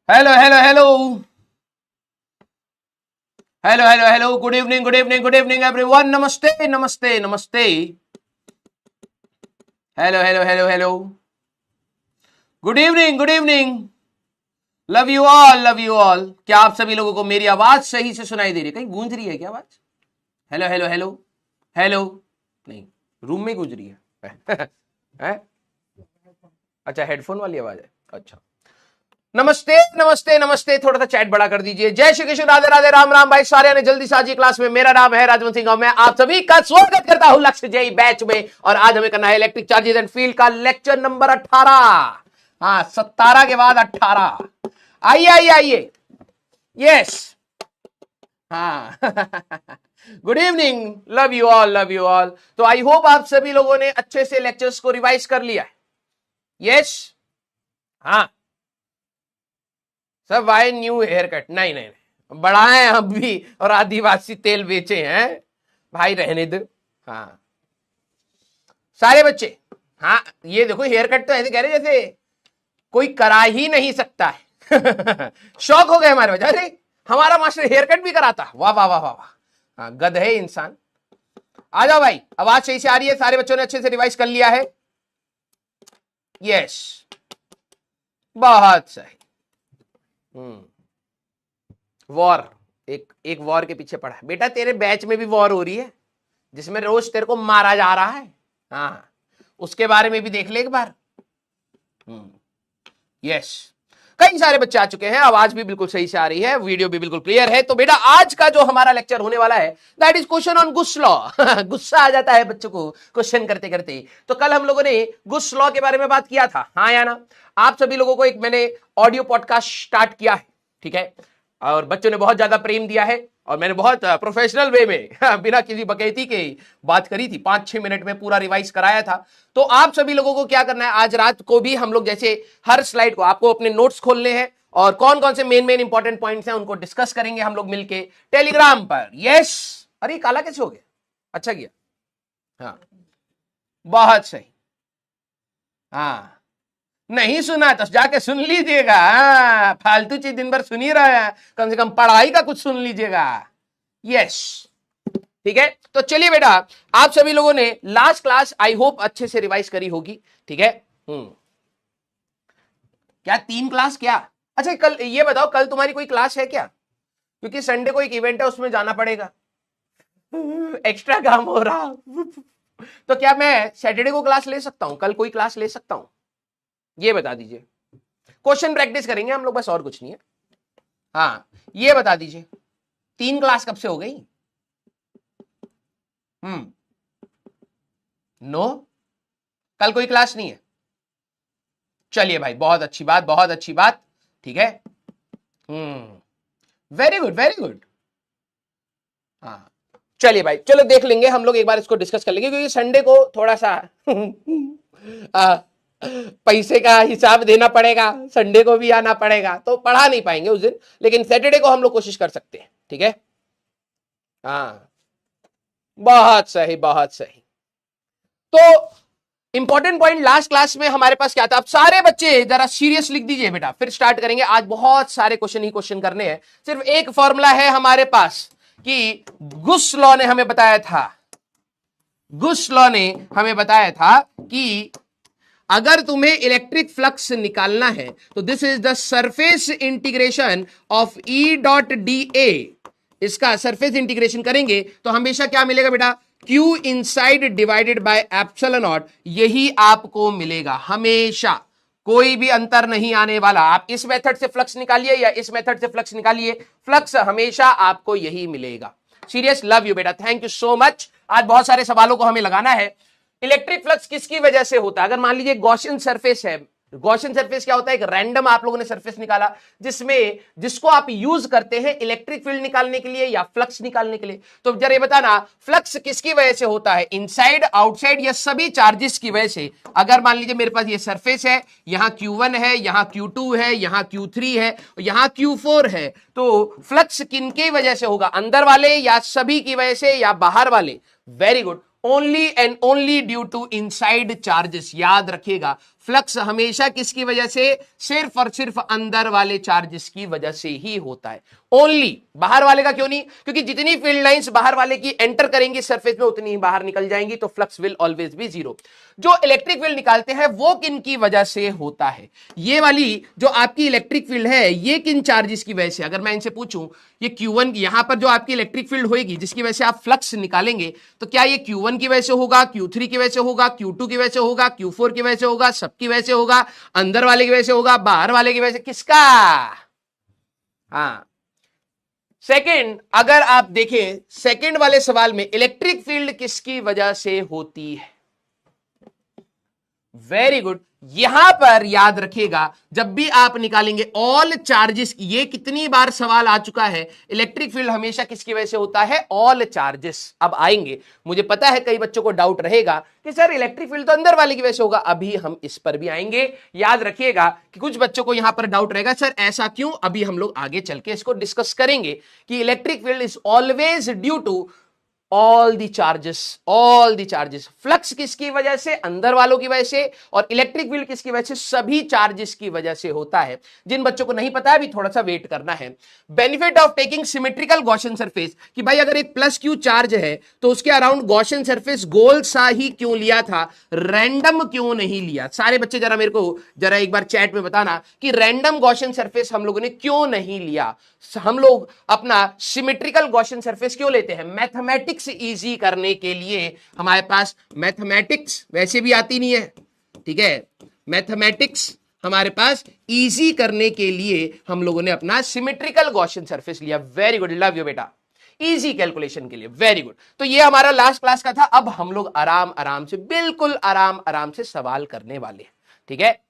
Hello hello hello hello hello hello good evening good evening good evening everyone. नमस्ते नमस्ते नमस्ते। Hello hello hello hello good evening good evening. Love you all love you all. क्या आप सभी लोगों को मेरी आवाज सही से सुनाई दे रही है? कहीं गूंज रही है क्या आवाज? Hello hello hello hello. नहीं, रूम में गूंज रही है। है? अच्छा, हेडफोन वाली आवाज है। अच्छा, नमस्ते नमस्ते नमस्ते। थोड़ा सा चैट बड़ा कर दीजिए। जय श्री कृष्ण, राधे राधे, राम राम भाई सारे ने जल्दी से आज की क्लास में। मेरा नाम है राजवंत सिंह और मैं आप सभी का स्वागत करता हूं लक्ष्य जेई बैच में। और आज हमें करना है इलेक्ट्रिक चार्जेस एंड फील्ड का लेक्चर नंबर 18। हाँ, 17 के बाद 18। आइए आइए आइए। यस। हाँ। Good evening, love you all love you all. तो आई होप आप सभी लोगों ने अच्छे से लेक्चर्स को रिवाइज कर लिया है। यस। हाँ, सब वाई न्यू हेयर कट? नहीं नहीं नहीं, बढ़ाए हम भी और आदिवासी तेल बेचे हैं भाई, रहने दो। हाँ, सारे बच्चे। हाँ, ये देखो हेयर कट तो ऐसे कह रहे जैसे कोई करा ही नहीं सकता है। शौक हो गए हमारे बच्चे। अरे हमारा मास्टर हेयर कट भी कराता। वाह वाह वाह वाह वाह। हाँ, गध है इंसान। आ जाओ भाई, आवाज सही से आ रही है? सारे बच्चों ने अच्छे से रिवाइज कर लिया है? यस, बहुत सही। वॉर, एक एक वॉर के पीछे पड़ा है बेटा। तेरे बैच में भी वॉर हो रही है जिसमें रोज तेरे को मारा जा रहा है। हाँ, उसके बारे में भी देख ले एक बार। यस, कई सारे बच्चे आ चुके हैं। आवाज भी बिल्कुल सही से आ रही है, वीडियो भी बिल्कुल क्लियर है। तो बेटा आज का जो हमारा लेक्चर होने वाला है दैट इज क्वेश्चन ऑन गुस लॉ। गुस्सा आ जाता है बच्चों को क्वेश्चन करते करते। तो कल हम लोगों ने गुस लॉ के बारे में बात किया था, हाँ या ना? आप सभी लोगों को एक मैंने ऑडियो पॉडकास्ट स्टार्ट किया है, ठीक है? और बच्चों ने बहुत ज्यादा प्रेम दिया है और मैंने बहुत प्रोफेशनल वे में बिना किसी बकैती के बात करी थी। 5-6 मिनट में पूरा रिवाइज कराया था। तो आप सभी लोगों को क्या करना है, आज रात को भी हम लोग जैसे हर स्लाइड को आपको अपने नोट्स खोलने हैं और कौन कौन से मेन मेन इंपॉर्टेंट पॉइंट्स हैं उनको डिस्कस करेंगे हम लोग मिलके टेलीग्राम पर। यस। अरे काला कैसे हो गया? अच्छा किया। हाँ, बहुत सही। हाँ, नहीं सुना तो जाके सुन लीजिएगा। हाँ, फालतू चीज दिन भर सुन ही रहा है, कम से कम पढ़ाई का कुछ सुन लीजिएगा। यस, ठीक है। तो चलिए बेटा, आप सभी लोगों ने लास्ट क्लास आई होप अच्छे से रिवाइज करी होगी, ठीक है? क्या 3 क्लास क्या? अच्छा, कल ये बताओ, कल तुम्हारी कोई क्लास है क्या? क्योंकि संडे को एक इवेंट है, उसमें जाना पड़ेगा। एक्स्ट्रा काम हो रहा। तो क्या मैं सैटरडे को क्लास ले सकता हूं? कल कोई क्लास ले सकता हूं? ये बता दीजिए। क्वेश्चन प्रैक्टिस करेंगे हम लोग, बस और कुछ नहीं है। हाँ, ये बता दीजिए, 3 क्लास कब से हो गई? नो, कल कोई क्लास नहीं है। चलिए भाई, बहुत अच्छी बात, बहुत अच्छी बात, ठीक है। Very good very good. हाँ, चलिए भाई, चलो देख लेंगे हम लोग, एक बार इसको डिस्कस कर लेंगे क्योंकि संडे को थोड़ा सा आ, पैसे का हिसाब देना पड़ेगा, संडे को भी आना पड़ेगा, तो पढ़ा नहीं पाएंगे उस दिन। लेकिन सैटरडे को हम लोग कोशिश कर सकते हैं, ठीक है? हाँ, बहुत सही बहुत सही। तो इंपॉर्टेंट पॉइंट लास्ट क्लास में हमारे पास क्या था? आप सारे बच्चे जरा सीरियस लिख दीजिए बेटा, फिर स्टार्ट करेंगे। आज बहुत सारे क्वेश्चन ही क्वेश्चन करने हैं। सिर्फ एक फॉर्मूला है हमारे पास कि गुस लॉ ने हमें बताया था, गुस लॉ ने हमें बताया था कि अगर तुम्हें इलेक्ट्रिक फ्लक्स निकालना है तो this is the surface integration of E dot D ए। इसका सरफेस इंटीग्रेशन करेंगे तो हमेशा क्या मिलेगा बेटा? Q inside divided by epsilon not, यही आपको मिलेगा हमेशा, कोई भी अंतर नहीं आने वाला। आप इस मेथड से फ्लक्स निकालिए या इस मेथड से फ्लक्स निकालिए, फ्लक्स हमेशा आपको यही मिलेगा। सीरियस, लव यू बेटा, थैंक यू सो मच। आज बहुत सारे सवालों को हमें लगाना है। इलेक्ट्रिक फ्लक्स किसकी वजह से होता है? अगर मान लीजिए गॉसियन सरफेस है, गॉसियन सरफेस क्या होता है? एक रैंडम आप लोगों ने सरफेस निकाला जिसमें जिसको आप यूज करते हैं इलेक्ट्रिक फील्ड निकालने के लिए या फ्लक्स निकालने के लिए। तो जरा ये बताना, फ्लक्स किसकी वजह से होता है? इनसाइड, आउटसाइड या सभी चार्जेस की वजह से? अगर मान लीजिए मेरे पास ये सरफेस है, यहां Q1 है, यहां Q2 है, यहां Q3 है, यहां Q4 है, तो फ्लक्स किनकी वजह से होगा? अंदर वाले या सभी की वजह से या बाहर वाले? Very good, only and only due to inside charges. याद रखिएगा, फ्लक्स हमेशा किसकी वजह से, सिर्फ और सिर्फ अंदर वाले चार्जेस की वजह से ही होता है, ओनली। बाहर वाले का क्यों नहीं, क्योंकि जितनी फील्ड लाइंस बाहर वाले की एंटर करेंगी सरफेस में उतनी ही बाहर निकल जाएंगी, तो flux will always be zero. जो इलेक्ट्रिक फील्ड निकालते हैं वो किन की वजह से होता है, ये वाली जो आपकी इलेक्ट्रिक फील्ड है ये किन चार्जेस की वजह से, अगर मैं इनसे पूछूं ये Q1 यहां पर जो आपकी इलेक्ट्रिक फील्ड होगी जिसकी वजह से आप फ्लक्स निकालेंगे, तो क्या ये Q1 की वजह से होगा, Q3 की वजह से होगा, Q2 की वजह से होगा, Q4 की वजह से होगा, सबकी वजह से होगा, अंदर वाले की वजह से होगा, बाहर वाले की वजह से, किसका? हाँ, सेकंड, अगर आप देखें सेकंड वाले सवाल में इलेक्ट्रिक फील्ड किसकी वजह से होती है, वेरी गुड। यहां पर याद रखिएगा जब भी आप निकालेंगे ऑल चार्जेस, ये कितनी बार सवाल आ चुका है, इलेक्ट्रिक फील्ड हमेशा किसकी वजह से होता है, ऑल चार्जेस। अब आएंगे, मुझे पता है कई बच्चों को डाउट रहेगा कि सर इलेक्ट्रिक फील्ड तो अंदर वाले की वजह से होगा, अभी हम इस पर भी आएंगे। याद रखिएगा कि कुछ बच्चों को यहां पर डाउट रहेगा सर ऐसा क्यों, अभी हम लोग आगे चल के इसको डिस्कस करेंगे कि electric field is always due to all the charges. Flux किसकी वजह से, अंदर वालों की वजह से, और इलेक्ट्रिक फील्ड किसकी वजह से, सभी चार्जेस की वजह से होता है। जिन बच्चों को नहीं पता है अभी थोड़ा सा वेट करना है। Benefit of taking symmetrical Gaussian surface, कि भाई अगर एक प्लस क्यू चार्ज है तो उसके अराउंड गॉसियन सरफेस गोल सा ही क्यों लिया था, रैंडम क्यों नहीं लिया? सारे बच्चे जरा मेरे को जरा एक बार चैट में बताना कि रैंडम गॉसियन सरफेस हम लोगों ने क्यों नहीं लिया। हम लोग अपना सिमेट्रिकल गॉसियन सरफेस क्यों लेते हैं, मैथमेटिक्स इजी करने के लिए। हमारे पास मैथमेटिक्स वैसे भी आती नहीं है, ठीक है, मैथमेटिक्स हमारे पास इजी करने के लिए हम लोगों ने अपना सिमेट्रिकल गॉसियन सरफेस लिया। वेरी गुड, लव यू बेटा, इजी कैलकुलेशन के लिए, वेरी गुड। तो ये हमारा लास्ट क्लास का था। अब हम लोग आराम आराम से, बिल्कुल आराम आराम से सवाल करने वाले हैं, ठीक है।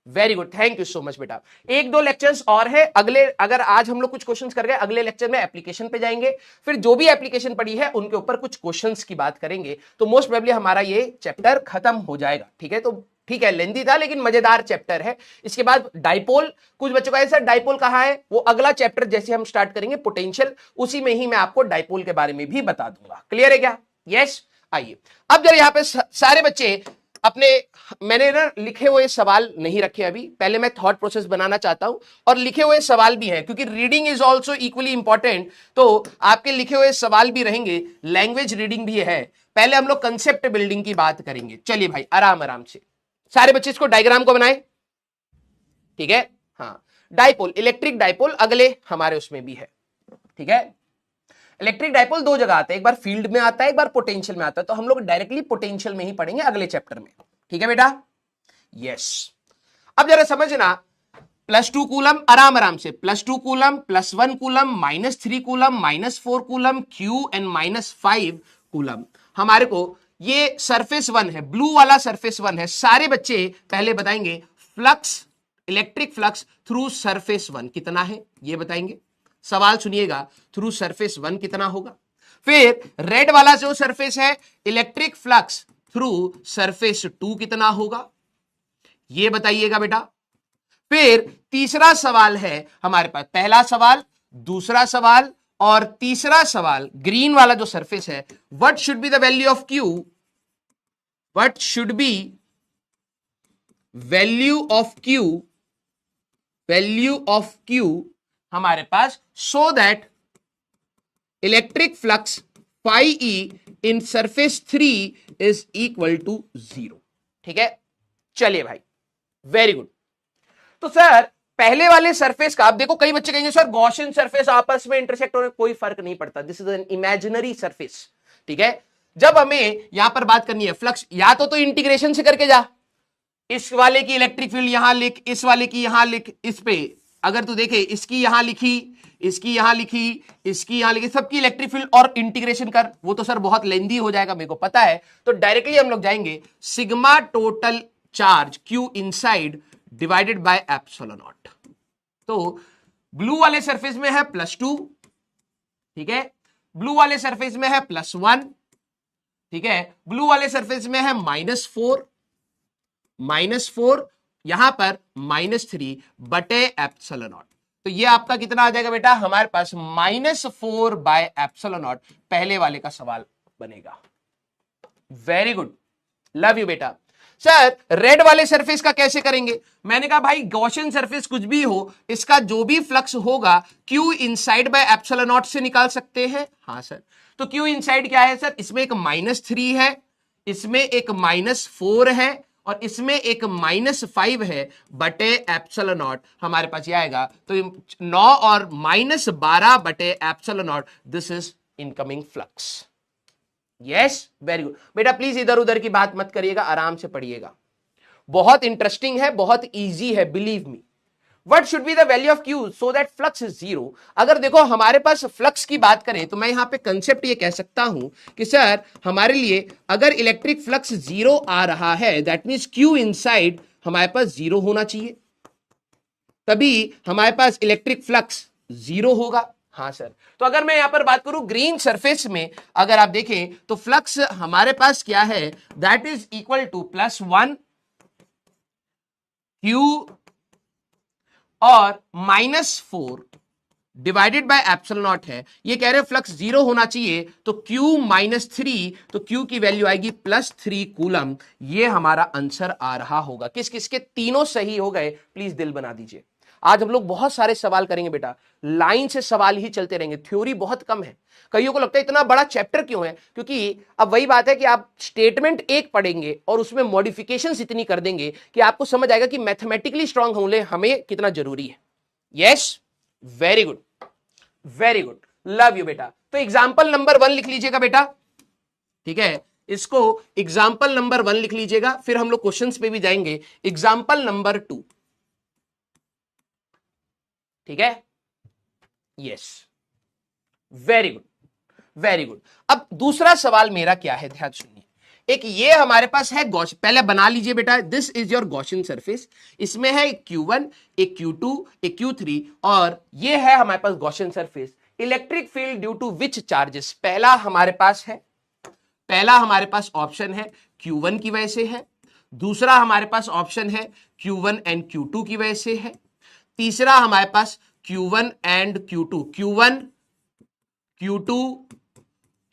Very good, thank you so much बेटा। एक दो लेक्चर्स और है अगले, अगर आज हम लोग कुछ क्वेश्चंस कर गए अगले लेक्चर में एप्लीकेशन पे जाएंगे, फिर जो भी एप्लीकेशन पड़ी है उनके ऊपर कुछ क्वेश्चंस की बात करेंगे, तो मोस्ट प्रोबेबली हमारा ये चैप्टर खत्म हो जाएगा, ठीक है। तो ठीक है, लेंथी था लेकिन मजेदार चैप्टर है। इसके बाद डाइपोल, कुछ बच्चों का ऐसा डाइपोल कहां है, वो अगला चैप्टर जैसे हम स्टार्ट करेंगे पोटेंशियल, उसी में ही मैं आपको डाइपोल के बारे में भी बता दूंगा। क्लियर है क्या? यस। आइए अब जरा यहां पे सारे बच्चे अपने, मैंने ना लिखे हुए सवाल नहीं रखे अभी, पहले मैं थॉट प्रोसेस बनाना चाहता हूं, और लिखे हुए सवाल भी हैं क्योंकि reading is also equally important, तो आपके लिखे हुए सवाल भी रहेंगे, लैंग्वेज रीडिंग भी है। पहले हम लोग कंसेप्ट बिल्डिंग की बात करेंगे। चलिए भाई आराम आराम से सारे बच्चे इसको डायग्राम को बनाए, ठीक है। हाँ, डाइपोल, इलेक्ट्रिक डाइपोल अगले हमारे उसमें भी है, ठीक है। इलेक्ट्रिक डाइपोल दो जगह आता है, एक बार फील्ड में आता है, एक बार पोटेंशियल में आता है, तो हम लोग डायरेक्टली पोटेंशियल में ही पढ़ेंगे अगले चैप्टर में, ठीक है बेटा। यस, अब जरा समझना, +2 कूलम, आराम आराम से, +2 coulomb, +1 coulomb, -3 coulomb, -4 coulomb, Q and -5 coulomb. हमारे को ये सरफेस 1 है, ब्लू वाला सरफेस 1 है। सारे बच्चे पहले बताएंगे flux, electric flux through surface 1 कितना है, ये बताएंगे। सवाल सुनिएगा, थ्रू सरफेस 1 कितना होगा। फिर रेड वाला जो सरफेस है, इलेक्ट्रिक फ्लक्स थ्रू सरफेस 2 कितना होगा, ये बताइएगा बेटा। फिर तीसरा सवाल है हमारे पास, पहला सवाल, दूसरा सवाल और तीसरा सवाल, ग्रीन वाला जो सरफेस है, what should be the value of Q, what should be value of Q, value of Q हमारे पास, so that electric flux phi E in surface 3 is equal to 0, ठीक है। चलिए भाई, वेरी गुड। तो सर पहले वाले सरफेस का, आप देखो कई बच्चे कहेंगे सर गॉसियन सरफेस आपस में इंटरसेक्ट होने कोई फर्क नहीं पड़ता, this is an imaginary surface, ठीक है। जब हमें यहां पर बात करनी है फ्लक्स, या तो इंटीग्रेशन से करके जा, इस वाले की इलेक्ट्रिक फील्ड यहां लिख, इस वाले की यहां लिख, इस पे अगर तू देखे इसकी यहां लिखी, इसकी यहां लिखी, इसकी यहां लिखी, सबकी इलेक्ट्रिक फील्ड और इंटीग्रेशन कर, वो तो सर बहुत लेंदी हो जाएगा मेरे को पता है। तो डायरेक्टली हम लोग जाएंगे sigma total charge Q inside divided by epsilon naught. तो ब्लू वाले सरफेस में है +2, ठीक है, ब्लू वाले सरफेस में है +1, ठीक है, ब्लू वाले सरफेस में है -4, यहां पर -3 बटे एप्सिलॉन नॉट। तो ये आपका कितना आ जाएगा बेटा, हमारे पास -4 बाय एप्सिलॉन नॉट पहले वाले का सवाल बनेगा। वेरी गुड, लव यू बेटा। सर रेड वाले सरफेस का कैसे करेंगे? मैंने कहा भाई गॉसियन सरफेस कुछ भी हो, इसका जो भी फ्लक्स होगा Q inside by epsilon not से निकाल सकते हैं। हाँ सर, तो Q इनसाइड क्या है सर? इसमें एक -3 है, इसमें एक -4 है और इसमें एक -5 है बटे एप्सिलॉन नॉट, हमारे पास ये आएगा। तो 9 और -12 बटे epsilon not, this is incoming flux. Yes, very good बेटा। प्लीज इधर उधर की बात मत करिएगा, आराम से पढ़िएगा। बहुत इंटरेस्टिंग है, बहुत इजी है, believe me. What should be the value of Q so that flux is zero? अगर देखो हमारे पास फ्लक्स की बात करें तो मैं यहां पे कंसेप्ट ये कह सकता हूं कि सर हमारे लिए अगर इलेक्ट्रिक फ्लक्स जीरो आ रहा है, दैट मींस Q इनसाइड हमारे पास जीरो होना चाहिए, तभी हमारे पास इलेक्ट्रिक फ्लक्स जीरो होगा। हाँ सर, तो अगर मैं यहां पर बात करूं ग्रीन सरफेस में, अगर आप देखें तो फ्लक्स हमारे पास क्या है, that is equal to +1 Q और -4 डिवाइडेड बाय एप्सिलॉन नॉट है। ये कह रहे हैं फ्लक्स जीरो होना चाहिए, तो Q -3, तो Q की वैल्यू आएगी +3 कूलम। ये हमारा आंसर आ रहा होगा। किस किस के? तीनों सही हो गए। प्लीज दिल बना दीजिए। आज हम लोग बहुत सारे सवाल करेंगे बेटा, लाइन से सवाल ही चलते रहेंगे, थ्योरी बहुत कम है। कईयों को लगता है इतना बड़ा चैप्टर क्यों है, क्योंकि अब वही बात है कि आप स्टेटमेंट एक पढ़ेंगे और उसमें मॉडिफिकेशंस इतनी कर देंगे कि आपको समझ आएगा कि मैथमेटिकली स्ट्रांग होने हमें कितना जरूरी है। Yes, very good, very good, love you बेटा। तो एग्जाम्पल नंबर 1 लिख लीजिएगा बेटा, ठीक है? इसको एग्जाम्पल नंबर 1 लिख लीजिएगा, फिर हम लोग क्वेश्चंस पे भी जाएंगे। एग्जाम्पल नंबर 2, ठीक है? Yes, very good, very good. अब दूसरा सवाल मेरा क्या है, ध्यान सुनिए। एक ये हमारे पास है पहले बना लीजिए बेटा, this is your Gaussian surface. इसमें है एक Q1, एक Q2, एक Q3 और ये है हमारे पास Gaussian surface. Electric field due to which charges? पहला हमारे पास ऑप्शन है Q1 की वजह से है, दूसरा हमारे पास ऑप्शन है Q1 एंड Q2 की वजह से है, तीसरा हमारे पास Q1 and Q2, Q1, Q2,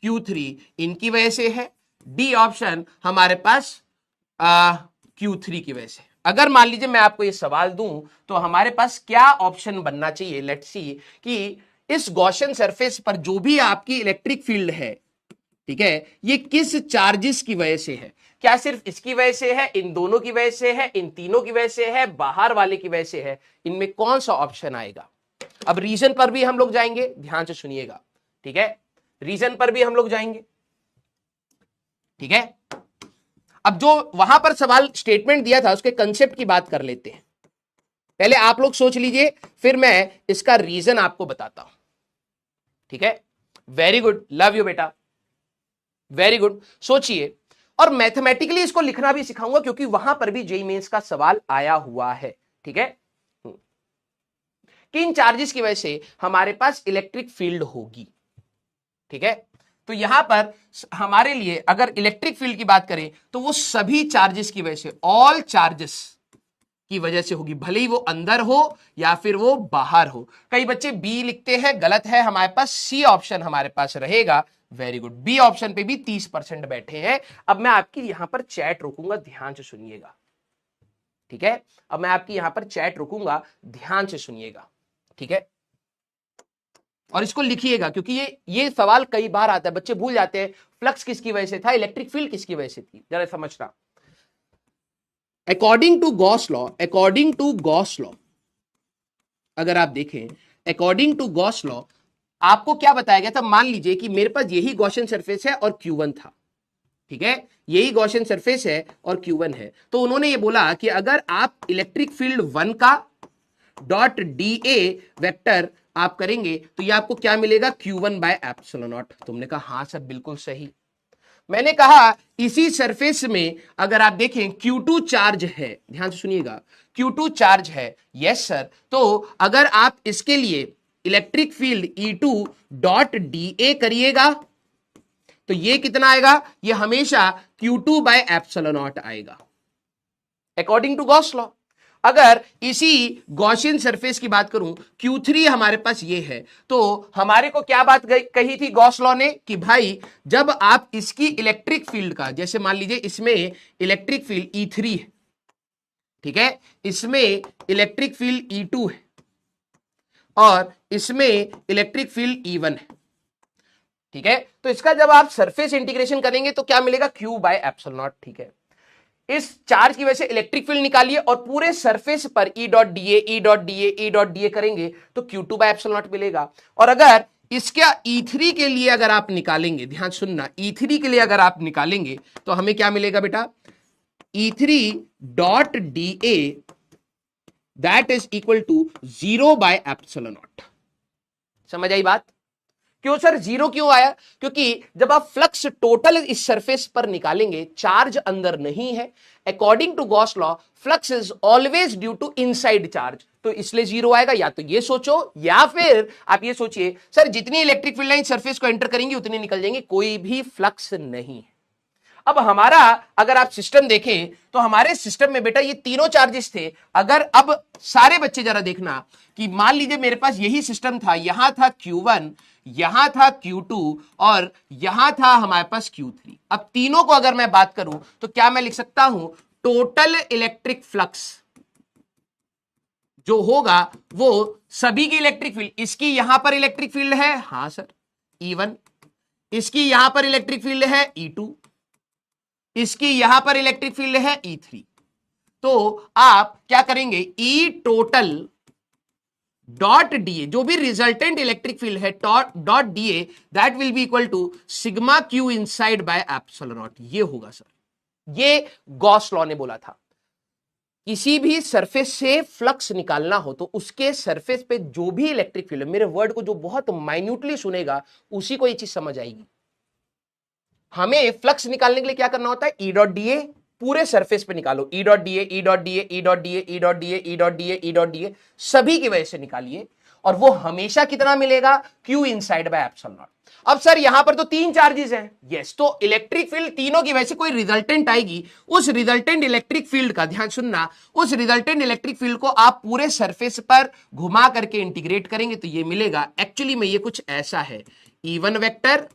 Q3 इनकी वजह से है, डी ऑप्शन हमारे पास Q3 की वजह से। अगर मान लीजिए मैं आपको ये सवाल दूं तो हमारे पास क्या ऑप्शन बनना चाहिए? लेट्स सी कि इस गॉसियन सरफेस पर जो भी आपकी इलेक्ट्रिक फील्ड है, ठीक है, ये किस चार्जेस की वजह से है? क्या सिर्फ इसकी वजह से है, इन दोनों की वजह से है, इन तीनों की वजह से है, बाहर वाले की वजह से है? इनमें कौन सा ऑप्शन आएगा? अब रीजन पर भी हम लोग जाएंगे, ध्यान से सुनिएगा, ठीक है? रीजन पर भी हम लोग जाएंगे, ठीक है? अब जो वहां पर सवाल स्टेटमेंट दिया था उसके कंसेप्ट की बात कर लेते हैं। पहले आप लोग सोच लीजिए, फिर मैं इसका रीजन आपको बताता हूं, ठीक है? वेरी गुड, लव यू बेटा, वेरी गुड। सोचिए, और मैथमेटिकली इसको लिखना भी सिखाऊंगा क्योंकि वहां पर भी जेईई मेंस का सवाल आया हुआ है, ठीक है? किन चार्जेस की वजह से हमारे पास इलेक्ट्रिक फील्ड होगी, ठीक है? तो यहां पर हमारे लिए अगर इलेक्ट्रिक फील्ड की बात करें तो वो सभी चार्जेस की वजह से, ऑल चार्जेस की वजह से होगी, भले ही वो अंदर हो या फिर वो बाहर हो। कई बच्चे बी लिखते हैं, गलत है, हमारे पास सी ऑप्शन हमारे पास रहेगा। वेरी गुड, बी ऑप्शन पे भी 30% बैठे हैं। अब मैं आपकी यहां पर चैट रोकूंगा, ध्यान से सुनिएगा, ठीक है? अब मैं आपकी यहां पर चैट रोकूंगा, ध्यान से सुनिएगा, ठीक है? और इसको लिखिएगा क्योंकि ये सवाल कई बार आता है, बच्चे भूल जाते हैं फ्लक्स किसकी वजह से था, इलेक्ट्रिक फील्ड किसकी वजह से थी, जरा समझना। अकॉर्डिंग टू गॉस लॉ, अगर आप देखें अकॉर्डिंग टू गॉस लॉ, आपको क्या बताया गया था? मान लीजिए कि मेरे पास यही गॉसियन सरफेस है और Q1 था, ठीक है? यही गॉसियन सरफेस है और Q1 है। तो उन्होंने ये बोला कि अगर आप इलेक्ट्रिक फील्ड 1 का डॉट DA वेक्टर आप करेंगे तो ये आपको क्या मिलेगा? Q1 by epsilon not. तुमने कहा हाँ सर बिल्कुल सही। मैंने कहा इसी सरफेस में अगर आप देखें Q2 चार्ज है, ध्यान से सुनिएगा, Q2 चार्ज है, यस सर। तो अगर आप इसके लिए electric field E2 dot DA करिएगा तो ये कितना आएगा? ये हमेशा Q2 बाय एप्सिलॉन नॉट आएगा, अकॉर्डिंग टू गॉस लॉ। अगर इसी गॉसियन सरफेस की बात करूं, Q3 हमारे पास ये है, तो हमारे को क्या बात कही थी गॉस लॉ ने कि भाई जब आप इसकी इलेक्ट्रिक फील्ड का, जैसे मान लीजिए इसमें इलेक्ट्रिक फील्ड E3 है, ठीक है, इसमें इलेक्ट्रिक फील्ड E2 है और इसमें इलेक्ट्रिक फील्ड E1 है, ठीक है, तो इसका जब आप सरफेस इंटीग्रेशन करेंगे तो क्या मिलेगा, Q बाय एप्सिलॉन नॉट, ठीक है। इस चार्ज की वजह से इलेक्ट्रिक फील्ड निकालिए और पूरे सरफेस पर E dot DA E dot DA E dot DA करेंगे तो Q2 बाय एप्सिलॉन नॉट मिलेगा। और अगर इसका E3 के लिए अगर आप निकालेंगे, ध्यान सुनना, E3 के लिए अगर आप निकालेंगे तो हमें क्या मिलेगा बेटा, E3 dot d A that is equal to 0 by epsilon naught. समझ आई बात? क्यों सर जीरो क्यों आया? क्योंकि जब आप फ्लक्स टोटल इस सरफेस पर निकालेंगे, चार्ज अंदर नहीं है। According to Gauss law flux is always due to inside charge, तो इसलिए जीरो आएगा। या तो ये सोचो या फिर आप ये सोचिए सर जितनी इलेक्ट्रिक फील्ड लाइन सरफेस को एंटर करेंगी उतनी निकल जाएंगी, कोई भी फ्लक्स नहीं है। अब हमारा अगर आप सिस्टम देखें तो हमारे सिस्टम में बेटा ये तीनों चार्जेस थे। अगर अब सारे बच्चे जरा देखना कि मान लीजिए मेरे पास यही सिस्टम था, यहां था Q1, यहां था Q2 और यहां था हमारे पास Q3। अब तीनों को अगर मैं बात करूं तो क्या मैं लिख सकता हूं, टोटल इलेक्ट्रिक फ्लक्स जो होगा वो सभी की इलेक्ट्रिक फील्ड, इसकी यहां पर इलेक्ट्रिक फील्ड है, हां सर E1, इसकी यहां पर इलेक्ट्रिक फील्ड है E2, इसकी यहां पर इलेक्ट्रिक फील्ड है E3। तो आप क्या करेंगे, E टोटल डॉट डीए, जो भी रिजल्टेंट इलेक्ट्रिक फील्ड है dot d A that will be equal to sigma Q inside by epsilon naught, ये होगा सर। ये गॉस लॉ ने बोला था किसी भी सरफेस से फ्लक्स निकालना हो तो उसके सरफेस पे जो भी इलेक्ट्रिक फील्ड, मेरे वर्ड को जो बहुत माइन्यूटली सुनेगा उसी को ये चीज समझ आएगी। हमें फ्लक्स निकालने के लिए क्या करना होता है, ई डॉट डीए पूरे सरफेस पे निकालो, E dot DA E dot DA E dot DA E dot DA E dot DA E dot DA, सभी की वजह से निकालिए और वो हमेशा कितना मिलेगा, Q inside by epsilon not. अब सर यहां पर तो तीन चार्जेस हैं, यस, तो इलेक्ट्रिक फील्ड तीनों की वजह से कोई रिजल्टेंट आएगी, उस रिजल्टेंट इलेक्ट्रिक फील्ड का, ध्यान सुनना, उस रिजल्टेंट इलेक्ट्रिक फील्ड को आप पूरे सरफेस पर घुमा करके इंटीग्रेट करेंगे तो ये मिलेगा। एक्चुअली में ये कुछ ऐसा है, E1 vector,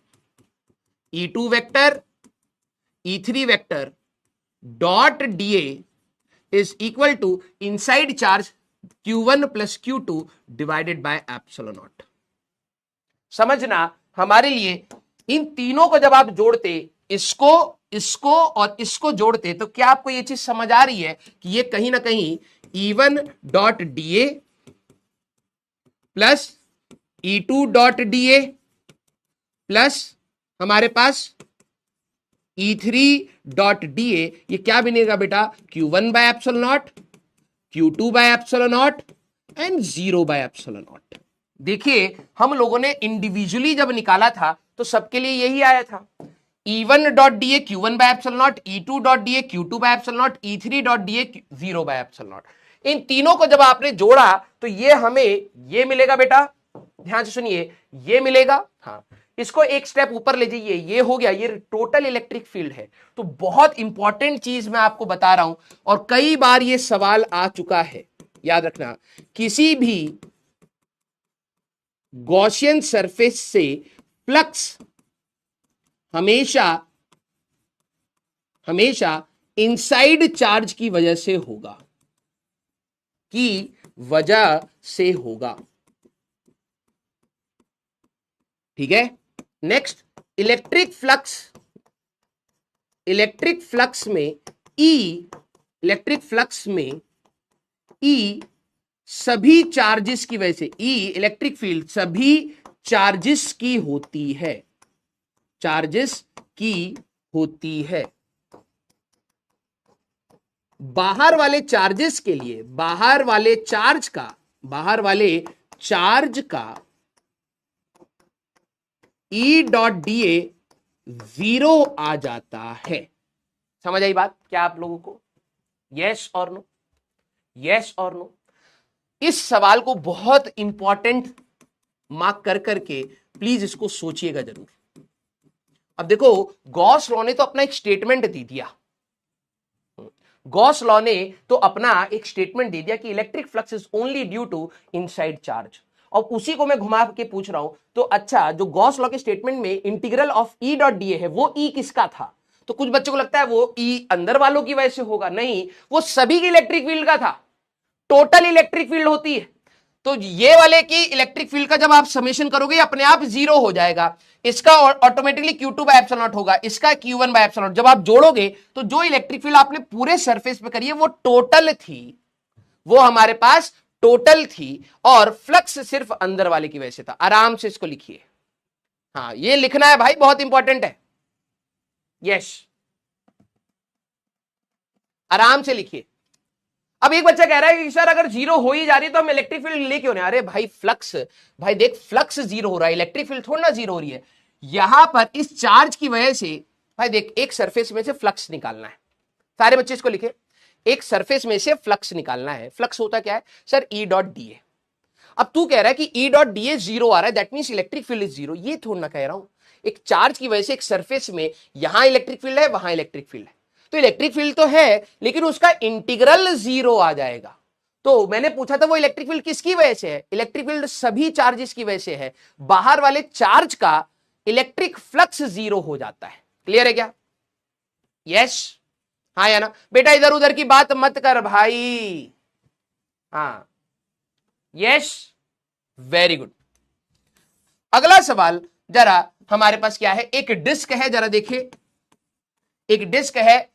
E2 vector, E3 vector dot d A is equal to inside charge Q1 plus Q2 divided by epsilon naught. समझना, हमारे लिए इन तीनों को जब आप जोड़ते, इसको इसको और इसको जोड़ते, तो क्या आपको ये चीज समझ आ रही है कि ये कहीं ना कहीं E1 dot DA plus E2 dot DA plus हमारे पास E3 डॉट डीए, ये क्या बनेगा बेटा, Q1 by epsilon not, Q2 by epsilon not and 0 by epsilon not. देखिए हम लोगों ने इंडिविजुअली जब निकाला था तो सबके लिए यही आया था, E1 dot D A Q1 by epsilon naught, E2 dot D A Q2 by epsilon naught, E3 dot D A 0 by epsilon naught. इन तीनों को जब आपने जोड़ा तो ये हमें ये मिलेगा बेटा, ध्यान से सुनिए, ये मिलेगा। हाँ, इसको एक स्टेप ऊपर ले जाइए, ये हो गया, ये टोटल इलेक्ट्रिक फील्ड है। तो बहुत इंपॉर्टेंट चीज मैं आपको बता रहा हूं और कई बार ये सवाल आ चुका है, याद रखना, किसी भी गॉसियन सरफेस से फ्लक्स हमेशा हमेशा इनसाइड चार्ज की वजह से होगा, की वजह से होगा, ठीक है। नेक्स्ट, इलेक्ट्रिक फ्लक्स में ई सभी चार्जेस की वजह से, ई इलेक्ट्रिक फील्ड सभी चार्जेस की होती है, चार्जेस की होती है। बाहर वाले चार्जेस के लिए, बाहर वाले चार्ज का E डॉट डीए 0 आ जाता है। समझ आई बात क्या आप लोगों को? यस और नो, यस और नो। इस सवाल को बहुत इंपॉर्टेंट मार्क कर करके प्लीज इसको सोचिएगा जरूर। अब देखो, गॉस लॉ ने तो अपना एक स्टेटमेंट दे दिया, गॉस लॉ ने तो अपना एक स्टेटमेंट दे दिया कि electric flux is only due to inside charge, और उसी को मैं घुमा के पूछ रहा हूं, तो अच्छा जो गॉस लॉ के स्टेटमेंट में integral of E dot D है वो ई किसका था? तो कुछ बच्चों को लगता है वो ई अंदर वालों की वजह से होगा, नहीं, वो सभी की इलेक्ट्रिक फील्ड का था, टोटल इलेक्ट्रिक फील्ड होती है। तो ये वाले की इलेक्ट्रिक फील्ड का जब आप समेशन करोगे अपने आप जीरो हो जाएगा, इसका automatically Q2 by epsilon not होगा, इसका Q1 बाय एप्सिलॉन नॉट। जब आप जोड़ोगे तो जो इलेक्ट्रिक फील्ड आपने पूरे सरफेस पे करी है वो टोटल थी, वो हमारे पास टोटल थी, और फ्लक्स सिर्फ अंदर वाले की वजह से था। आराम से इसको लिखिए, हाँ ये लिखना है भाई, बहुत इंपॉर्टेंट है। यस, आराम से लिखिए। अब एक बच्चा कह रहा है कि सर अगर जीरो हो ही जा रही है तो हम इलेक्ट्रिक फील्ड ले क्यों नहीं? अरे भाई फ्लक्स, भाई देख फ्लक्स जीरो हो रहा है, इलेक्ट्रिक फील्ड थोड़ा ना जीरो हो रही है। यहां पर इस चार्ज की वजह से भाई देख एक सरफेस में से फ्लक्स निकालना है, सारे बच्चे इसको लिखे, एक सरफेस में से फ्लक्स निकालना है। फ्लक्स होता क्या है sir? E dot D A. अब तू कह रहा है कि E dot D A zero आ रहा है, that means electric field is zero. ये थोड़ा ना कह रहा हूं, एक चार्ज की वजह से एक सरफेस में यहां इलेक्ट्रिक फील्ड है, वहां इलेक्ट्रिक फील्ड है, तो इलेक्ट्रिक फील्ड तो है लेकिन उसका इंटीग्रल जीरो आ जाएगा। तो मैंने पूछा था वो इलेक्ट्रिक फील्ड किसकी वजह से है? इलेक्ट्रिक फील्ड सभी चार्जेस की वजह से है, बाहर वाले चार्ज का इलेक्ट्रिक फ्लक्स जीरो हो जाता है। क्लियर है क्या? यस, हाँ या ना? बेटा इधर उधर की बात मत कर भाई, हाँ यस, वेरी गुड। अगला सवाल जरा हमारे पास क्या है, एक डिस्क है, जरा देखिए, एक डिस्क है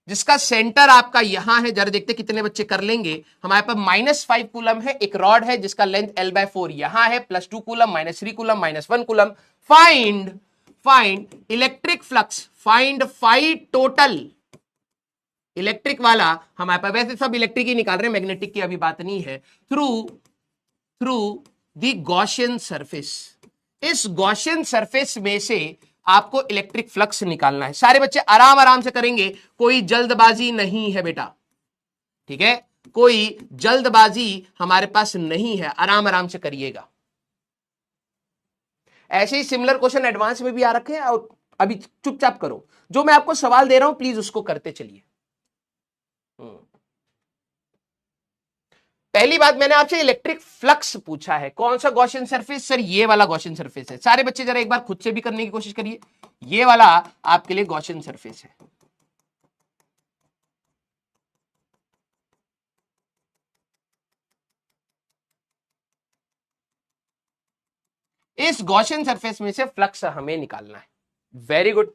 जिसका सेंटर आपका यहां है, जरा देखते कितने बच्चे कर लेंगे। हमारे पास -5 कूलम है, एक रॉड है जिसका लेंथ L/4 यहां है, +2 coulomb, -3 coulomb, -1 coulomb. Find electric flux, find phi total electric वाला हमारे पास, वैसे सब इलेक्ट्रिक ही निकाल रहे हैं, मैग्नेटिक की अभी बात नहीं है, थ्रू द गॉसियन सरफेस। इस गॉसियन सरफेस में से आपको इलेक्ट्रिक फ्लक्स निकालना है। सारे बच्चे आराम आराम से करेंगे, कोई जल्दबाजी नहीं है बेटा, ठीक है, कोई जल्दबाजी हमारे पास नहीं है, आराम आराम से करिएगा। ऐसे ही सिमिलर क्वेश्चन एडवांस में भी आ रखे हैं, और अभी चुपचाप करो, जो मैं आपको सवाल दे रहा हूं प्लीज उसको करते चलिए। पहली बात, मैंने आपसे इलेक्ट्रिक फ्लक्स पूछा है, कौन सा गॉसियन सरफेस? सर ये वाला गॉसियन सरफेस है। सारे बच्चे जरा एक बार खुद से भी करने की कोशिश करिए, ये वाला आपके लिए गॉसियन सरफेस है। इस गॉसियन सरफेस में से फ्लक्स हमें निकालना है। Very good,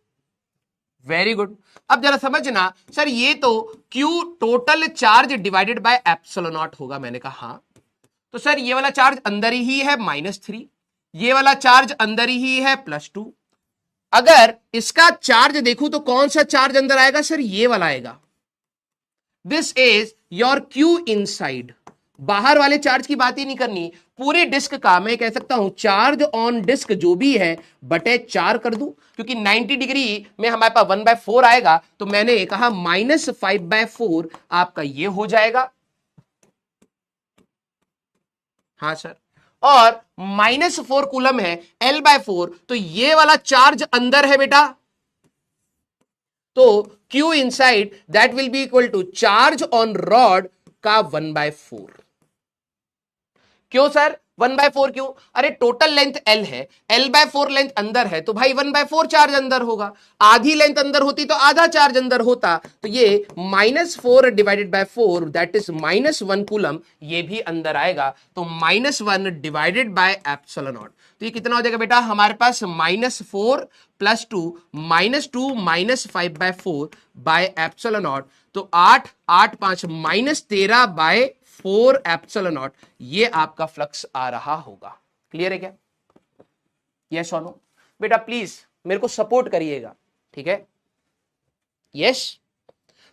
very good. अब जरा समझना, सर ये तो Q total charge divided by epsilon not होगा। मैंने कहा हाँ, तो सर ये वाला चार्ज अंदर ही है -3, ये वाला चार्ज अंदर ही है +2। अगर इसका चार्ज देखूं तो कौन सा चार्ज अंदर आएगा? सर ये वाला आएगा। This is your Q inside. बाहर वाले चार्ज की बात ही नहीं करनी, पूरे डिस्क का मैं कह सकता हूं चार्ज ऑन डिस्क जो भी है बटे 4 कर दूं, क्योंकि 90 डिग्री में हमारे पास 1/4 आएगा, तो मैंने कहा -5/4 आपका ये हो जाएगा। हाँ सर, और -4 कूलम है, L/4, तो ये वाला चार्ज अंदर है बेटा, तो Q inside that will be equal to charge on rod का 1/4। क्यों सर 1/4 क्यों? अरे टोटल लेंथ L है, L/4 लेंथ अंदर है, तो भाई 1/4 चार्ज अंदर होगा। आधी लेंथ अंदर होती तो आधा चार्ज अंदर होता, तो ये -4 divided by 4 that is -1 coulomb, ये भी अंदर आएगा, तो -1 डिवाइडेड बाय एप्सिलॉन नॉट। तो ये कितना हो जाएगा बेटा हमारे पास? -4 + 2 -2 -5/4 बाय एप्सिलॉन नॉट, तो 8 8 5 -13/4 एप्सिलॉन नॉट, ये आपका फ्लक्स आ रहा होगा। क्लियर है क्या? यस और नो? बेटा प्लीज मेरे को सपोर्ट करिएगा, ठीक है? यस,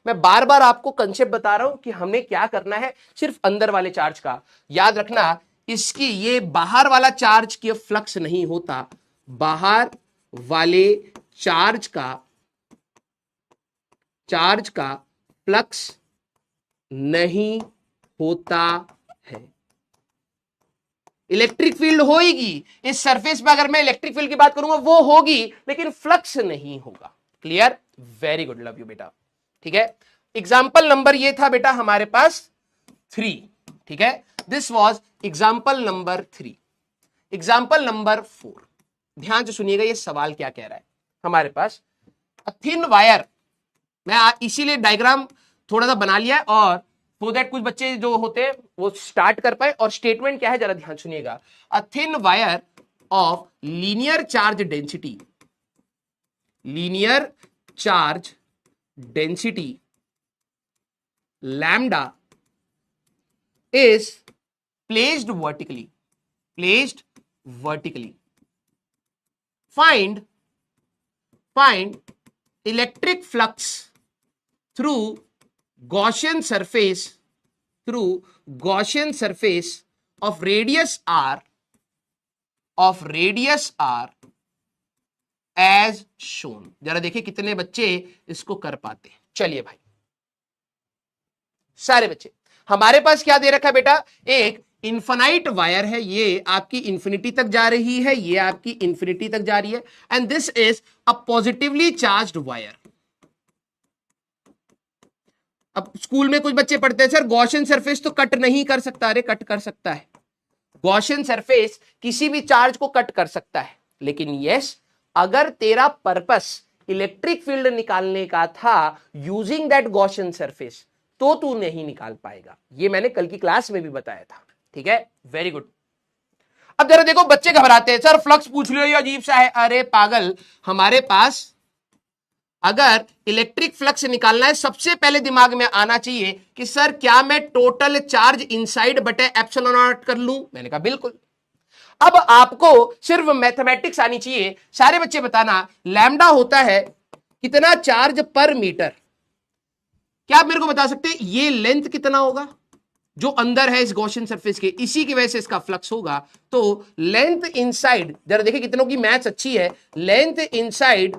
मैं बार बार आपको कंसेप्ट बता रहा हूं कि हमने क्या करना है, सिर्फ अंदर वाले चार्ज का याद रखना। इसकी ये बाहर वाला चार्ज की फ्लक्स नहीं होता, बाहर वाले चार्ज का फ्लक्स नहीं होता है। इलेक्ट्रिक फील्ड होगी इस सरफेस पे, अगर मैं इलेक्ट्रिक फील्ड की बात करूंगा वो होगी, लेकिन फ्लक्स नहीं होगा। Clear? Very good, love you बेटा, ठीक है? एग्जाम्पल नंबर ये था बेटा हमारे पास 3, ठीक है, this was example number 3। Example number 4, ध्यान से सुनिएगा ये सवाल क्या कह रहा है हमारे पास। अ थिन वायर, मैं इसीलिए डायग्राम थोड़ा सा बना लिया है और सो दैट कुछ बच्चे जो होते हैं वो स्टार्ट कर पाए। और स्टेटमेंट क्या है जरा ध्यान सुनिएगा। A thin wire of linear charge density, linear charge density lambda is placed vertically. Find electric flux through Gaussian surface of radius r as shown। जरा देखिए कितने बच्चे इसको कर पाते हैं। चलिए भाई, सारे बच्चे, हमारे पास क्या दे रखा है बेटा, एक इन्फिनाइट वायर है, ये आपकी इंफिनिटी तक जा रही है, ये आपकी इंफिनिटी तक जा रही है, and this is a positively charged wire. अब स्कूल में कुछ बच्चे पढ़ते हैं सर गॉसियन सरफेस तो कट नहीं कर सकता। अरे कट कर सकता है, गॉसियन सरफेस किसी भी चार्ज को कट कर सकता है, लेकिन यस अगर तेरा पर्पस इलेक्ट्रिक फील्ड निकालने का था यूजिंग दैट गॉसियन सरफेस तो तू नहीं निकाल पाएगा। ये मैंने कल की क्लास में भी बताया था, ठीक है, वेरी गुड। अब जरा देखो बच्चे घबराते हैं, सर फ्लक्स पूछ लो ये अजीब सा है। अरे पागल, हमारे पास अगर इलेक्ट्रिक फ्लक्स निकालना है सबसे पहले दिमाग में आना चाहिए कि सर क्या मैं टोटल चार्ज इनसाइड बटे एप्सिलॉन नॉट कर लूं। मैंने कहा बिल्कुल। अब आपको सिर्फ मैथमेटिक्स आनी चाहिए। सारे बच्चे बताना लैम्डा होता है कितना चार्ज पर मीटर। क्या आप मेरे को बता सकते हैं ये लेंथ कितना होगा जो अंदर है इस गॉसियन सरफेस के, इसी की वजह से इसका फ्लक्स होगा। तो लेंथ इनसाइड, जरा देखिए कितनों की मैथ्स अच्छी है, लेंथ इनसाइड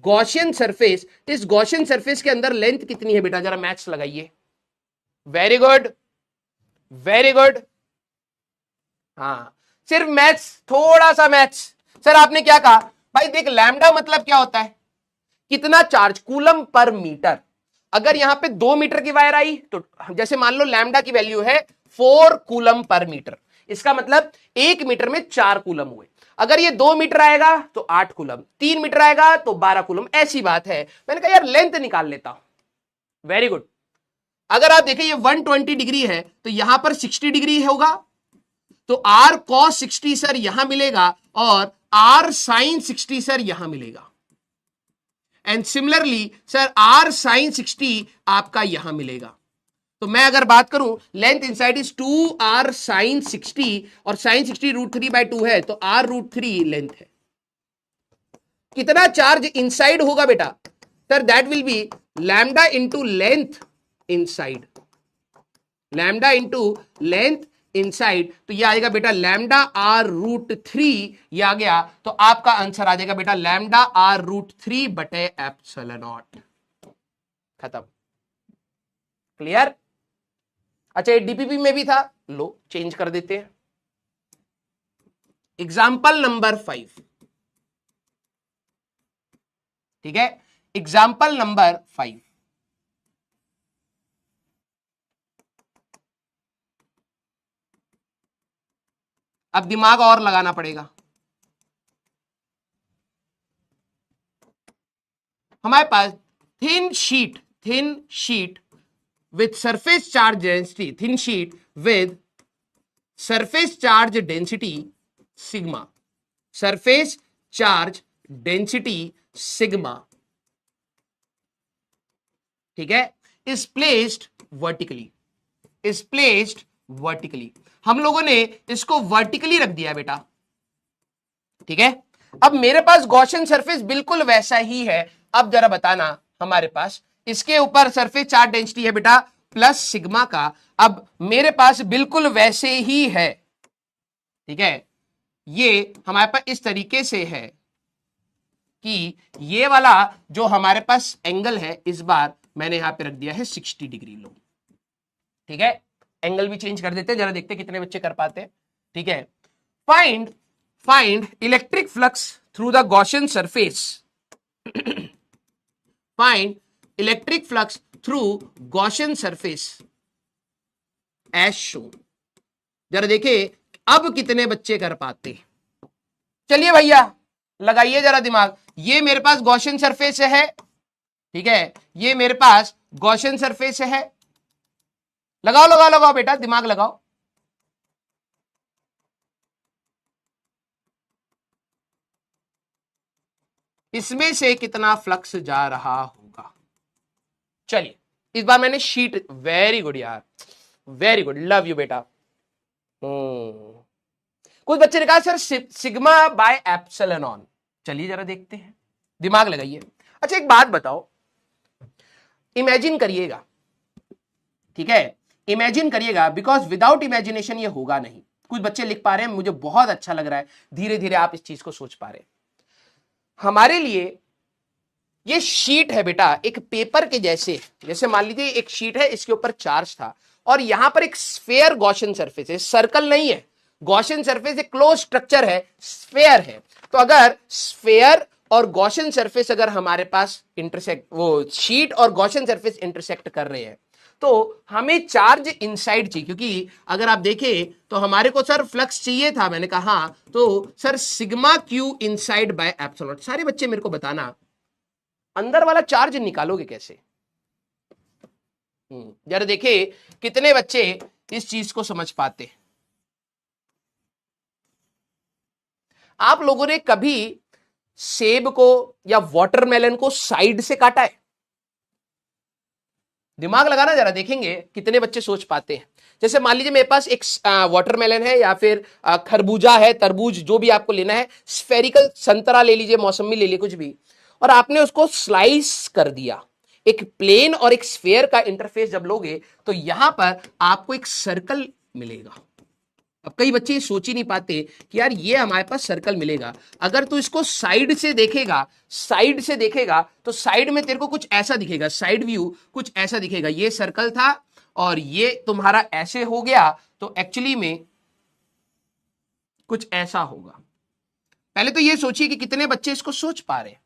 गॉसियन सरफेस, इस गॉसियन सरफेस के अंदर लेंथ कितनी है बेटा, जरा मैथ्स लगाइए। Very good, very good. हाँ, सिर्फ मैथ्स, थोड़ा सा मैथ्स। सर आपने क्या कहा भाई, देख लैम्डा मतलब क्या होता है, कितना चार्ज, कूलम पर मीटर। अगर यहां पे 2 मीटर की वायर आई तो जैसे मान लो लैम्डा की वैल्यू है 4 कूलम पर मीटर, इसका मतलब 1 मीटर में 4 कूलम हुए। अगर ये 2 मीटर आएगा तो 8 कूलम, 3 मीटर आएगा तो 12 कूलम, ऐसी बात है। मैंने कहा यार लेंथ निकाल लेता हूं। Very good. अगर आप देखें ये 120 डिग्री है तो यहां पर 60 डिग्री होगा, तो r cos 60 सर यहां मिलेगा और r sin 60 सर यहां मिलेगा। And similarly sir r sin 60 आपका यहां मिलेगा। तो मैं अगर बात करूं length inside is 2r sin 60 और sin 60 √3/2 है तो r√3 लेंथ है। कितना चार्ज इनसाइड होगा बेटा, sir that will B lambda into length inside, lambda into length inside. तो ये आएगा बेटा लैम्डा r√3, ये आ गया तो आपका आंसर आ जाएगा बेटा लैम्डा r√3 बटे एप्सिलॉन नॉट। खत्म, क्लियर। अच्छा ये डीपीपी में भी था, लो चेंज कर देते हैं। एग्जाम्पल नंबर 5, ठीक है, एग्जाम्पल नंबर 5। अब दिमाग और लगाना पड़ेगा। हमारे पास thin sheet with surface charge density, thin sheet with surface charge density sigma, surface charge density sigma, ठीक है, is placed vertically, हम लोगों ने इसको वर्टिकली रख दिया बेटा, ठीक है। अब मेरे पास गॉसियन सरफेस बिल्कुल वैसा ही है। अब जरा बताना हमारे पास इसके ऊपर सरफेस चार्ज डेंसिटी है बेटा प्लस सिग्मा का, अब मेरे पास बिल्कुल वैसे ही है, ठीक है। ये हमारे पास इस तरीके से है कि ये वाला जो हमारे पास एंगल है इस बार मैंने यहां पे रख दिया है 60 डिग्री लो, ठीक है। एंगल भी चेंज कर देते हैं, जरा देखते हैं कितने बच्चे कर पाते हैं, ठीक है। Find electric flux through the Gaussian surface, find electric flux through Gaussian surface as shown. जरा देखिए अब कितने बच्चे कर पाते हैं। चलिए भैया लगाइए जरा दिमाग। ये मेरे पास गॉसियन सरफेस है, ठीक है, ये मेरे पास गॉसियन सरफेस है। लगाओ लगाओ लगाओ बेटा, दिमाग लगाओ। इसमें से कितना फ्लक्स जा रहा होगा। चलिए इस बार मैंने शीट, वेरी गुड यार, वेरी गुड, लव यू बेटा। कुछ बच्चे ने कहा सर सिग्मा बाय एप्सिलॉन। चलिए जरा देखते हैं, दिमाग लगाइए। अच्छा एक बात बताओ, इमेजिन करिएगा, ठीक है, इमेजिन करिएगा, बिकॉज विदाउट इमेजिनेशन ये होगा नहीं। कुछ बच्चे लिख पा रहे हैं, मुझे बहुत अच्छा लग रहा है, धीरे धीरे आप इस चीज को सोच पा रहे हैं। हमारे लिए ये शीट है बेटा एक पेपर के जैसे, जैसे मान लीजिए एक शीट है, इसके ऊपर चार्ज था और यहां पर एक स्फेयर गॉसियन सरफेस है, सर्कल नहीं है, गॉसियन सरफेस एक क्लोज स्ट्रक्चर है, स्फेयर है। तो अगर स्फेयर और गॉसियन सरफेस अगर हमारे पास इंटरसेक्ट, वो शीट और गॉसियन सरफेस इंटरसेक्ट कर रहे हैं, तो हमें चार्ज इनसाइड चाहिए, क्योंकि अगर आप देखें तो हमारे को सर फ्लक्स चाहिए था। मैंने कहा हाँ, तो sir sigma Q inside by epsilon. सारे बच्चे मेरे को बताना अंदर वाला चार्ज निकालोगे कैसे। जरा देखिए कितने बच्चे इस चीज को समझ पाते। आप लोगों ने कभी सेब को या वाटरमेलन को साइड से काटा है? दिमाग लगाना जरा, देखेंगे कितने बच्चे सोच पाते हैं। जैसे मान लीजिए मेरे पास एक वाटरमेलन है या फिर खरबूजा है, तरबूज, जो भी आपको लेना है, स्फेरिकल संतरा ले लीजिए, मौसमी ले लीजिए, कुछ भी, और आपने उसको स्लाइस कर दिया। एक प्लेन और एक स्फेयर का इंटरफेस जब लोगे तो यहां पर आपको एक सर्कल मिलेगा। अब कई बच्चे ये सोच ही नहीं पाते कि यार ये हमारे पास सर्कल मिलेगा। अगर तू इसको साइड से देखेगा, साइड से देखेगा तो साइड में तेरे को कुछ ऐसा दिखेगा, साइड व्यू कुछ ऐसा दिखेगा। ये सर्कल था और ये तुम्हारा ऐसे हो गया, तो एक्चुअली में कुछ ऐसा होगा। पहले तो ये सोचिए कि कितने बच्चे इसको सोच पा रहे हैं।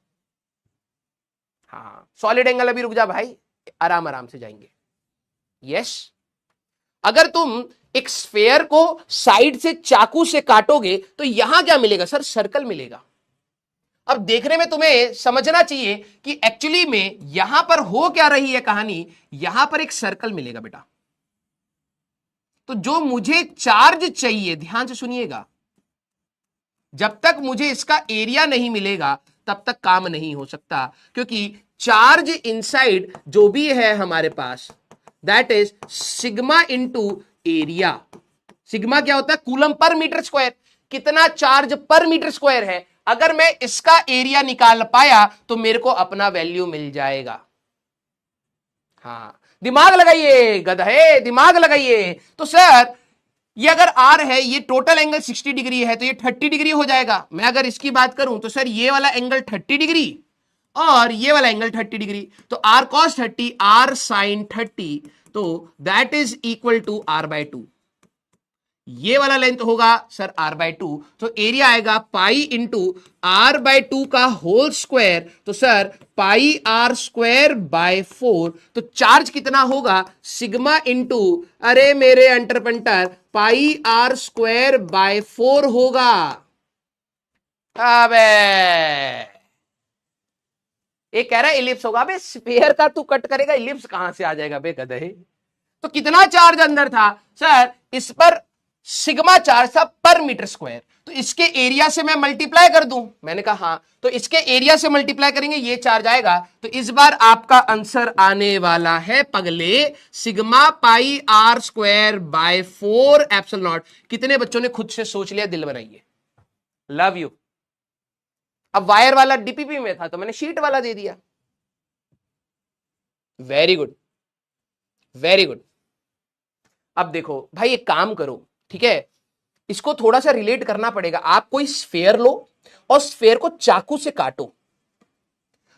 हाँ सॉलिड एंगल, अभी रुक जा भाई, आराम आराम से जाएंगे। यस, अगर तुम एक स्फेयर को साइड से चाकू से काटोगे तो यहां क्या मिलेगा सर? सर्कल मिलेगा। अब देखने में तुम्हें समझना चाहिए कि एक्चुअली में यहां पर हो क्या रही है कहानी। यहां पर एक सर्कल मिलेगा बेटा। तो जो मुझे चार्ज चाहिए, ध्यान से सुनिएगा, जब तक मुझे इसका एरिया नहीं मिलेगा तब तक काम नहीं हो सकता, क्योंकि चार्ज इनसाइड जो भी है हमारे पास, that is sigma into area. Sigma क्या होता है? Coulomb per metre square. कितना चार्ज पर मीटर स्क्वायर है, अगर मैं इसका एरिया निकाल पाया तो मेरे को अपना वैल्यू मिल जाएगा। हाँ दिमाग लगाइए गधे, दिमाग लगाइए। तो सर ये अगर आर है, ये टोटल एंगल 60 डिग्री है, तो ये 30 डिग्री हो जाएगा। मैं अगर इसकी बात करूं तो सर ये वाला एंगल 30 डिग्री और ये वाला एंगल 30 डिग्री, तो आर कॉस 30 आर साइन 30, तो that is equal to R by 2। ये वाला लेंथ होगा सर आर बाय 2, तो एरिया आएगा पाई इंटू आर बाय 2 का होल स्क्वायर, तो sir pi R square by 4। तो चार्ज कितना होगा? सिग्मा इंटू, अरे मेरे अंटरपंटर, पाई आर स्क्वायर बाय 4 होगा। अबे एक कह रहा है इलिप्स होगा। अबे स्फीयर का तू कट करेगा, इलिप्स कहां से आ जाएगा बे गधे। तो कितना चार्ज अंदर था सर? इस पर सिग्मा चार्ज था पर मीटर स्क्वायर, तो इसके एरिया से मैं मल्टीप्लाई कर दूं। मैंने कहा हाँ, तो इसके एरिया से मल्टीप्लाई करेंगे, ये चार्ज आएगा। तो इस बार आपका आंसर आने वाला है पगले sigma pi R square by 4 epsilon naught. कितने बच्चों ने खुद से सोच लिया? दिल बनाइए, लव यू। अब वायर वाला डीपीपी में था तो मैंने शीट वाला दे दिया। Very good, very good. अब देखो भाई एक काम करो, ठीक है, इसको थोड़ा सा रिलेट करना पड़ेगा। आप कोई स्फेयर लो और स्फेयर को चाकू से काटो,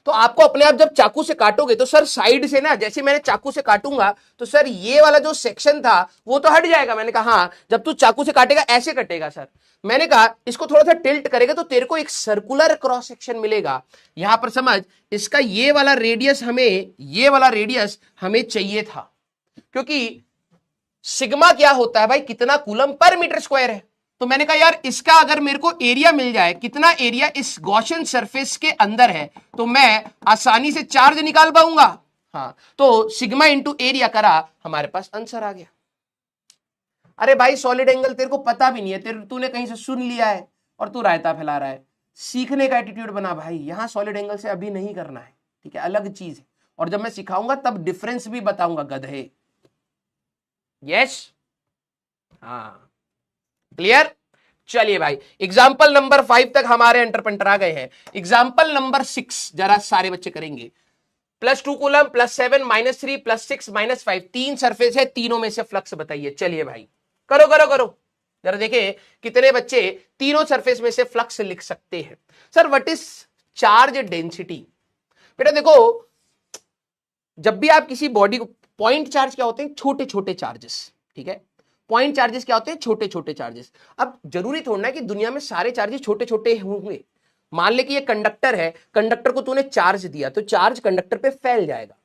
तो आपको अपने आप जब चाकू से काटोगे तो सर साइड से ना, जैसे मैंने चाकू से काटूंगा तो सर ये वाला जो सेक्शन था वो तो हट जाएगा। मैंने कहा हाँ, जब तू चाकू से काटेगा ऐसे कटेगा सर। मैंने कहा इसको थोड़ा सा टिल्ट करेगा तो तेरे को एक सर्कुलर क्रॉस सेक्शन मिलेगा। यहां पर समझ, इसका ये वाला रेडियस हमें चाहिए था, क्योंकि सिग्मा क्या होता है भाई, कितना कूलम पर मीटर स्क्वायर है। तो मैंने कहा यार इसका अगर मेरे को एरिया मिल जाए, कितना एरिया इस गॉसियन सरफेस के अंदर है, तो मैं आसानी से चार्ज निकाल पाऊंगा। हाँ, तो सिग्मा इंटू एरिया करा, हमारे पास आंसर आ गया। अरे भाई सॉलिड एंगल तेरे को पता भी नहीं है, तूने कहीं से सुन लिया है और तू रायता फैला रहा है। सीखने का एटीट्यूड बना भाई, यहां सॉलिड एंगल से अभी नहीं करना है, ठीक है, अलग चीज है। और जब मैं सिखाऊंगा तब डिफरेंस भी बताऊंगा गधे। यस, हाँ, क्लियर। चलिए भाई, एग्जाम्पल नंबर 5 तक हमारे एंटरपेंटर आ गए हैं। एग्जाम्पल नंबर 6 जरा सारे बच्चे करेंगे। +2 कूलम, +7, -3, +6, -5, 3 सरफेस है, तीनों में से फ्लक्स बताइए। चलिए भाई करो करो करो, जरा देखें कितने बच्चे तीनों सरफेस में से फ्लक्स लिख सकते हैं। Sir what is charge density? बेटा देखो, जब भी आप किसी बॉडी को, पॉइंट चार्ज क्या होते हैं, छोटे छोटे चार्जेस, ठीक है, पॉइंट चार्जेस क्या होते हैं, छोटे छोटे चार्जेस। अब जरूरी थोड़ा है कि दुनिया में सारे चार्जेस छोटे छोटे होंगे। मान ले कि ये कंडक्टर है, कंडक्टर को तूने चार्ज दिया तो चार्ज कंडक्टर पे फैल जाएगा।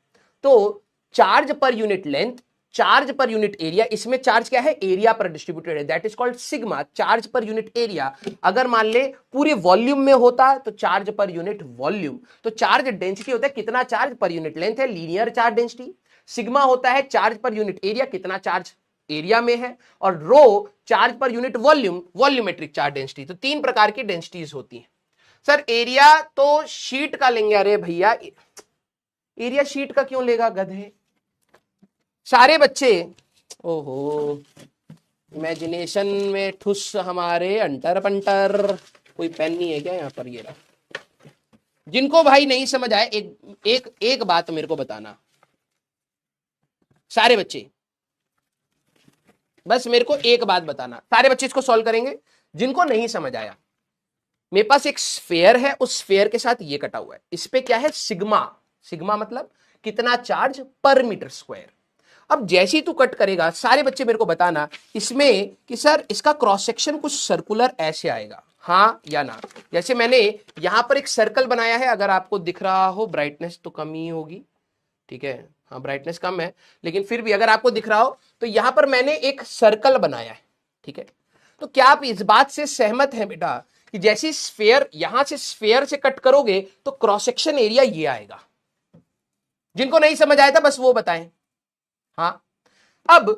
तो charge per unit length, charge per unit area, इसमें चार्ज क्या है, एरिया पर डिस्ट्रीब्यूटेड है, that is called sigma, charge per unit area. अगर मान ले पूरे वॉल्यूम में होता तो चार्ज पर यूनिट वॉल्यूम। तो चार्ज डेंसिटी होता है कितना चार्ज पर यूनिट लेंथ है, लीनियर चार्ज डेंसिटी। सिग्मा होता है चार्ज पर यूनिट एरिया, कितना चार्ज एरिया में है। और rho charge per unit volume, volumetric charge density. तो 3 प्रकार की डेंसिटीज होती हैं। सर एरिया तो शीट का लेंगे। अरे भैया एरिया शीट का क्यों लेगा गधे? सारे बच्चे, ओहो, इमेजिनेशन में ठुस हमारे अंटर पंटर। कोई पेन नहीं है क्या यहाँ पर? ये रहा। जिनको भाई नहीं समझ आए एक बात मेरे को बताना, सारे बच्चे बस मेरे को एक बात बताना, सारे बच्चे इसको सॉल्व करेंगे। जिनको नहीं समझ आया, मेरे पास एक स्फेयर है, उस स्फेयर के साथ ये कटा हुआ है, इस पे क्या है, सिग्मा। सिग्मा मतलब कितना चार्ज पर मीटर स्क्वायर। अब जैसे ही तू कट करेगा, सारे बच्चे मेरे को बताना इसमें कि सर इसका क्रॉस सेक्शन कुछ सर्कुलर ऐसे आएगा, हाँ या ना। जैसे मैंने यहां पर एक सर्कल बनाया है, अगर आपको दिख रहा हो, ब्राइटनेस तो कम ही होगी, ठीक है, हाँ ब्राइटनेस कम है, लेकिन फिर भी अगर आपको दिख रहा हो तो यहां पर मैंने एक सर्कल बनाया है, ठीक है। तो क्या आप इस बात से सहमत हैं बेटा कि जैसे स्फेयर, यहां से स्फेयर से कट करोगे तो क्रॉस सेक्शन एरिया ये आएगा? जिनको नहीं समझ आया था बस वो बताएं। हाँ, अब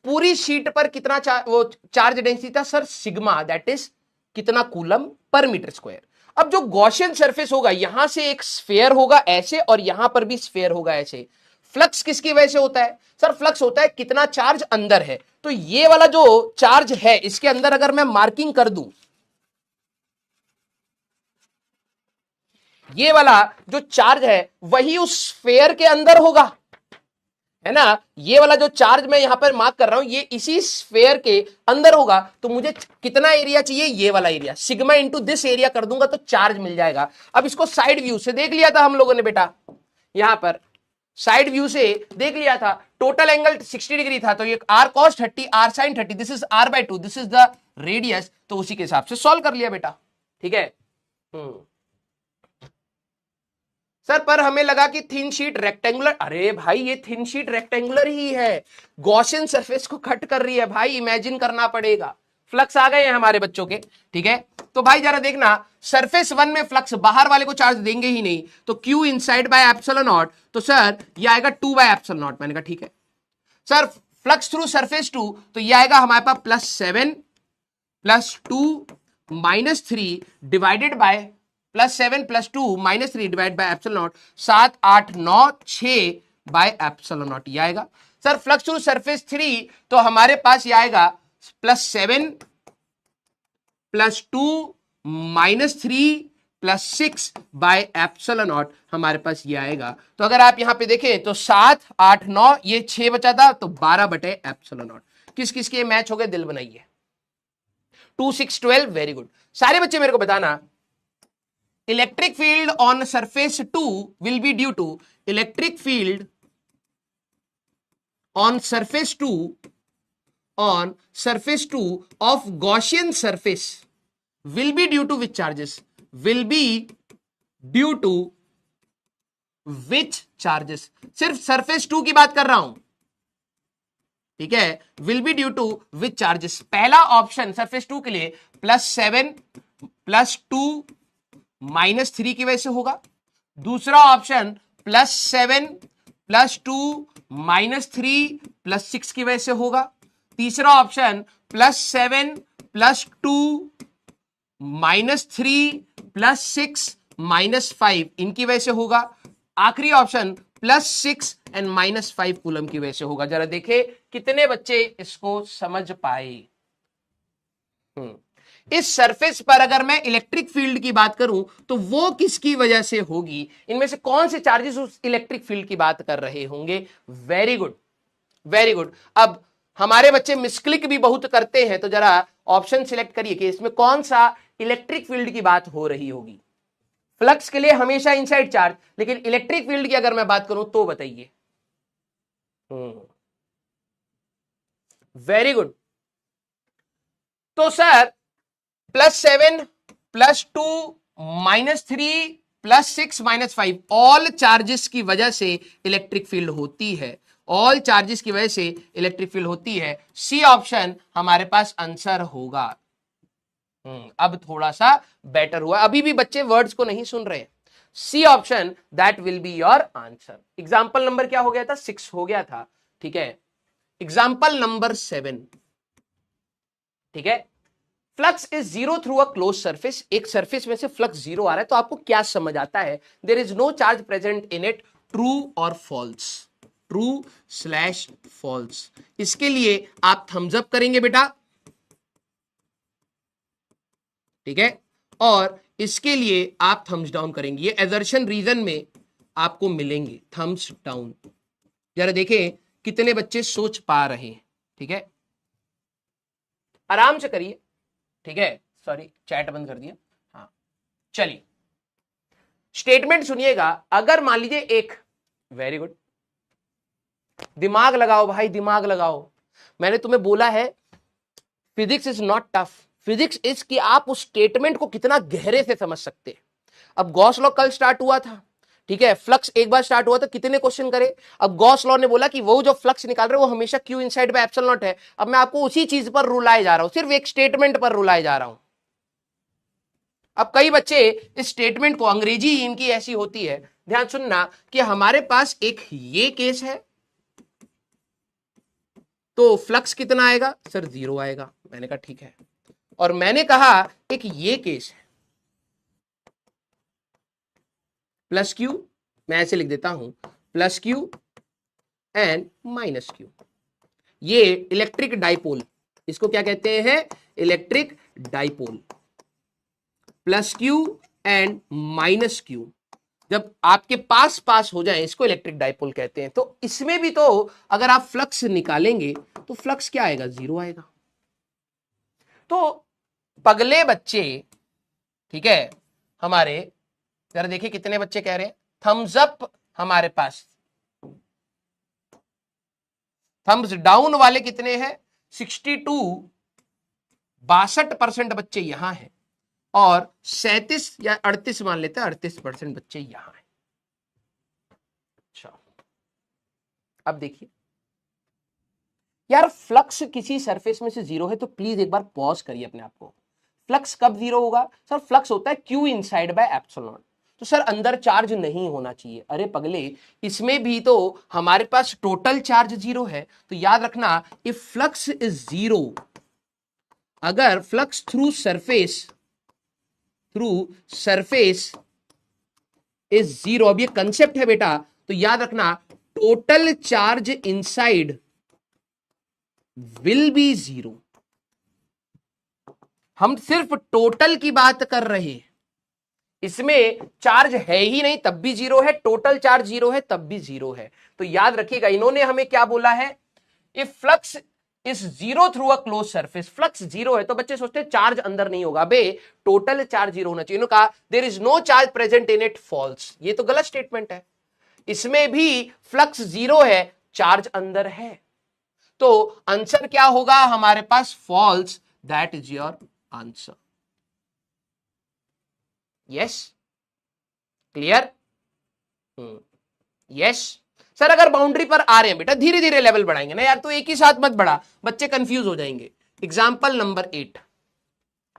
पूरी शीट पर कितना वो चार्ज डेंसिटी था सर, सिग्मा, दैट इज कितना कूलम पर मीटर स्क्वायर। अब जो गॉसियन सरफेस होगा, यहां से एक स्फेयर होगा ऐसे और यहां पर भी स्फेयर होगा ऐसे। फ्लक्स किसकी वजह से होता है सर? फ्लक्स होता है कितना चार्ज अंदर है। तो ये वाला जो चार्ज है इसके अंदर अगर मैं मार्किंग कर दूं, ये वाला जो चार्ज है वही उस स्फेयर के अंदर होगा, है ना। ये वाला जो चार्ज मैं यहां पर मार्क कर रहा हूं ये इसी स्फेयर के अंदर होगा। तो मुझे कितना एरिया चाहिए, ये वाला area, sigma into this area कर दूंगा तो चार्ज मिल जाएगा। अब इसको साइड व्यू से देख लिया था हम लोगों ने बेटा, यहां पर साइड व्यू से देख लिया था, टोटल एंगल 60 डिग्री था, तो ये r cos 30 r sin 30, this is r/2, this is the radius. तो उसी के हिसाब से सॉल्व कर लिया बेटा, ठीक है। सर पर हमें लगा कि थिन शीट रेक्टेंगुलर। अरे भाई ये थिन शीट रेक्टेंगुलर ही है, गॉसियन सरफेस को कट कर रही है भाई, इमेजिन करना पड़ेगा। फ्लक्स आ गए हैं हमारे बच्चों के, ठीक है। तो भाई जरा देखना, सरफेस 1 में फ्लक्स बाहर वाले को चार्ज देंगे ही नहीं, तो Q inside by epsilon naught, तो सर ये आएगा 2 बाय एप्सिलॉन नॉट। मैंने कहा ठीक है सर। फ्लक्स थ्रू सरफेस 2, तो ये आएगा हमारे पास +7 +2 -3 divided by +7 +2 -3 divide by epsilon not, 7 8 9 6 bye epsilon naught ये आएगा। सर फ्लक्स थ्रू सरफेस 3, तो हमारे पास ये आएगा +7 +2 -3 +6 बाय एप्सिलॉन नॉट, हमारे पास ये आएगा। तो अगर आप यहां पे देखें तो 7 8 9 ये 6 बचा था, तो 12 बटे एप्सिलॉन नॉट। किस किस के मैच हो गए, दिल बनाइए। 2 6 12, वेरी गुड। सारे बच्चे मेरे को बताना electric field on surface 2 will be due to, electric field on surface 2 of Gaussian surface will be due to which charges, will be due to which charges, सिर्फ सरफेस 2 की बात कर रहा हूं, ठीक है, will be due to which charges। पहला option surface 2 के लिए +7 +2 -3 की वजह से होगा, दूसरा ऑप्शन +7 +2 -3 +6 की वजह से होगा, तीसरा ऑप्शन +7 +2 -3 +6 -5 इनकी वजह से होगा, आखिरी ऑप्शन +6 एंड -5 कूलम की वजह से होगा। जरा देखे कितने बच्चे इसको समझ पाए। इस सरफेस पर अगर मैं इलेक्ट्रिक फील्ड की बात करूं तो वो किसकी वजह से होगी, इनमें से कौन से चार्जेस उस इलेक्ट्रिक फील्ड की बात कर रहे होंगे। Very good, very good. अब हमारे बच्चे मिसक्लिक भी बहुत करते हैं, तो जरा ऑप्शन सिलेक्ट करिए कि इसमें कौन सा इलेक्ट्रिक फील्ड की बात हो रही होगी। फ्लक्स के लिए हमेशा इनसाइड चार्ज, लेकिन इलेक्ट्रिक फील्ड की अगर मैं बात करूं तो बताइए। Very good. तो सर +7 +2 -3 +6 -5 ऑल चार्जेस की वजह से इलेक्ट्रिक फील्ड होती है, ऑल चार्जेस की वजह से इलेक्ट्रिक फील्ड होती है। सी ऑप्शन हमारे पास आंसर होगा। अब थोड़ा सा बेटर हुआ, अभी भी बच्चे वर्ड्स को नहीं सुन रहे। C option that will be your answer. Example number क्या हो गया था, 6 हो गया था, ठीक है। एग्जाम्पल नंबर 7, ठीक है। Flux is 0 through a close surface, एक सरफेस में से फ्लक्स 0 आ रहा है, तो आपको क्या समझ आता है, there is no charge present in it, true और फॉल्स, ट्रू/फॉल्स। इसके लिए आप थम्स अप करेंगे बेटा, ठीक है, और इसके लिए आप थम्स डाउन करेंगे। ये एजर्शन रीजन में आपको मिलेंगे थम्स डाउन। जरा देखें कितने बच्चे सोच पा रहे हैं, ठीक है, आराम से करिए, ठीक है। सॉरी चैट बंद कर दिया। हाँ चलिए स्टेटमेंट सुनिएगा। अगर मान लीजिए एक, वेरी गुड, दिमाग लगाओ भाई, दिमाग लगाओ। मैंने तुम्हें बोला है physics is not tough, physics is कि आप उस स्टेटमेंट को कितना गहरे से समझ सकते हैं। अब गॉस लॉ कल स्टार्ट हुआ था, ठीक है, फ्लक्स एक बार स्टार्ट हुआ था, कितने क्वेश्चन करे। अब गॉस लॉ ने बोला कि वो जो फ्लक्स निकाल रहे हैं वो हमेशा Q inside by epsilon not है। अब मैं आपको उसी चीज पर रुलाए जा रहा हूं, सिर्फ एक स्टेटमेंट पर रुलाए जा रहा हूं। अब कई बच्चे इस स्टेटमेंट को, अंग्रेजी इनकी ऐसी होती है, ध्यान सुनना, कि हमारे पास एक ये केस है तो फ्लक्स कितना आएगा सर, 0 आएगा। मैंने कहा ठीक है, और मैंने कहा एक ये केस है +Q, मैं ऐसे लिख देता हूं +Q एंड -Q, ये इलेक्ट्रिक डाइपोल, इसको क्या कहते हैं, electric dipole. +Q and -Q जब आपके पास पास हो जाए इसको इलेक्ट्रिक डाइपोल कहते हैं। तो इसमें भी तो अगर आप फ्लक्स निकालेंगे तो फ्लक्स क्या आएगा, 0 आएगा। तो पगले बच्चे, ठीक है, हमारे जरा देखिए कितने बच्चे कह रहे हैं थम्स अप, हमारे पास थम्स डाउन वाले कितने हैं, 62, 62% बच्चे यहां हैं, और 37 या 38 मान लेते हैं, 38% बच्चे यहां हैं। अच्छा अब देखिए यार, फ्लक्स किसी सरफेस में से 0 है तो प्लीज एक बार पॉज करिए अपने आप को। फ्लक्स कब 0 होगा सर, फ्लक्स होता है क्यू इनसाइड बाय एप्सिलॉन। तो सर अंदर चार्ज नहीं होना चाहिए। अरे पगले, इसमें भी तो हमारे पास टोटल चार्ज 0 है। तो याद रखना, इफ फ्लक्स इज 0, अगर फ्लक्स थ्रू सरफेस इज 0, अब ये कंसेप्ट है बेटा, तो याद रखना total charge inside will be 0। हम सिर्फ टोटल की बात कर रहे हैं, इसमें चार्ज है ही नहीं तब भी 0 है, टोटल चार्ज 0 है तब भी 0 है। तो याद रखिएगा, इन्होंने हमें क्या बोला है, if flux is zero through a close surface, flux zero है तो बच्चे सोचते हैं चार्ज अंदर नहीं होगा, बे टोटल चार्ज जीरो होना चाहिए। इन्होंने कहा there is no charge present in it, false. ये तो गलत स्टेटमेंट है, इसमें भी फ्लक्स जीरो है, चार्ज अंदर है, तो आंसर क्या होगा हमारे पास, false. That is your answer. Yes, clear? Yes sir, अगर बाउंड्री पर आ रहे हैं बेटा, धीरे धीरे लेवल बढ़ाएंगे ना यार, तो एक ही साथ मत बढ़ा, बच्चे कंफ्यूज हो जाएंगे। एग्जाम्पल नंबर 8,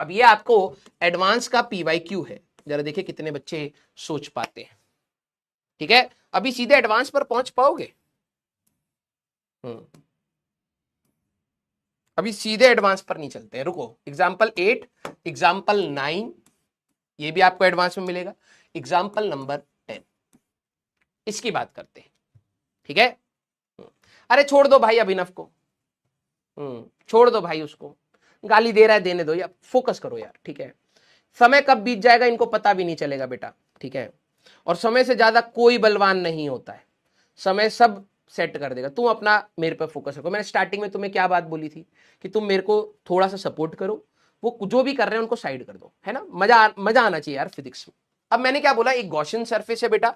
अब ये आपको एडवांस का PYQ है, जरा देखिए कितने बच्चे सोच पाते हैं। ठीक है, अभी सीधे एडवांस पर पहुंच पाओगे? अभी सीधे एडवांस पर नहीं चलते हैं, रुको। एग्जाम्पल 8, एग्जाम्पल 9, ये भी आपको एडवांस में मिलेगा। एग्जाम्पल नंबर 10, इसकी बात करते हैं। ठीक है, अरे छोड़ दो भाई अभिनव को, छोड़ दो भाई, उसको गाली दे रहा है देने दो यार, फोकस करो यार। ठीक है, समय कब बीत जाएगा इनको पता भी नहीं चलेगा बेटा। ठीक है, और समय से ज्यादा कोई बलवान नहीं होता है, समय सब सेट कर देगा। तुम अपना मेरे पे फोकस रखो। मैंने स्टार्टिंग में तुम्हें क्या बात बोली थी कि तुम मेरे को थोड़ा सा सपोर्ट करो, वो जो भी कर रहे हैं उनको साइड कर दो, है ना। मजा आना चाहिए यार फिजिक्स में। अब मैंने क्या बोला, एक गॉसियन सरफेस है बेटा,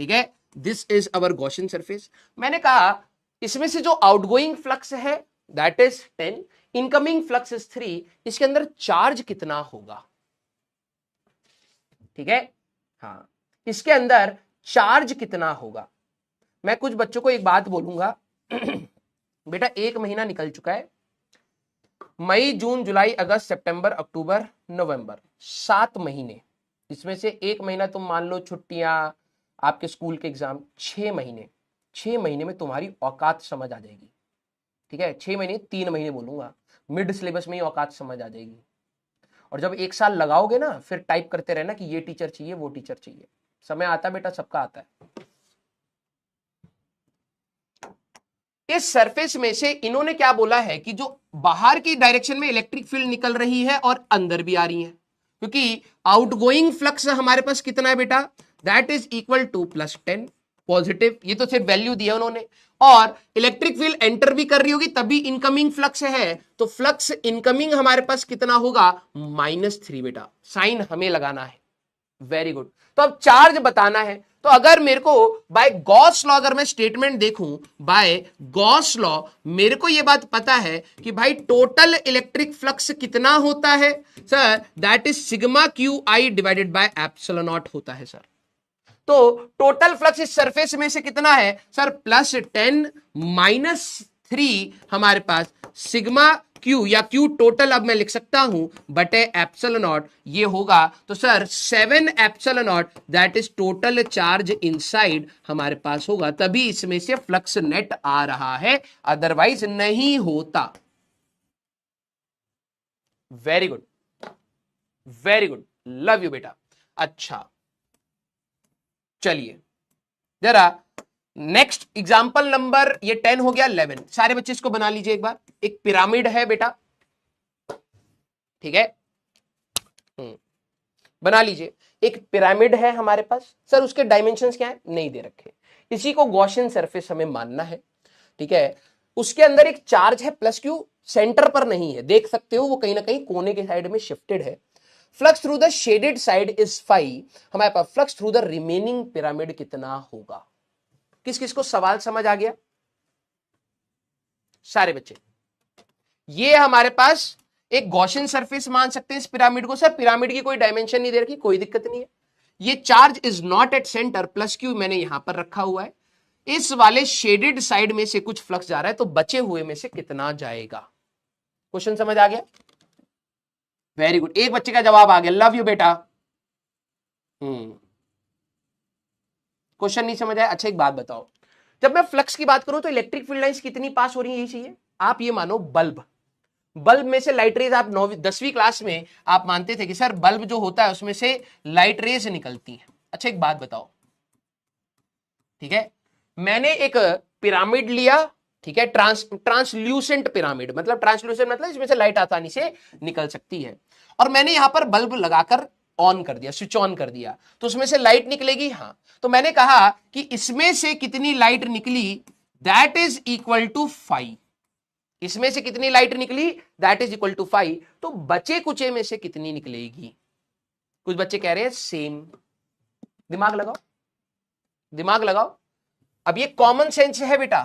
ठीक है, this is our Gaussian surface. मैंने कहा इसमें से जो आउटगोइंग फ्लक्स है that is 10, incoming flux is 3, इसके अंदर चार्ज कितना होगा? ठीक है, हाँ, इसके अंदर चार्ज कितना होगा? मैं कुछ बच्चों को एक बात बोलूंगा बेटा, एक महीना निकल चुका है, मई जून जुलाई अगस्त सितंबर अक्टूबर नवंबर, 7 महीने, इसमें से एक महीना तुम मान लो छुट्टियां, आपके स्कूल के एग्जाम, 6 महीने, 6 महीने में तुम्हारी औकात समझ आ जाएगी। ठीक है, 6 महीने, 3 महीने बोलूंगा, मिड सिलेबस में ही औकात समझ आ जाएगी। और जब एक साल लगाओगे ना, फिर टाइप करते रहना कि ये टीचर चाहिए वो टीचर चाहिए। समय आता बेटा, सबका आता है। इस सरफेस में से इन्होंने क्या बोला है कि जो बाहर की डायरेक्शन में इलेक्ट्रिक फील्ड निकल रही है और अंदर भी आ रही है, क्योंकि आउटगोइंग फ्लक्स हमारे पास कितना है बेटा, that is equal to +10 positive, ये तो सिर्फ वैल्यू दिया उन्होंने, और इलेक्ट्रिक फील्ड एंटर भी कर रही होगी तभी इनकमिंग फ्लक्स है, तो फ्लक्स इनकमिंग हमारे पास कितना होगा, -3 बेटा, साइन हमें लगाना है। वेरी गुड, तो अब चार्ज बताना है। तो अगर मेरे को बाय गॉस लॉ अगर मैं स्टेटमेंट देखूं, बाय गॉस लॉ मेरे को यह बात पता है कि भाई टोटल इलेक्ट्रिक फ्लक्स कितना होता है sir, that is sigma Q I divided by epsilon naught होता है सर। तो टोटल फ्लक्स इस सरफेस में से कितना है सर, +10 -3 हमारे पास सिग्मा क्यू, या क्यू टोटल अब मैं लिख सकता हूं बटे एप्सिलॉन नॉट, ये होगा तो sir 7 epsilon naught, that is total charge inside हमारे पास होगा, तभी इसमें से फ्लक्स नेट आ रहा है, अदरवाइज नहीं होता। Very good, very good, love you बेटा। अच्छा चलिए जरा नेक्स्ट एग्जांपल नंबर, ये 10 हो गया, 11, सारे बच्चे इसको बना लीजिए एक बार। एक पिरामिड है बेटा, ठीक है, बना लीजिए। एक पिरामिड है हमारे पास सर, उसके डायमेंशंस क्या है नहीं दे रखे, इसी को गॉसियन सरफेस हमें मानना है। ठीक है, उसके अंदर एक चार्ज है +q, सेंटर पर नहीं है, देख सकते हो वो कहीं ना कहीं कोने के साइड में शिफ्टेड है। Flux through the shaded side is 5, हमारे पास flux through the remaining pyramid कितना होगा? किस किस को सवाल समझ आ गया? सारे बच्चे, ये हमारे पास एक गॉसियन सरफेस मान सकते हैं इस पिरामिड को। सर पिरामिड की कोई डायमेंशन नहीं दे रखी, कोई दिक्कत नहीं है, ये charge is not at centre, +q मैंने यहां पर रखा हुआ है, इस वाले शेडेड साइड में से कुछ फ्लक्स जा रहा है, तो बचे हुए में से कितना जाएगा? क्वेश्चन समझ आ गया? वेरी गुड, एक बच्चे का जवाब आ गया, लव यू बेटा। क्वेश्चन नहीं समझ आया? अच्छा एक बात बताओ, जब मैं फ्लक्स की बात करूं तो इलेक्ट्रिक फील्ड लाइंस कितनी पास हो रही है, यही चाहिए। आप ये मानो बल्ब, बल्ब में से लाइट रेज, आप 9वीं 10वीं क्लास में आप मानते थे कि सर बल्ब जो होता है उसमें से लाइट रेज निकलती हैं। अच्छा एक बात बताओ, ठीक है, मैंने एक पिरामिड लिया, ठीक है, ट्रांसल्यूसेंट पिरामिड, मतलब ट्रांसल्यूसेंट मतलब इसमें से लाइट आसानी से निकल सकती है, और मैंने यहां पर बल्ब लगाकर ऑन कर दिया, स्विच ऑन कर दिया, तो उसमें से लाइट निकलेगी। हाँ, तो मैंने कहा कि इसमें से कितनी लाइट निकली, दैट इज इक्वल टू 5। इसमें से कितनी लाइट निकली, दैट इज इक्वल टू 5। तो बचे कुचे में से कितनी निकलेगी? कुछ बच्चे कह रहे हैं सेम। दिमाग लगाओ, दिमाग लगाओ। अब ये कॉमन सेंस है बेटा,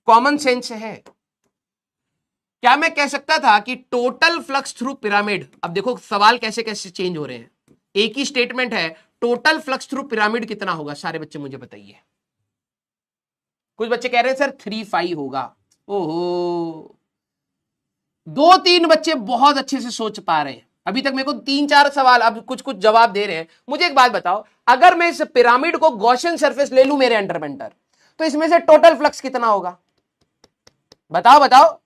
कॉमन सेंस है। क्या मैं कह सकता था कि टोटल फ्लक्स थ्रू पिरामिड, अब देखो सवाल कैसे कैसे चेंज हो रहे हैं, एक ही स्टेटमेंट है, टोटल फ्लक्स थ्रू पिरामिड कितना होगा? सारे बच्चे मुझे बताइए। कुछ बच्चे कह रहे हैं सर 3-5 होगा। ओहो, 2-3 बच्चे बहुत अच्छे से सोच पा रहे हैं। अभी तक मेरे को 3-4 सवाल, अब कुछ कुछ जवाब दे रहे हैं। मुझे एक बात बताओ, अगर मैं इस पिरामिड को गॉसियन सरफेस ले लूं मेरे अंडरमेंटर, तो इसमें से टोटल फ्लक्स कितना होगा? बताओ बताओ,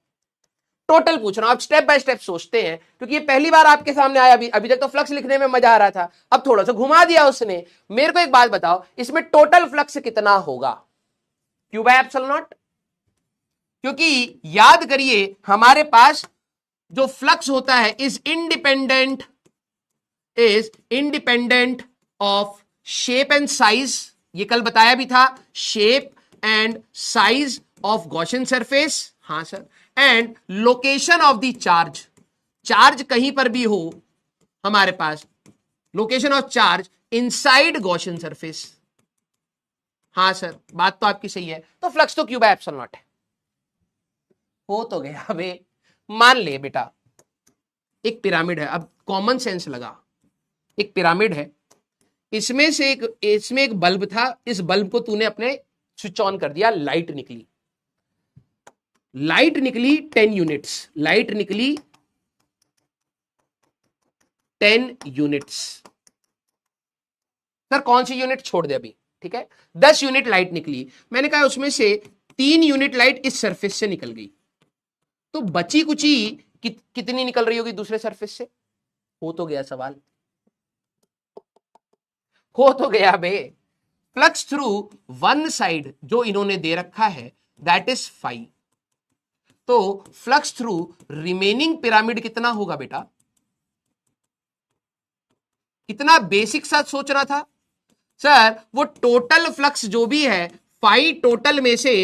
टोटल पूछ रहा हूं। अब स्टेप बाय स्टेप सोचते हैं, क्योंकि ये पहली बार आपके सामने आया। अभी तक तो फ्लक्स लिखने में मजा आ रहा था, अब थोड़ा सा घुमा दिया उसने। मेरे को एक बात बताओ, इसमें टोटल फ्लक्स कितना होगा? Q by epsilon naught. क्योंकि याद करिए हमारे पास जो फ्लक्स होता है is independent of shape and size. ये कल बताया भी था, shape and size of Gaussian surface. हाँ sir. And location of the charge, charge कहीं पर भी हो हमारे पास, location of charge inside Gaussian surface. हाँ सर, बात तो आपकी सही है। तो फ्लक्स तो क्यू बाय एप्सिलॉन नॉट है। हो तो गया बे। मान ले बेटा एक पिरामिड है, अब कॉमन सेंस लगा, एक पिरामिड है, इसमें एक बल्ब था, इस बल्ब को तूने अपने स्विच ऑन कर दिया, लाइट निकली 10 यूनिट्स, लाइट निकली 10 यूनिट्स। सर कौन सी यूनिट छोड़ दे अभी, ठीक है। 10 यूनिट लाइट निकली, मैंने कहा उसमें से 3 यूनिट लाइट इस सरफेस से निकल गई, तो बची कुची कितनी निकल रही होगी दूसरे सरफेस से? हो तो गया सवाल, हो तो गया बे। फ्लक्स थ्रू वन साइड जो इन्होंने दे रखा है दैट इज 5, तो फ्लक्स थ्रू रिमेनिंग पिरामिड कितना होगा बेटा? कितना बेसिक साथ सोचना था सर। वो टोटल फ्लक्स जो भी है 5 टोटल में से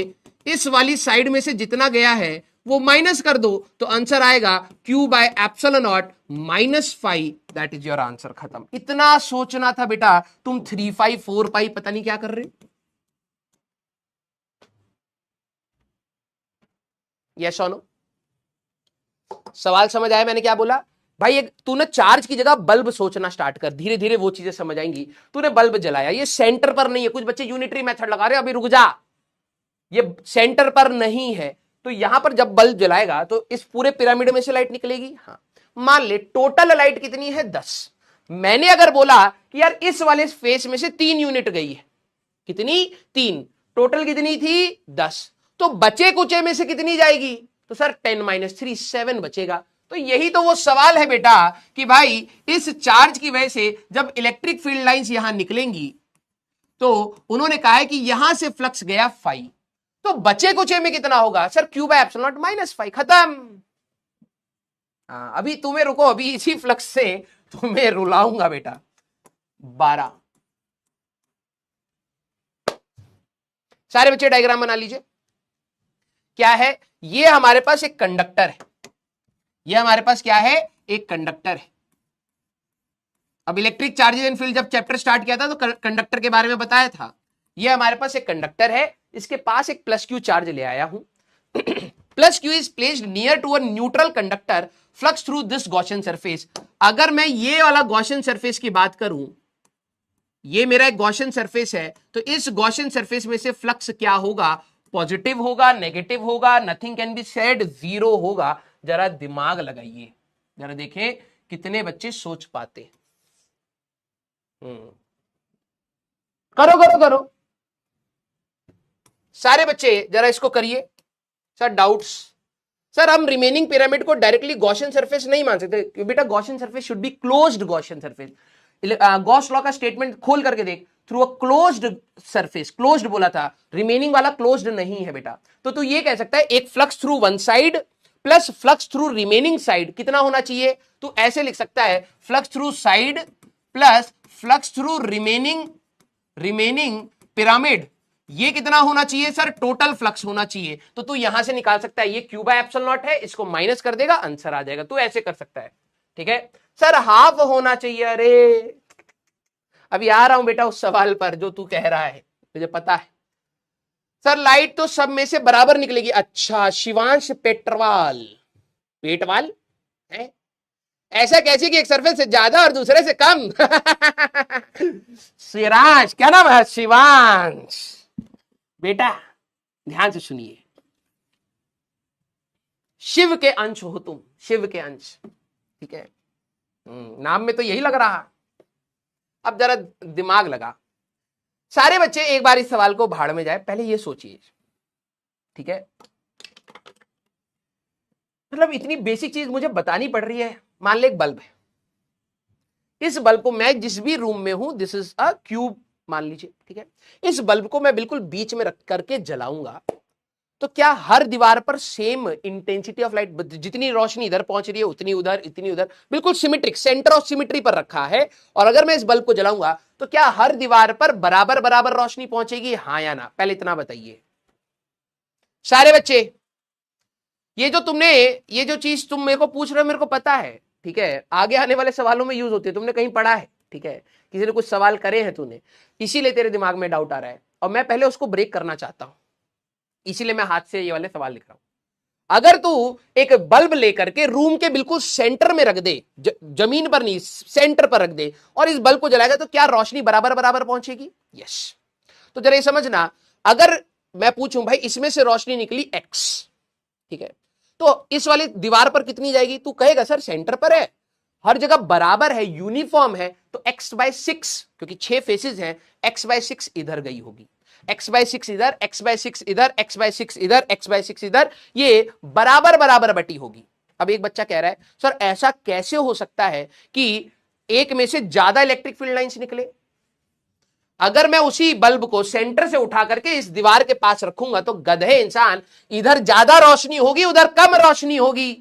इस वाली साइड में से जितना गया है वो माइनस कर दो, तो आंसर आएगा Q by epsilon not -5, that is your answer. खत्म। इतना सोचना था बेटा, तुम 3-5 4-5 पता नहीं क्या कर रहे हो। यस और नो? सवाल समझ आया मैंने क्या बोला भाई? एक तूने चार्ज की जगह बल्ब सोचना स्टार्ट कर, धीरे धीरे वो चीजें समझ आएंगी। तूने बल्ब जलाया, ये सेंटर पर नहीं है। कुछ बच्चे यूनिटरी मेथड लगा रहे हैं, अभी रुक जा, ये सेंटर पर नहीं है। तो यहां पर जब बल्ब जलाएगा तो इस पूरे पिरामिड में से लाइट निकलेगी। हाँ, मान ले टोटल लाइट कितनी है 10। मैंने अगर बोला कि यार इस वाले फेस में से 3 यूनिट गई है, कितनी? 3, टोटल कितनी थी? 10, तो बचे कुचे में से कितनी जाएगी? तो सर 10 - 3 7 बचेगा। तो यही तो वो सवाल है बेटा कि भाई इस चार्ज की वजह से जब इलेक्ट्रिक फील्ड लाइंस यहां निकलेंगी, तो उन्होंने कहा है कि यहां से फ्लक्स गया 5, तो बचे कुचे में कितना होगा? Sir Q by epsilon not -5। खत्म। अभी तुम्हें रुको, अभी इसी फ्लक्स से तुम्हें रुलाऊंगा बेटा। 12। सारे बच्चे डायग्राम बना लीजिए। क्या है? ये हमारे पास एक कंडक्टर है, ये हमारे पास क्या है? एक कंडक्टर है। अब इलेक्ट्रिक चार्जेस एंड फील्ड जब चैप्टर स्टार्ट किया था तो कंडक्टर के बारे में बताया था। ये हमारे पास एक कंडक्टर है, इसके पास एक +Q चार्ज ले आया हूं। +Q is placed near to a neutral conductor, flux through this Gaussian surface. अगर मैं ये वाला गॉसियन सरफेस की बात करूं, ये मेरा एक गॉसियन सरफेस है, तो इस गॉसियन सरफेस में से फ्लक्स क्या होगा? पॉजिटिव होगा, नेगेटिव होगा, नथिंग कैन बी सेड, 0 होगा। जरा दिमाग लगाइए, जरा देखें कितने बच्चे सोच पाते। करो करो करो सारे बच्चे, जरा इसको करिए। Sir doubts? सर हम रिमेनिंग पिरामिड को डायरेक्टली गॉसियन सरफेस नहीं मान सकते बेटा। Gaussian surface should be closed Gaussian surface. Gauss law का स्टेटमेंट खोल करके देख, through a closed surface, closed बोला था, रिमेनिंग वाला क्लोज्ड नहीं है बेटा। तो तू ये कह सकता है एक flux through one side plus flux through remaining side कितना होना चाहिए? तू ऐसे लिख सकता है flux through side plus flux through remaining pyramid, ये कितना होना चाहिए सर, टोटल फ्लक्स होना चाहिए। तो तू यहां से निकाल सकता है, ये क्यू बाय एप्सिलॉन नॉट है, इसको माइनस कर देगा, आंसर आ जाएगा। तू ऐसे कर सकता है, ठीक है सर। हाफ होना चाहिए, अरे अभी आ रहा हूं बेटा उस सवाल पर जो तू कह रहा है, मुझे पता है सर। लाइट तो सब में से बराबर निकलेगी। अच्छा शिवांश पेटवाल, पेटवाल है ऐसा कैसे कि एक सरफेस से ज्यादा और दूसरे से कम। शिरांश, क्या नाम है, शिवांश बेटा ध्यान से सुनिए। शिव के अंश हो तुम, शिव के अंश, ठीक है। नाम में तो यही लग रहा। अब जरा दिमाग लगा। सारे बच्चे एक बार इस सवाल को भाड़ में जाए, पहले ये सोचिए, ठीक है। मतलब इतनी बेसिक चीज मुझे बतानी पड़ रही है। मान ले एक बल्ब है, इस बल्ब को मैं जिस भी रूम में हूं, दिस इज अ क्यूब मान लीजिए, ठीक है। इस बल्ब को मैं बिल्कुल बीच में रख करके जलाऊंगा, तो क्या हर दीवार पर सेम इंटेंसिटी ऑफ लाइट, जितनी रोशनी इधर पहुंच रही है उतनी उधर, इतनी उधर, बिल्कुल सिमेट्रिक, सेंटर ऑफ सिमेट्री पर रखा है। और अगर मैं इस बल्ब को जलाऊंगा तो क्या हर दीवार पर बराबर बराबर रोशनी पहुंचेगी, हाँ या ना? पहले इतना बताइए सारे बच्चे। ये जो चीज तुम मेरे को पूछ रहे हो मेरे को पता है, ठीक है। आगे आने वाले सवालों में यूज होती है, तुमने कहीं पढ़ा है, ठीक है। किसी ने कुछ सवाल करे हैं तूने, इसीलिए तेरे दिमाग में डाउट आ रहा है। और मैं पहले उसको ब्रेक करना चाहता हूं, इसीलिए मैं हाथ से ये वाले सवाल लिख रहा हूं। अगर तू एक बल्ब लेकर के रूम के बिल्कुल सेंटर में रख दे, जमीन पर नहीं सेंटर पर रख दे, और इस बल्ब को जलाएगा, तो क्या रोशनी बराबर बराबर पहुंचेगी? यस। तो जरा ये समझना, अगर मैं पूछूं भाई इसमें से रोशनी निकली एक्स, ठीक है, तो इस वाली दीवार पर कितनी जाएगी? तू कहेगा सर सेंटर पर है, हर जगह बराबर है, यूनिफॉर्म है, तो x/6, क्योंकि 6 फेसेस हैं, x/6 इधर गई होगी, x/6 इधर, x/6 इधर, x/6 इधर, x/6 इधर, ये बराबर बराबर बटी होगी। अब एक बच्चा कह रहा है सर ऐसा कैसे हो सकता है कि एक में से ज्यादा इलेक्ट्रिक फील्ड लाइंस निकले? अगर मैं उसी बल्ब को सेंटर से उठा करके इस दीवार के पास रखूंगा तो गधे इंसान, इधर ज्यादा रोशनी होगी उधर कम रोशनी होगी।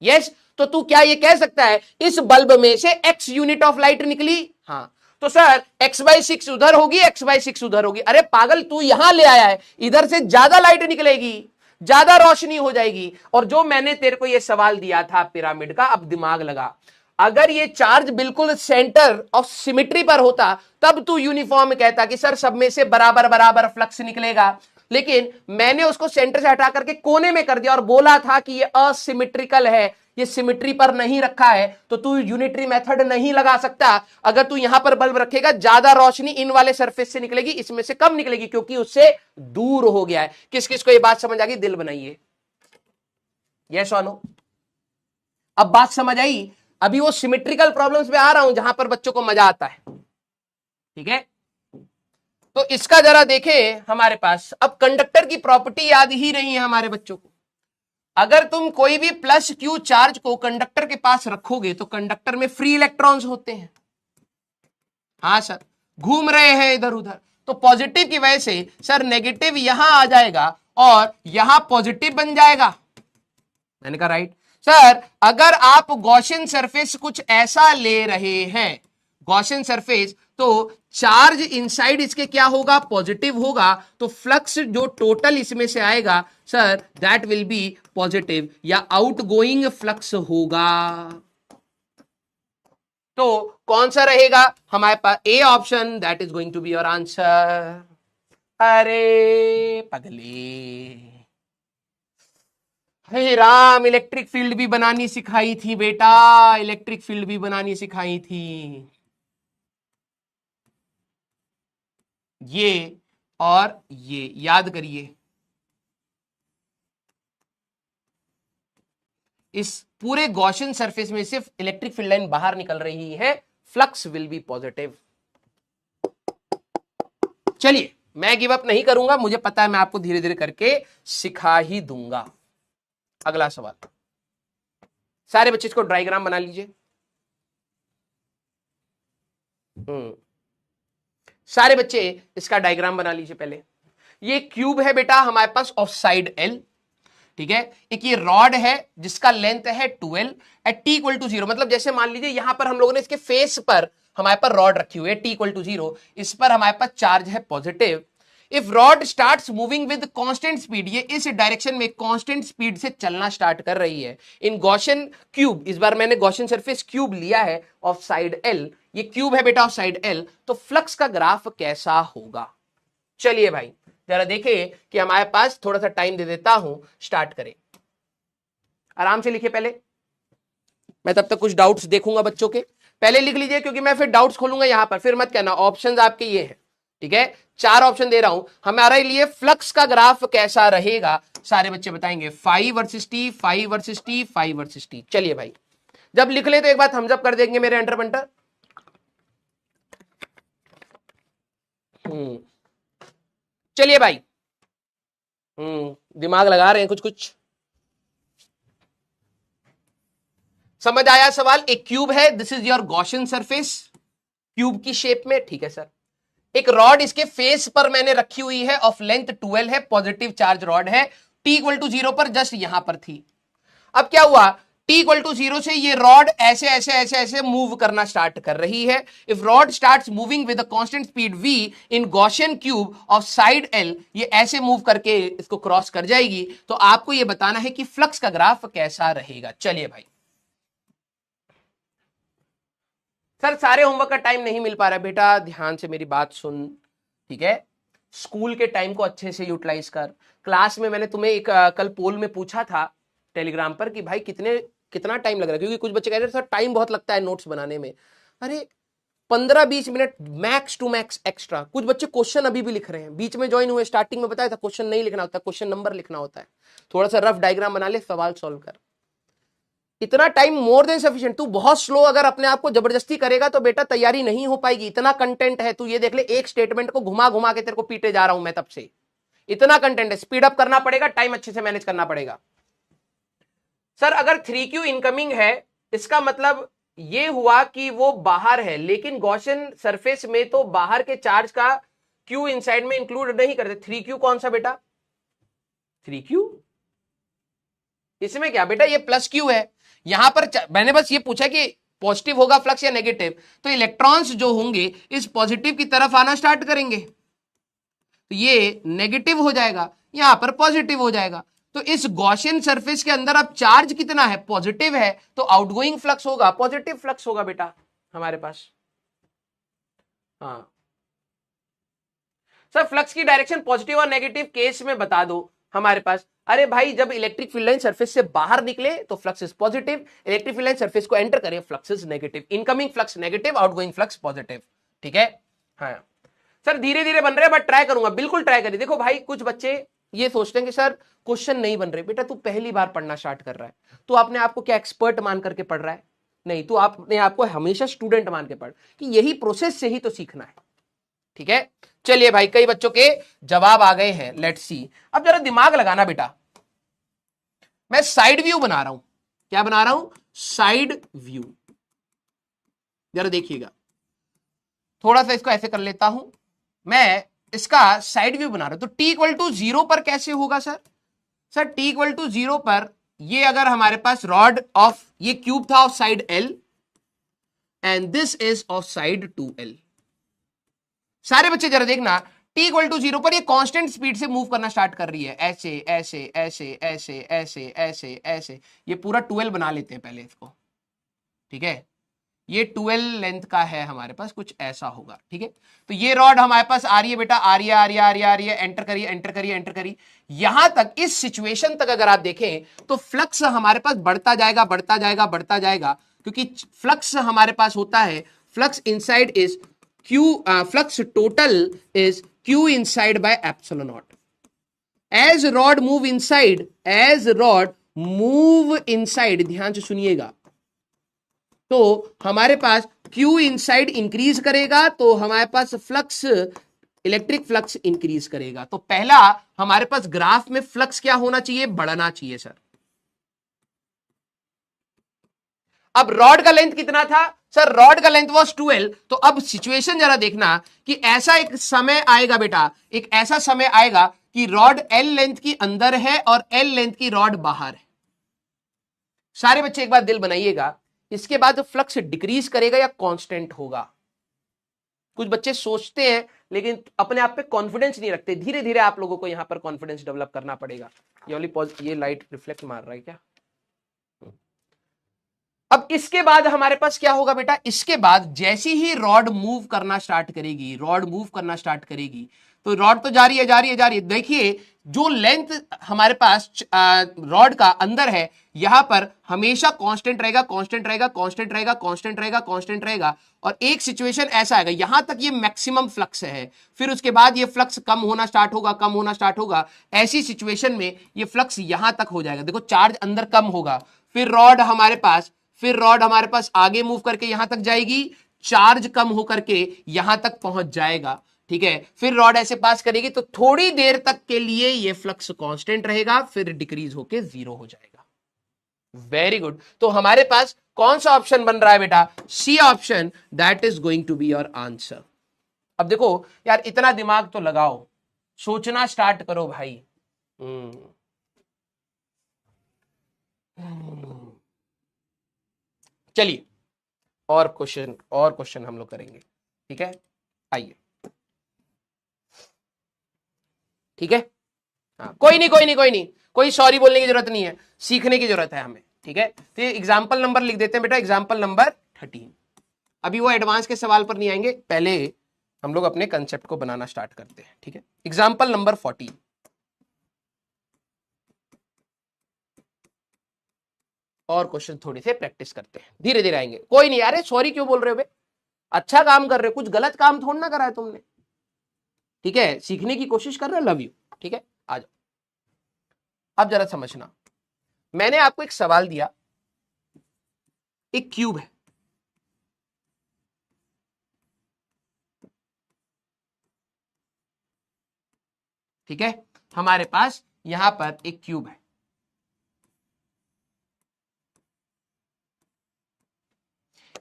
यस। तो तू क्या ये कह सकता है इस बल्ब में से x यूनिट ऑफ लाइट निकली? हाँ। तो सर x/6 उधर होगी, x/6 उधर होगी। अरे पागल, तू यहां ले आया है, इधर से ज्यादा लाइट निकलेगी, ज्यादा रोशनी हो जाएगी। और जो मैंने तेरे को ये सवाल दिया था पिरामिड का, अब दिमाग लगा, अगर ये चार्ज बिल्कुल सेंटर ऑफ सिमेट्री पर होता तब तू यूनिफॉर्म कहता कि सर सब में से बराबर बराबर फ्लक्स निकलेगा। लेकिन मैंने उसको सेंटर से हटा करके कोने में कर दिया और बोला था कि ये असिमेट्रिकल है, ये सिमेट्री पर नहीं रखा है, तो तू यूनिटरी मेथड नहीं लगा सकता। अगर तू यहां पर बल्ब रखेगा, ज्यादा रोशनी इन वाले सरफेस से निकलेगी, इसमें से कम निकलेगी, क्योंकि उससे दूर हो गया है। किस किस को ये बात समझ आ गई? दिल बनाइए, यस और नो। अब बात समझ आई? अभी वो सिमेट्रिकल प्रॉब्लम्स पे आ रहा हूं जहां पर बच्चों को मजा आता है, ठीक है। तो इसका जरा देखें हमारे पास। अब कंडक्टर की प्रॉपर्टी याद ही नहीं है हमारे बच्चों को। अगर तुम कोई भी प्लस क्यू चार्ज को कंडक्टर के पास रखोगे तो कंडक्टर में फ्री इलेक्ट्रॉन्स होते हैं, हाँ सर, घूम रहे हैं इधर उधर। तो पॉजिटिव की वजह से सर नेगेटिव यहां आ जाएगा और यहां पॉजिटिव बन जाएगा। मैंने कहा राइट। सर अगर आप गॉसियन सरफेस कुछ ऐसा ले रहे हैं, गॉसियन सरफेस, तो चार्ज इनसाइड इसके क्या होगा? पॉजिटिव होगा। तो फ्लक्स जो टोटल इसमें से आएगा sir, that will be positive, या आउटगोइंग फ्लक्स होगा। तो कौन सा रहेगा हमारे पास? A option, that is going to be your answer. अरे पगले, हे राम, इलेक्ट्रिक फील्ड भी बनानी सिखाई थी बेटा, इलेक्ट्रिक फील्ड भी बनानी सिखाई थी। ये और ये याद करिए, इस पूरे गॉसियन सरफेस में सिर्फ इलेक्ट्रिक फील्ड लाइन बाहर निकल रही है, फ्लक्स विल बी पॉजिटिव। चलिए मैं गिव अप नहीं करूंगा, मुझे पता है मैं आपको धीरे धीरे करके सिखा ही दूंगा। अगला सवाल, सारे बच्चे इसको डायग्राम बना लीजिए। सारे बच्चे इसका डायग्राम बना लीजिए पहले। ये क्यूब है बेटा हमारे पास ऑफ साइड L, ठीक है। एक ये रॉड है जिसका लेंथ है 12 एट t इक्वल टू 0। मतलब जैसे मान लीजिए यहां पर हम लोगों ने इसके फेस पर हमारे पास रॉड रखी हुई है t इक्वल टू 0, इस पर हमारे पास चार्ज है positive, if rod starts moving with constant speed, ये इस डायरेक्शन में कांस्टेंट स्पीड से चलना स्टार्ट कर रही है इन गॉसियन क्यूब, इस बार मैंने गॉसियन सरफेस क्यूब लिया है ऑफ साइड एल, ये क्यूब है बेटा ऑफ साइड एल, तो फ्लक्स का ग्राफ कैसा होगा? चलिए भाई जरा देखिए कि हमारे पास, थोड़ा सा टाइम दे देता हूं, स्टार्ट करें। आराम से लिखिए पहले, मैं तब तक कुछ डाउट्स देखूंगा बच्चों के, पहले लिख लीजिए क्योंकि मैं फिर डाउट्स खोलूंगा यहां पर, फिर मत कहना। ऑप्शंस आपके ये हैं, ठीक है, 4 ऑप्शन दे रहा हूं। हमारे लिए फ्लक्स का ग्राफ कैसा रहेगा सारे बच्चे बताएंगे। 5 versus T, 5 versus T, 5 versus T. चलिए भाई जब लिख ले तो एक बात हम जब कर देंगे मेरे एंटर पंटर। चलिए भाई, दिमाग लगा रहे हैं कुछ कुछ। समझ आया सवाल? एक क्यूब है, this is your Gaussian surface, cube की शेप में, ठीक है सर। एक रॉड इसके फेस पर मैंने रखी हुई है, ऑफ लेंथ 12 है, पॉजिटिव चार्ज रॉड है, टी इक्वल टू 0 पर जस्ट यहां पर थी। अब क्या हुआ, टी इक्वल टू 0 से ये रॉड ऐसे ऐसे ऐसे ऐसे मूव करना स्टार्ट कर रही है। If rod starts moving with a constant speed v in Gaussian cube of side l, ये ऐसे मूव करके इसको क्रॉस कर जाएगी, तो आपको ये बताना है कि फ्लक्स का ग्राफ कैसा रहेगा। चलिए भाई, सर सारे होमवर्क का टाइम नहीं मिल पा रहा है बेटा, ध्यान से मेरी बात सुन, ठीक है। स्कूल के टाइम को अच्छे से यूटिलाइज कर। क्लास में मैंने तुम्हें एक कल पोल में पूछा था टेलीग्राम पर कि भाई कितना टाइम लग रहा है, क्योंकि कुछ बच्चे कह रहे थे सर टाइम बहुत लगता है नोट्स बनाने में। अरे 15-20 minute max to max extra. कुछ बच्चे क्वेश्चन अभी भी लिख रहे हैं, बीच में ज्वाइन हुए, स्टार्टिंग में बताया था क्वेश्चन नहीं लिखना होता, क्वेश्चन नंबर लिखना होता है। थोड़ा सा रफ डायग्राम बना ले, सवाल सॉल्व कर। इतना टाइम मोर देन सफिशिएंट। तू बहुत स्लो अगर अपने आप को जबरदस्ती करेगा तो बेटा तैयारी नहीं हो पाएगी। इतना कंटेंट है, तू ये देख ले, एक स्टेटमेंट को घुमा घुमा के तेरे को पीटे जा रहा हूं मैं तब से। इतना कंटेंट है, स्पीड अप करना पड़ेगा, टाइम अच्छे से मैनेज करना पड़ेगा। सर अगर 3Q इनकमिंग है, इसका मतलब ये हुआ कि वो बाहर है, लेकिन गॉसियन सरफेस में तो बाहर के चार्ज का Q इनसाइड में इंक्लूड नहीं करते। 3Q कौन सा बेटा? 3Q इसमें क्या बेटा, ये प्लस Q है। यहां पर मैंने बस ये पूछा कि पॉजिटिव होगा फ्लक्स या नेगेटिव, तो इलेक्ट्रॉन्स जो होंगे इस पॉजिटिव की तरफ आना स्टार्ट करेंगे, तो ये नेगेटिव हो जाएगा, यहां पर पॉजिटिव हो जाएगा। तो इस गॉसियन सरफेस के अंदर अब चार्ज कितना है, पॉजिटिव है, तो आउटगोइंग फ्लक्स होगा, पॉजिटिव फ्लक्स होगा बेटा हमारे पास। हाँ सर फ्लक्स की डायरेक्शन पॉजिटिव और नेगेटिव केस में बता दो हमारे पास। अरे भाई जब इलेक्ट्रिक फील्ड लाइन सरफेस से बाहर निकले तो flux is positive, electric field line surface को एंटर करे flux is negative. Incoming flux negative, outgoing flux positive, ठीक है। हाँ सर धीरे धीरे बन रहे हैं, बट ट्राई करूंगा, बिल्कुल ट्राई करिए। देखो भाई कुछ बच्चे ये सोचते हैं कि सर क्वेश्चन नहीं बन रहे। बेटा तू पहली बार पढ़ना स्टार्ट कर रहा है, तू अपने आप को क्या एक्सपर्ट मान करके पढ़ रहा है? नहीं, तू अपने आप को हमेशा स्टूडेंट मान के पढ़, कि यही प्रोसेस से ही तो सीखना है, ठीक है। चलिए भाई कई बच्चों के जवाब आ गए हैं, लेट्स सी। अब जरा दिमाग लगाना बेटा, मैं साइड व्यू बना रहा हूं। क्या बना रहा हूं? Side view. जरा देखिएगा, थोड़ा सा इसको ऐसे कर लेता हूं, मैं इसका साइड व्यू बना रहा हूं। तो t इक्वल टू 0 पर कैसे होगा sir? Sir t equal to 0 पर ये अगर हमारे पास रॉड ऑफ, ये क्यूब था of side l and this is of side 2l। सारे बच्चे जरा देखना, t इक्वल टू 0 पर ये कांस्टेंट स्पीड से मूव करना स्टार्ट कर रही है, ऐसे ऐसे ऐसे ऐसे ऐसे ऐसे ऐसे। ये पूरा 12 बना लेते हैं पहले इसको, ठीक है। ये 12 लेंथ का है हमारे पास, कुछ ऐसा होगा, ठीक है। तो ये रॉड हमारे पास आ रही है बेटा, आ रही है आ रही है आ रही है आ रही है, एंटर करिए एंटर करिए एंटर करिए। यहां तक, इस सिचुएशन तक अगर आप देखें तो फ्लक्स हमारे पास बढ़ता जाएगा बढ़ता जाएगा बढ़ता जाएगा, क्योंकि फ्लक्स हमारे पास होता है, flux inside is Q, flux total is Q inside by epsilon naught. As rod move inside, ध्यान से सुनिएगा, तो हमारे पास Q inside इंक्रीज करेगा तो हमारे पास फ्लक्स, इलेक्ट्रिक फ्लक्स इंक्रीज करेगा। तो पहला हमारे पास ग्राफ में फ्लक्स क्या होना चाहिए? बढ़ना चाहिए सर। अब रॉड का लेंथ कितना था सर? रॉड का लेंथ वाज 2l। तो अब सिचुएशन जरा देखना कि ऐसा एक समय आएगा बेटा, एक ऐसा समय आएगा कि रॉड l लेंथ की अंदर है और l लेंथ की रॉड बाहर है। सारे बच्चे एक बार दिल बनाइएगा, इसके बाद फ्लक्स डिक्रीज करेगा या कांस्टेंट होगा? कुछ बच्चे सोचते हैं लेकिन अपने आप पे कॉन्फिडेंस नहीं रखते। धीरे धीरे आप लोगों को यहां पर कॉन्फिडेंस डेवलप करना पड़ेगा। ये वाली ये लाइट रिफ्लेक्ट मार रहा है क्या? अब इसके बाद हमारे पास क्या होगा बेटा, इसके बाद जैसे ही रॉड मूव करना स्टार्ट करेगी, रॉड मूव करना स्टार्ट करेगी, तो रॉड तो जा रही है जा रही है जा रही है। देखिए जो लेंथ हमारे पास रॉड का अंदर है, यहां पर हमेशा कांस्टेंट रहेगा कांस्टेंट रहेगा कांस्टेंट रहेगा कांस्टेंट रहेगा कांस्टेंट रहेगा। और एक सिचुएशन ऐसा आएगा, यहां तक ये मैक्सिमम फ्लक्स है, फिर उसके बाद ये फ्लक्स कम होना स्टार्ट होगा कम होना स्टार्ट होगा। ऐसी सिचुएशन में ये फ्लक्स यहां तक हो जाएगा। देखो चार्ज अंदर कम होगा, फिर रॉड हमारे पास आगे मूव करके यहां तक जाएगी, चार्ज कम होकर के यहां तक पहुंच जाएगा। ठीक है, फिर रॉड ऐसे पास करेगी तो थोड़ी देर तक के लिए ये फ्लक्स कांस्टेंट रहेगा, फिर डिक्रीज होके 0 हो जाएगा। Very good. तो हमारे पास कौन सा ऑप्शन बन रहा है बेटा? C option, that is going to be your answer. अब देखो यार, इतना दिमाग तो लगाओ, सोचना स्टार्ट करो भाई। चलिए और क्वेश्चन हम लोग करेंगे। ठीक है, आइए। ठीक है, हाँ, कोई नहीं कोई नहीं कोई नहीं, कोई सॉरी बोलने की जरूरत नहीं है, सीखने की जरूरत है हमें। ठीक है, तो ये एग्जाम्पल नंबर लिख देते हैं बेटा, एग्जाम्पल नंबर 13। अभी वो एडवांस के सवाल पर नहीं आएंगे, पहले हम लोग अपने कंसेप्ट को बनाना स्टार्ट करते हैं। ठीक है, एग्जाम्पल नंबर 14। और क्वेश्चन थोड़े से प्रैक्टिस करते हैं, धीरे धीरे आएंगे। कोई नहीं, अरे सॉरी क्यों बोल रहे हो बे, अच्छा काम कर रहे हो, कुछ गलत काम थोड़ा ना करा है तुमने। ठीक है, सीखने की कोशिश कर रहे हो, लव यू। ठीक है, आ जाओ। अब जरा समझना, मैंने आपको एक सवाल दिया, एक क्यूब है, ठीक है, हमारे पास यहां पर एक क्यूब है।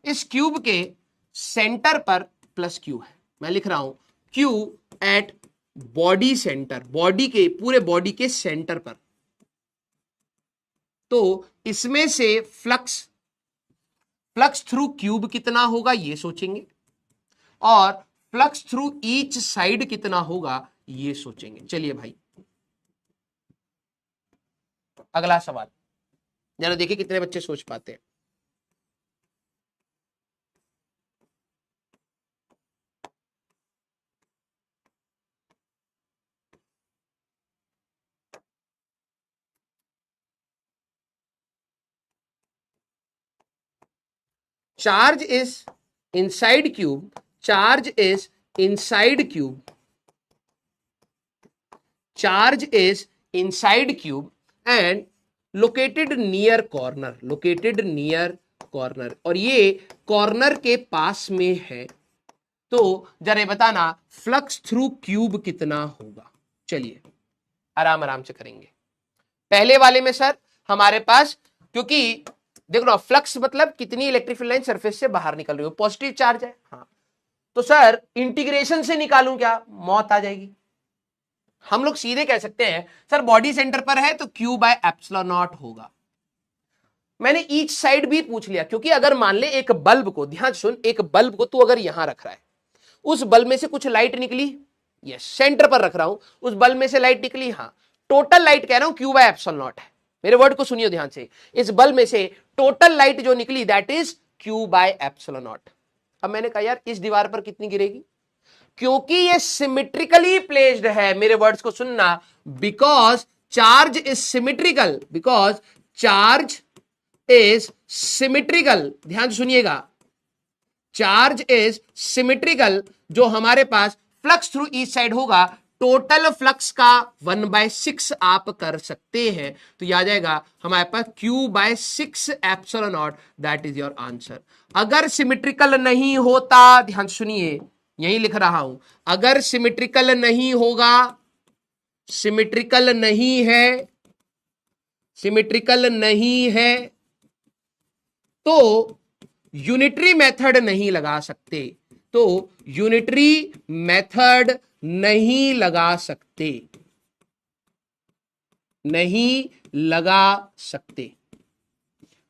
इस क्यूब के सेंटर पर प्लस क्यू है। मैं लिख रहा हूं Q at body centre, body के पूरे बॉडी के सेंटर पर। तो इसमें से फ्लक्स थ्रू क्यूब कितना होगा ये सोचेंगे, और फ्लक्स थ्रू ईच साइड कितना होगा ये सोचेंगे। चलिए भाई, अगला सवाल जरा देखिए कितने बच्चे सोच पाते हैं। Charge is inside cube, charge is inside cube, charge is inside cube and located near corner, located near corner, और ये कॉर्नर के पास में है। तो जरा बताना फ्लक्स थ्रू क्यूब कितना होगा। चलिए आराम आराम से करेंगे। पहले वाले में सर हमारे पास, क्योंकि देखो ना, फ्लक्स मतलब कितनी इलेक्ट्रिक फील्ड लाइन सरफेस से बाहर निकल रही हो, पॉजिटिव चार्ज है। हाँ, तो सर इंटीग्रेशन से निकालूं क्या, मौत आ जाएगी। हम लोग सीधे कह सकते हैं सर बॉडी सेंटर पर है तो क्यू बाय एप्सिलॉन नॉट होगा। मैंने ईच साइड भी पूछ लिया, क्योंकि अगर मान ले एक बल्ब को, ध्यान सुन, एक बल्ब को तू अगर यहां रख रहा है, उस बल्ब में से कुछ लाइट निकली, यस सेंटर पर रख रहा हूं, उस बल्ब में से लाइट निकली, हाँ, टोटल लाइट कह रहा हूं क्यू बाय एप्सिलॉन नॉट है। मेरे वर्ड को सुनिए ध्यान से, इस बल्ब में से टोटल लाइट जो निकली that is Q by epsilon not. अब मैंने कहा यार इस दीवार पर कितनी गिरेगी, क्योंकि ये सिमेट्रिकली प्लेस्ड है, मेरे वर्ड्स को सुनना, because charge is symmetrical, because charge is symmetrical, ध्यान सुनिएगा, चार्ज इज सिमेट्रिकल, जो हमारे पास फ्लक्स थ्रू ईच साइड होगा, टोटल फ्लक्स का 1/6 आप कर सकते हैं, तो यह आ जाएगा हमारे पास Q/6 epsilon naught, that is your answer. अगर सिमेट्रिकल नहीं होता, ध्यान सुनिए, यही लिख रहा हूं, अगर सिमेट्रिकल नहीं होगा, सिमेट्रिकल नहीं है, सिमेट्रिकल नहीं है, तो यूनिटरी मेथड नहीं लगा सकते, तो यूनिटरी मेथड नहीं लगा सकते, नहीं लगा सकते।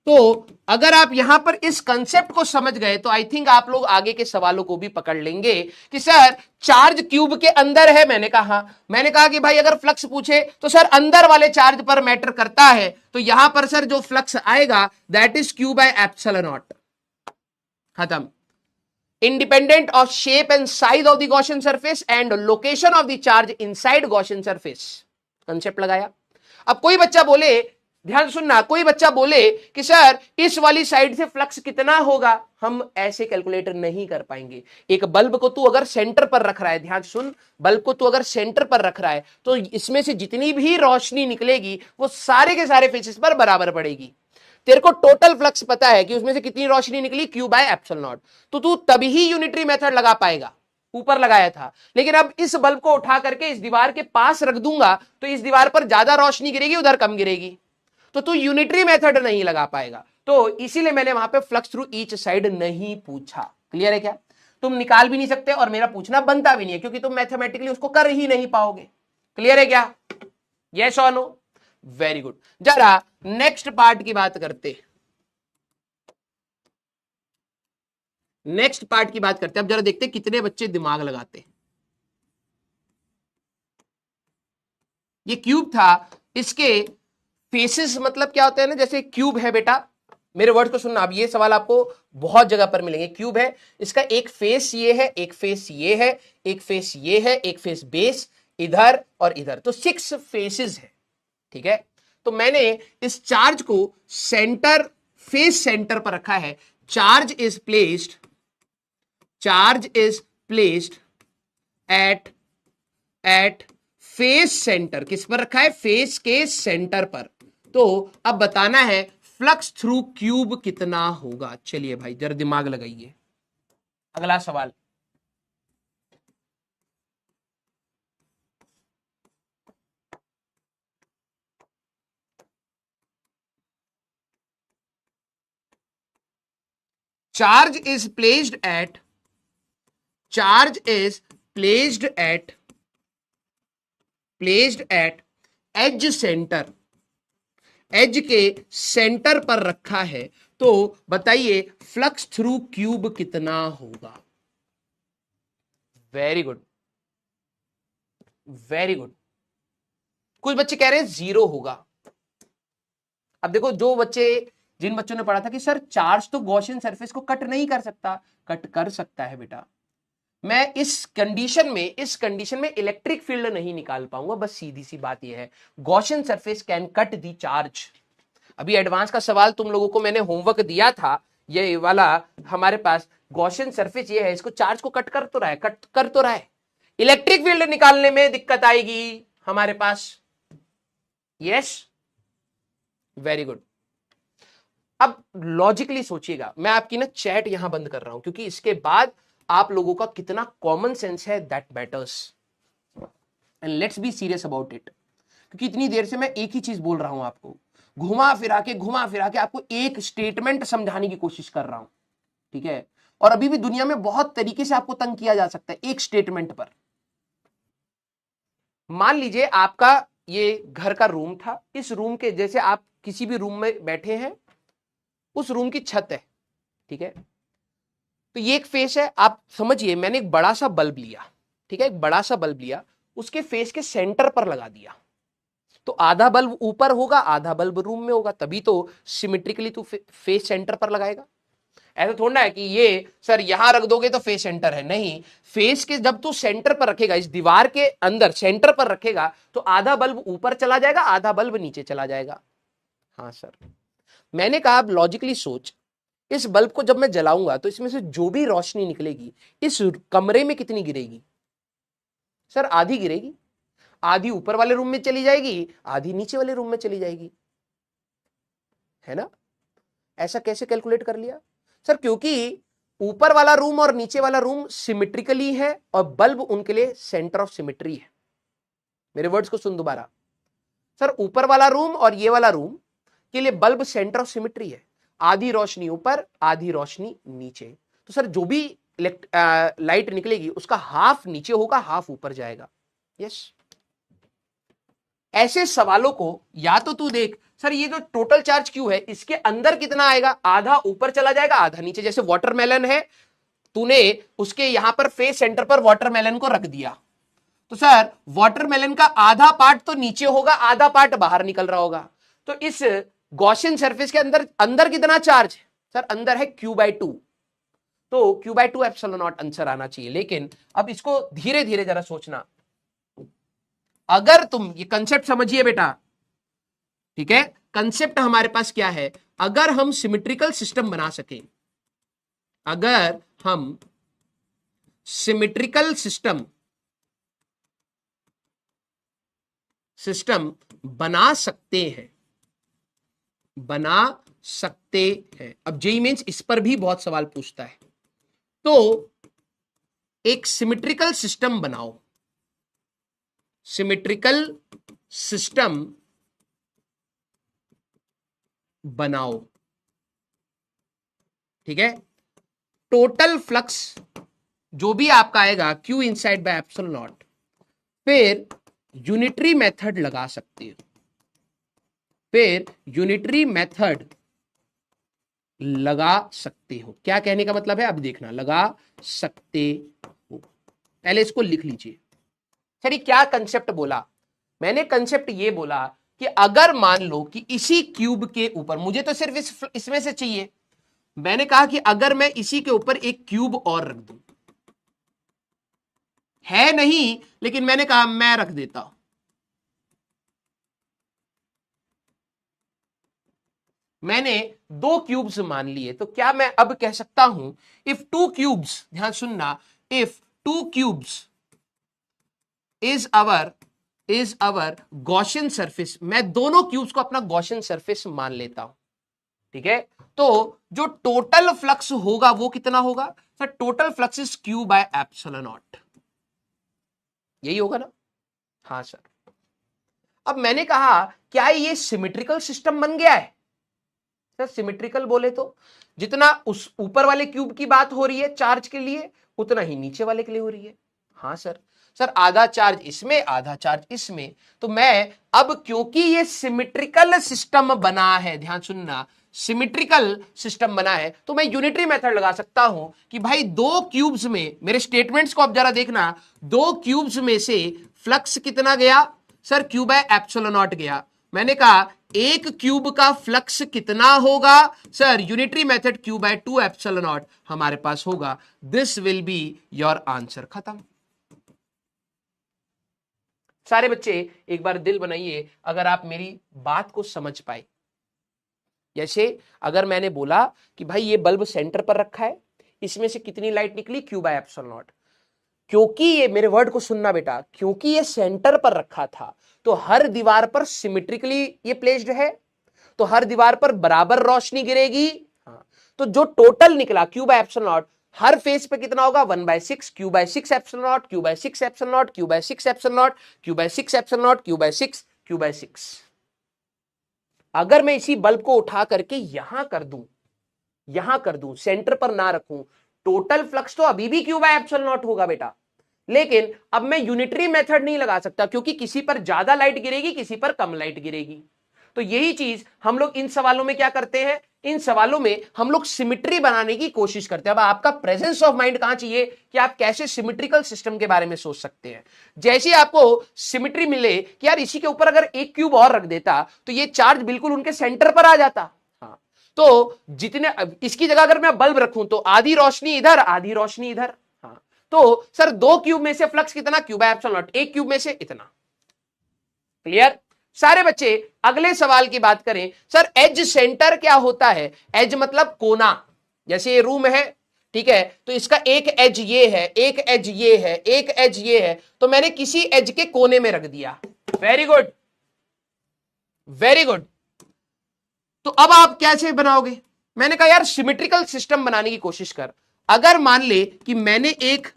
तो अगर आप यहां पर इस कंसेप्ट को समझ गए तो आई थिंक आप लोग आगे के सवालों को भी पकड़ लेंगे कि सर चार्ज क्यूब के अंदर है। मैंने कहा कि भाई अगर फ्लक्स पूछे तो सर अंदर वाले चार्ज पर मैटर करता है, तो यहां पर सर जो फ्लक्स आएगा that is Q by epsilon naught. खत्म। Independent of shape and size of the Gaussian surface and location of the charge inside Gaussian surface. Concept लगाया। अब कोई बच्चा बोले, ध्यान सुनना, कोई बच्चा बोले कि सर इस वाली साइड से फ्लक्स कितना होगा, हम ऐसे कैलकुलेट नहीं कर पाएंगे। एक बल्ब को तू अगर सेंटर पर रख रहा है, ध्यान सुन, बल्ब को तू अगर सेंटर पर रख रहा है तो इसमें से जितनी भी रोशनी निकलेगी वो सारे के सारे फेसेस पर बराबर पड़ेगी। तेरे को टोटल फ्लक्स पता है कि उसमें से कितनी रोशनी निकली, क्यू बाय एप्सिलॉन नॉट। तो तू तभी ही यूनिटरी मेथड लगा पाएगा। ऊपर लगाया था, लेकिन अब इस बल्ब को उठा करके इस दीवार के पास रख दूंगा तो इस दीवार पर ज्यादा रोशनी गिरेगी, उधर कम गिरेगी, तो तू यूनिटरी मेथड नहीं लगा पाएगा। तो इसीलिए मैंने वहां पे फ्लक्स थ्रू ईच साइड नहीं पूछा। क्लियर है क्या? तुम निकाल भी नहीं सकते और मेरा पूछना बनता भी नहीं है, क्योंकि तुम मैथमेटिकली उसको कर ही नहीं पाओगे। क्लियर है क्या? यस और नो? Very good. जरा नेक्स्ट पार्ट की बात करते अब जरा देखते कितने बच्चे दिमाग लगाते। ये क्यूब था, इसके फेसेस मतलब क्या होते हैं ना, जैसे क्यूब है बेटा, मेरे वर्ड को सुनना। अब ये सवाल आपको बहुत जगह पर मिलेंगे। क्यूब है, इसका एक फेस ये है, एक फेस ये है, एक फेस ये है, एक फेस बेस इधर और इधर, तो 6 फेसेस है। ठीक है, तो मैंने इस चार्ज को सेंटर, फेस सेंटर पर रखा है। Charge is placed at face centre. किस पर रखा है? फेस के सेंटर पर। तो अब बताना है फ्लक्स थ्रू क्यूब कितना होगा। चलिए भाई जरा दिमाग लगाइए। अगला सवाल, charge is placed at edge centre, edge के सेंटर पर रखा है। तो बताइए फ्लक्स थ्रू क्यूब कितना होगा। Very good, very good. कुछ बच्चे कह रहे हैं 0 होगा। अब देखो, जिन बच्चों ने पढ़ा था कि सर चार्ज तो गॉसियन सरफेस को कट नहीं कर सकता, कट कर सकता है बेटा। मैं इस कंडीशन में इलेक्ट्रिक फील्ड नहीं निकाल पाऊंगा, बस सीधी सी बात यह है, Gaussian surface can cut the charge. अभी एडवांस का सवाल तुम लोगों को मैंने होमवर्क दिया था, ये वाला हमारे पास गॉसियन सरफेस ये है, इसको चार्ज को कट कर तो रहा है, इलेक्ट्रिक फील्ड निकालने में दिक्कत आएगी हमारे पास। Yes, very good. अब लॉजिकली सोचिएगा, मैं आपकी ना चैट यहां बंद कर रहा हूं, क्योंकि इसके बाद आप लोगों का कितना कॉमन सेंस है that matters, and let's be serious about it. क्योंकि इतनी देर से मैं एक ही चीज बोल रहा हूं आपको, घुमा फिरा के आपको एक स्टेटमेंट समझाने की कोशिश कर रहा हूं। ठीक है, और अभी भी दुनिया में बहुत तरीके से आपको तंग किया जा सकता है एक स्टेटमेंट पर। मान लीजिए आपका ये घर का रूम था, इस रूम के जैसे आप किसी भी रूम में बैठे हैं, उस रूम की छत है। ठीक है, तो ये एक फेस है, आप समझिए मैंने एक बड़ा सा बल्ब लिया। ठीक है, एक बड़ा सा बल्ब लिया, उसके फेस के सेंटर पर लगा दिया, तो आधा बल्ब ऊपर होगा, आधा बल्ब रूम में होगा, तभी तो सिमेट्रिकली तू फेस सेंटर पर लगाएगा। ऐसा थोड़ा है कि ये सर यहां रख दोगे तो फेस सेंटर है, नहीं। फेस के जब तू सेंटर पर रखेगा, इस दीवार के अंदर सेंटर पर रखेगा, तो आधा बल्ब ऊपर चला जाएगा, आधा बल्ब नीचे चला जाएगा। हाँ सर, मैंने कहा अब लॉजिकली सोच, इस बल्ब को जब मैं जलाऊंगा तो इसमें से जो भी रोशनी निकलेगी इस कमरे में कितनी गिरेगी? सर आधी गिरेगी, आधी ऊपर वाले रूम में चली जाएगी, आधी नीचे वाले रूम में चली जाएगी, है ना? ऐसा कैसे कैलकुलेट कर लिया? सर क्योंकि ऊपर वाला रूम और नीचे वाला रूम सिमेट्रिकली है और बल्ब उनके लिए सेंटर ऑफ सिमेट्री है। मेरे वर्ड्स को सुन दोबारा। सर ऊपर वाला रूम और ये वाला रूम के लिए बल्ब सेंटर ऑफ सिमेट्री है, आधी रोशनी ऊपर, आधी रोशनी नीचे। तो सर जो भी लाइट निकलेगी उसका हाफ नीचे होगा, हाफ ऊपर जाएगा। यस, ऐसे सवालों को या तो तू देख सर ये जो टोटल चार्ज क्यू है इसके अंदर कितना आएगा, आधा ऊपर चला जाएगा आधा नीचे। जैसे वाटरमेलन है, तूने उसके यहां पर फेस सेंटर पर वाटरमेलन को रख दिया, तो सर वाटरमेलन का आधा पार्ट तो नीचे होगा, आधा पार्ट बाहर निकल रहा होगा। तो इस गॉसियन सरफेस के अंदर अंदर कितना चार्ज है सर, अंदर है Q/2। तो Q/2 एप्सिलॉन नॉट आंसर आना चाहिए। लेकिन अब इसको धीरे धीरे जरा सोचना, अगर तुम ये कंसेप्ट समझिए बेटा, ठीक है, कंसेप्ट हमारे पास क्या है, अगर हम सिमेट्रिकल सिस्टम बना सके, अगर हम सिमेट्रिकल सिस्टम बना सकते हैं। अब जेईई मेंस इस पर भी बहुत सवाल पूछता है। तो एक सिमेट्रिकल सिस्टम बनाओ, सिमेट्रिकल सिस्टम बनाओ, ठीक है। टोटल फ्लक्स जो भी आपका आएगा Q inside by epsilon not, फिर यूनिटरी मेथड लगा सकते हो, क्या कहने का मतलब है, अब देखना, लगा सकते हो। पहले इसको लिख लीजिए। सर ये क्या कंसेप्ट बोला, मैंने कंसेप्ट ये बोला कि अगर मान लो कि इसी क्यूब के ऊपर, मुझे तो सिर्फ इसमें से चाहिए, मैंने कहा कि अगर मैं इसी के ऊपर एक क्यूब और रख दूं, है नहीं लेकिन मैंने कहा मैं रख देता हूं, मैंने 2 क्यूब्स मान लिए, तो क्या मैं अब कह सकता हूं इफ 2 क्यूब्स, ध्यान सुनना, if 2 cubes is our Gaussian surface, मैं दोनों क्यूब्स को अपना गॉसियन सरफेस मान लेता हूं, ठीक है। तो जो टोटल फ्लक्स होगा वो कितना होगा सर, टोटल फ्लक्स इज Q/एप्सिलॉन नॉट, यही होगा ना। हाँ सर। अब मैंने कहा क्या ये सिमेट्रिकल सिस्टम बन गया है, सर सिमेट्रिकल बोले तो जितना उस ऊपर वाले क्यूब की बात हो रही है चार्ज के लिए, उतना ही नीचे वाले के लिए हो रही है। हाँ सर, आधा चार्ज इसमें आधा चार्ज इसमें, तो मैं अब क्योंकि ये सिमेट्रिकल सिस्टम बना है, ध्यान सुनना, सिमेट्रिकल सिस्टम बना है, तो मैं यूनिटरी मेथड लगा सकता हूं कि भाई 2 क्यूब्स में, मेरे स्टेटमेंट्स को अब जरा देखना, 2 क्यूब्स में से फ्लक्स कितना गया सर, Q/एप्सिलॉन नॉट गया। मैंने कहा एक क्यूब का फ्लक्स कितना होगा sir, unitary method Q/2 epsilon not हमारे पास होगा। This will be your answer, खत्म। सारे बच्चे एक बार दिल बनाइए अगर आप मेरी बात को समझ पाए। जैसे अगर मैंने बोला कि भाई ये बल्ब सेंटर पर रखा है, इसमें से कितनी लाइट निकली, Q/एप्सिलॉन नॉट। क्योंकि ये, मेरे वर्ड को सुनना बेटा, क्योंकि ये सेंटर पर रखा था तो हर दीवार पर सिमेट्रिकली ये प्लेस्ड है, तो हर दीवार पर बराबर रोशनी गिरेगी। हाँ, तो जो टोटल निकला Q/एप्सिलॉन नॉट, हर फेस पे कितना होगा, 1/6 Q/6 epsilon not, Q/6 epsilon not, Q/6 epsilon not, Q/6 epsilon not, Q/6 Q/6। अगर मैं इसी बल्ब को उठा करके यहां कर दूं, सेंटर पर ना रखूं, टोटल फ्लक्स तो अभी भी Q/एप्सिलॉन नॉट होगा बेटा। लेकिन अब मैं यूनिटरी मेथड नहीं लगा सकता, क्योंकि किसी पर ज्यादा लाइट गिरेगी, किसी पर कम लाइट गिरेगी। तो यही चीज हम लोग इन सवालों में क्या करते हैं, इन सवालों में हम लोग सिमेट्री बनाने की कोशिश करते हैं। अब आपका प्रेजेंस ऑफ माइंड कहां चाहिए कि आप कैसे सिमेट्रिकल सिस्टम के बारे में सोच सकते हैं। जैसे ही आपको सिमेट्री मिले कि यार इसी के ऊपर अगर एक क्यूब और रख देता तो ये चार्ज बिल्कुल उनके सेंटर पर आ जाता। हाँ, तो जितने, इसकी जगह अगर मैं बल्ब रखूं तो आधी रोशनी इधर आधी रोशनी इधर। हाँ, तो सर 2 क्यूब में से फ्लक्स कितना, Q/एप्सिलॉन नॉट, एक क्यूब में से इतना। क्लियर सारे बच्चे। अगले सवाल की बात करें, सर एज सेंटर क्या होता है, एज मतलब कोना। जैसे ये रूम है, ठीक है, तो इसका एक एज ये है, एक एज ये है, एक एज ये है, तो मैंने किसी एज के कोने में रख दिया। Very good, very good. तो अब आप कैसे बनाओगे, मैंने कहा यार सिमेट्रिकल सिस्टम बनाने की कोशिश कर। अगर मान ले कि मैंने एक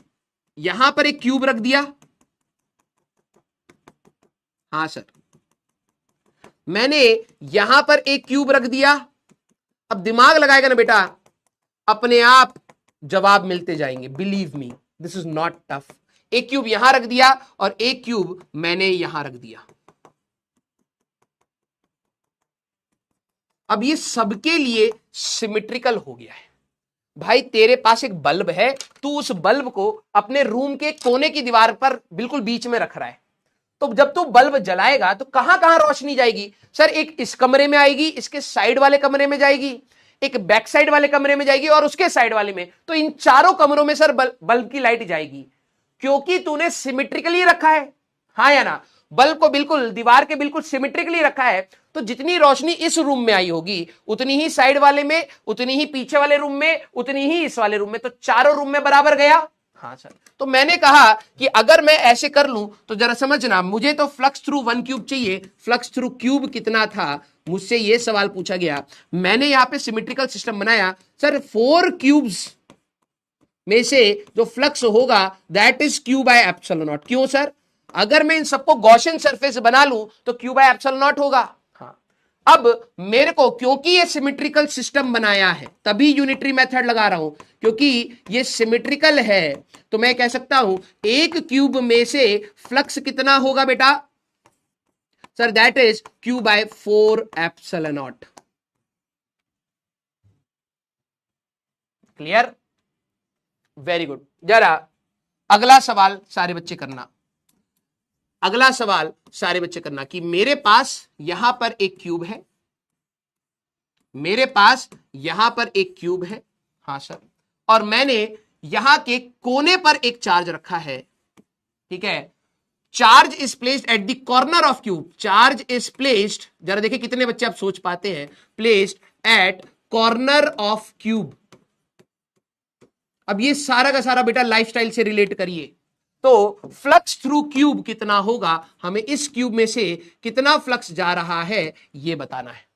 यहां पर एक क्यूब रख दिया, हाँ सर, मैंने यहां पर एक क्यूब रख दिया, अब दिमाग लगाएगा ना बेटा, अपने आप जवाब मिलते जाएंगे, believe me this is not tough. एक क्यूब यहां रख दिया और एक क्यूब मैंने यहां रख दिया, अब ये सबके लिए सिमेट्रिकल हो गया है। भाई तेरे पास एक बल्ब है, तू उस बल्ब को अपने रूम के कोने की दीवार पर बिल्कुल बीच में रख रहा है, तो जब तू बल्ब जलाएगा तो कहां कहां रोशनी जाएगी? सर एक इस कमरे में आएगी, इसके साइड वाले कमरे में जाएगी, एक बैक साइड वाले कमरे में जाएगी और उसके साइड वाले में। तो इन चारों कमरों में सर बल्ब की लाइट जाएगी, क्योंकि तूने सिमेट्रिकली रखा है। हाँ या ना? बल्ब को बिल्कुल दीवार के बिल्कुल सिमेट्रिकली रखा है, तो जितनी रोशनी इस रूम में आई होगी उतनी ही साइड वाले में, उतनी ही पीछे वाले रूम में, उतनी ही इस वाले रूम में, तो चारों रूम में बराबर गया। हाँ सर। तो मैंने कहा कि अगर मैं ऐसे कर लूं तो जरा समझना, मुझे तो फ्लक्स थ्रू 1 क्यूब चाहिए, फ्लक्स थ्रू क्यूब कितना था, मुझसे यह सवाल पूछा गया। मैंने यहां पे सिमेट्रिकल सिस्टम बनाया सर, 4 क्यूब्स में से जो फ्लक्स होगा that is Q by epsilon not. क्यों सर? अगर मैं इन सबको गॉसियन सरफेस बना लूं तो क्यू बाय एप्सिलॉन नॉट होगा। हाँ, अब मेरे को क्योंकि ये सिमेट्रिकल सिस्टम बनाया है तभी यूनिटरी मेथड लगा रहा हूं, क्योंकि ये सिमेट्रिकल है तो मैं कह सकता हूं एक क्यूब में से फ्लक्स कितना होगा बेटा? Sir that is Q by 4 epsilon naught. Clear? Very good. जरा अगला सवाल सारे बच्चे करना, अगला सवाल सारे बच्चे करना कि मेरे पास यहां पर एक क्यूब है, मेरे पास यहां पर एक क्यूब है, हाँ सर, और मैंने यहां के कोने पर एक चार्ज रखा है, ठीक है। Charge is placed at the corner of cube, charge is placed, जरा देखिए कितने बच्चे आप सोच पाते हैं, placed at corner of cube. अब ये सारा का सारा बेटा लाइफस्टाइल से रिलेट करिए, तो फ्लक्स थ्रू क्यूब कितना होगा, हमें इस क्यूब में से कितना फ्लक्स जा रहा है ये बताना है।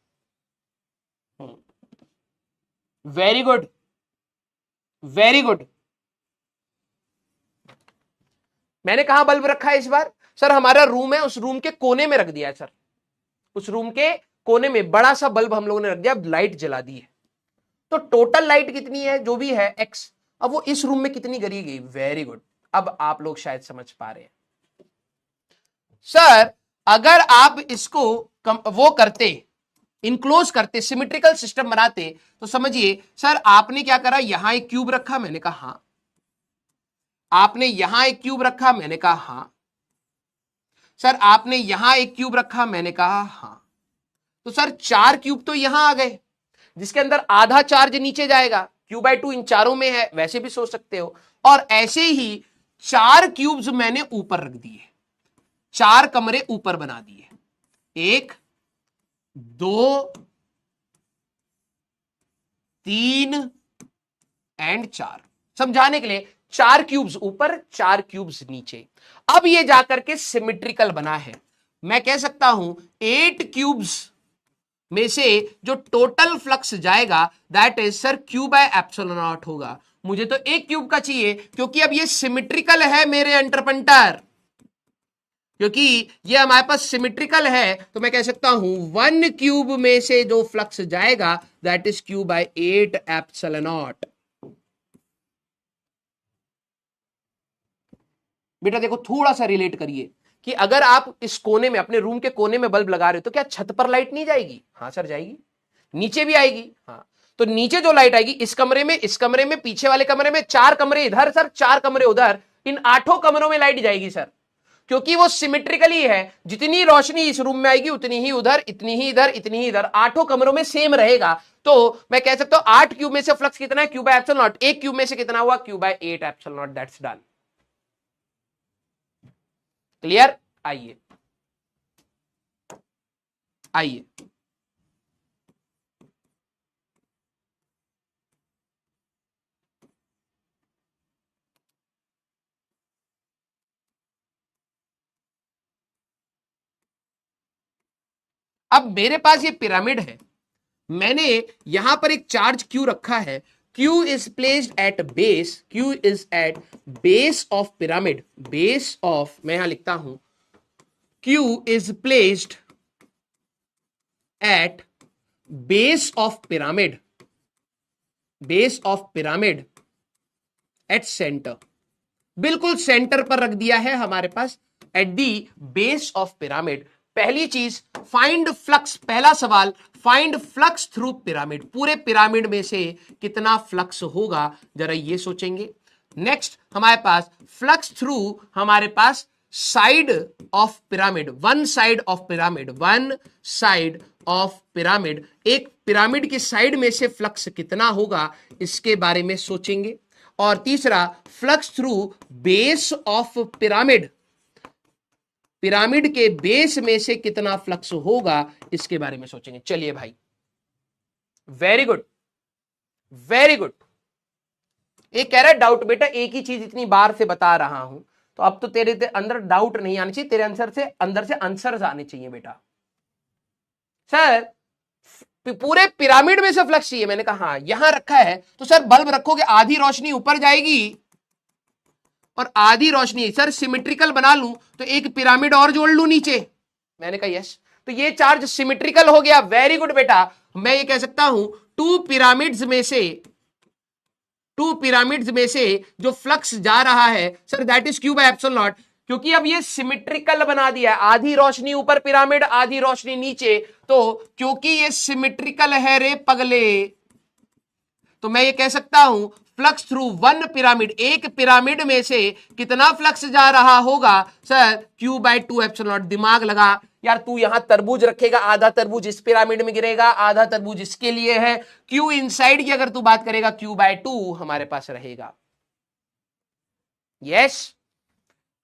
Very good, very good. मैंने कहा बल्ब रखा है इस बार? सर हमारा रूम है, उस रूम के कोने में रख दिया है सर, उस रूम के कोने में बड़ा सा बल्ब हम लोगों ने रख दिया, लाइट जला दी है। तो टोटल लाइट कितनी है जो भी है एक्स, अब वो इस रूम में कितनी करी गई? Very good. अब आप लोग शायद समझ पा रहे हैं। सर अगर आप इसको वो करते, इनक्लोज करते, सिमेट्रिकल सिस्टम बनाते, तो समझिए सर आपने क्या करा, यहां एक क्यूब रखा, मैंने कहा हां, आपने यहां एक क्यूब रखा, मैंने कहा हां, सर आपने यहां एक क्यूब रखा, मैंने कहा हां, तो सर 4 क्यूब तो यहां आ गए, जिसके अंदर आधा चार्ज नीचे जाएगा, क्यू बाय 2 इन चारों में है, वैसे भी सोच सकते हो। और ऐसे ही 4 क्यूब्स मैंने ऊपर रख दिए, 4 कमरे ऊपर बना दिए, 1 2 3 एंड 4, समझाने के लिए 4 क्यूब्स ऊपर 4 क्यूब्स नीचे। अब ये जाकर के सिमेट्रिकल बना है, मैं कह सकता हूं 8 क्यूब्स में से जो टोटल फ्लक्स जाएगा that is sir Q by epsilon not होगा। मुझे तो एक क्यूब का चाहिए, क्योंकि अब ये सिमेट्रिकल है मेरे एंटरपेंटर, क्योंकि ये हमारे पास सिमेट्रिकल है, तो मैं कह सकता हूं 1 क्यूब में से जो फ्लक्स जाएगा that is Q by 8 epsilon naught. बेटा देखो थोड़ा सा रिलेट करिए कि अगर आप इस कोने में, अपने रूम के कोने में बल्ब लगा रहे हो, तो क्या छत पर लाइट नहीं जाएगी? हाँ सर जाएगी, नीचे भी आएगी। हाँ, तो नीचे जो लाइट आएगी इस कमरे में, इस कमरे में, पीछे वाले कमरे में, 4 कमरे इधर सर, 4 कमरे उधर, इन 8 कमरों में लाइट जाएगी सर, क्योंकि वो सिमेट्रिकली है, जितनी रोशनी इस रूम में आएगी उतनी ही उधर, इतनी ही इधर, इतनी ही इधर, 8 कमरों में सेम रहेगा। तो मैं कह सकता हूं 8 क्यूब में से फ्लक्स कितना है? Q by epsilon naught. एक क्यूब में से कितना हुआ? Q by 8 epsilon naught. That's done. Clear? आइए आइए, अब मेरे पास ये पिरामिड है, मैंने यहां पर एक चार्ज क्यू रखा है, Q is placed at base, Q is at base of pyramid, base of, मैं यहां लिखता हूं Q is placed at base of pyramid, base of pyramid at centre, बिल्कुल सेंटर पर रख दिया है हमारे पास, at the base of pyramid. पहली चीज फाइंड फ्लक्स, पहला सवाल फाइंड फ्लक्स थ्रू पिरामिड, पूरे पिरामिड में से कितना फ्लक्स होगा, जरा ये सोचेंगे। नेक्स्ट हमारे पास फ्लक्स थ्रू, हमारे पास side of pyramid, one side of pyramid, one side of pyramid, एक पिरामिड की साइड में से फ्लक्स कितना होगा, इसके बारे में सोचेंगे। और तीसरा flux through base of pyramid, pyramid के बेस में से कितना फ्लक्स होगा, इसके बारे में सोचेंगे। चलिए भाई, वेरी गुड, वेरी गुड। एक कह रहा है डाउट, बेटा एक ही चीज इतनी बार से बता रहा हूं, तो अब तो तेरे अंदर डाउट नहीं आना चाहिए, तेरे अंदर से आंसर्स आने चाहिए बेटा। सर पूरे पिरामिड में से फ्लक्स चाहिए, मैंने कहा हाँ, यहां रखा है तो सर बल्ब रखोगे, आधी रोशनी ऊपर जाएगी और आधी रोशनी, सर सिमेट्रिकल बना लूं तो एक पिरामिड और जोड़ लूं नीचे, मैंने कहा यस, तो ये चार्ज सिमेट्रिकल हो गया। वेरी गुड बेटा, मैं ये कह सकता हूं टू पिरामिड्स में से जो फ्लक्स जा रहा है sir that is Q by epsilon naught, क्योंकि अब ये सिमेट्रिकल बना दिया है, आधी रोशनी ऊपर पिरामिड, आधी रोशनी नीचे, तो क्योंकि ये सिमेट्रिकल है रे पगले, तो मैं ये कह सकता हूं फ्लक्स थ्रू वन पिरामिड, एक पिरामिड में से कितना फ्लक्स जा रहा होगा sir, Q by two epsilon not. दिमाग लगा यार, तू यहां तरबूज रखेगा, आधा तरबूज इस पिरामिड में गिरेगा, आधा तरबूज इसके लिए है, क्यू इनसाइड की अगर तू बात करेगा क्यू बाय टू हमारे पास रहेगा। यस,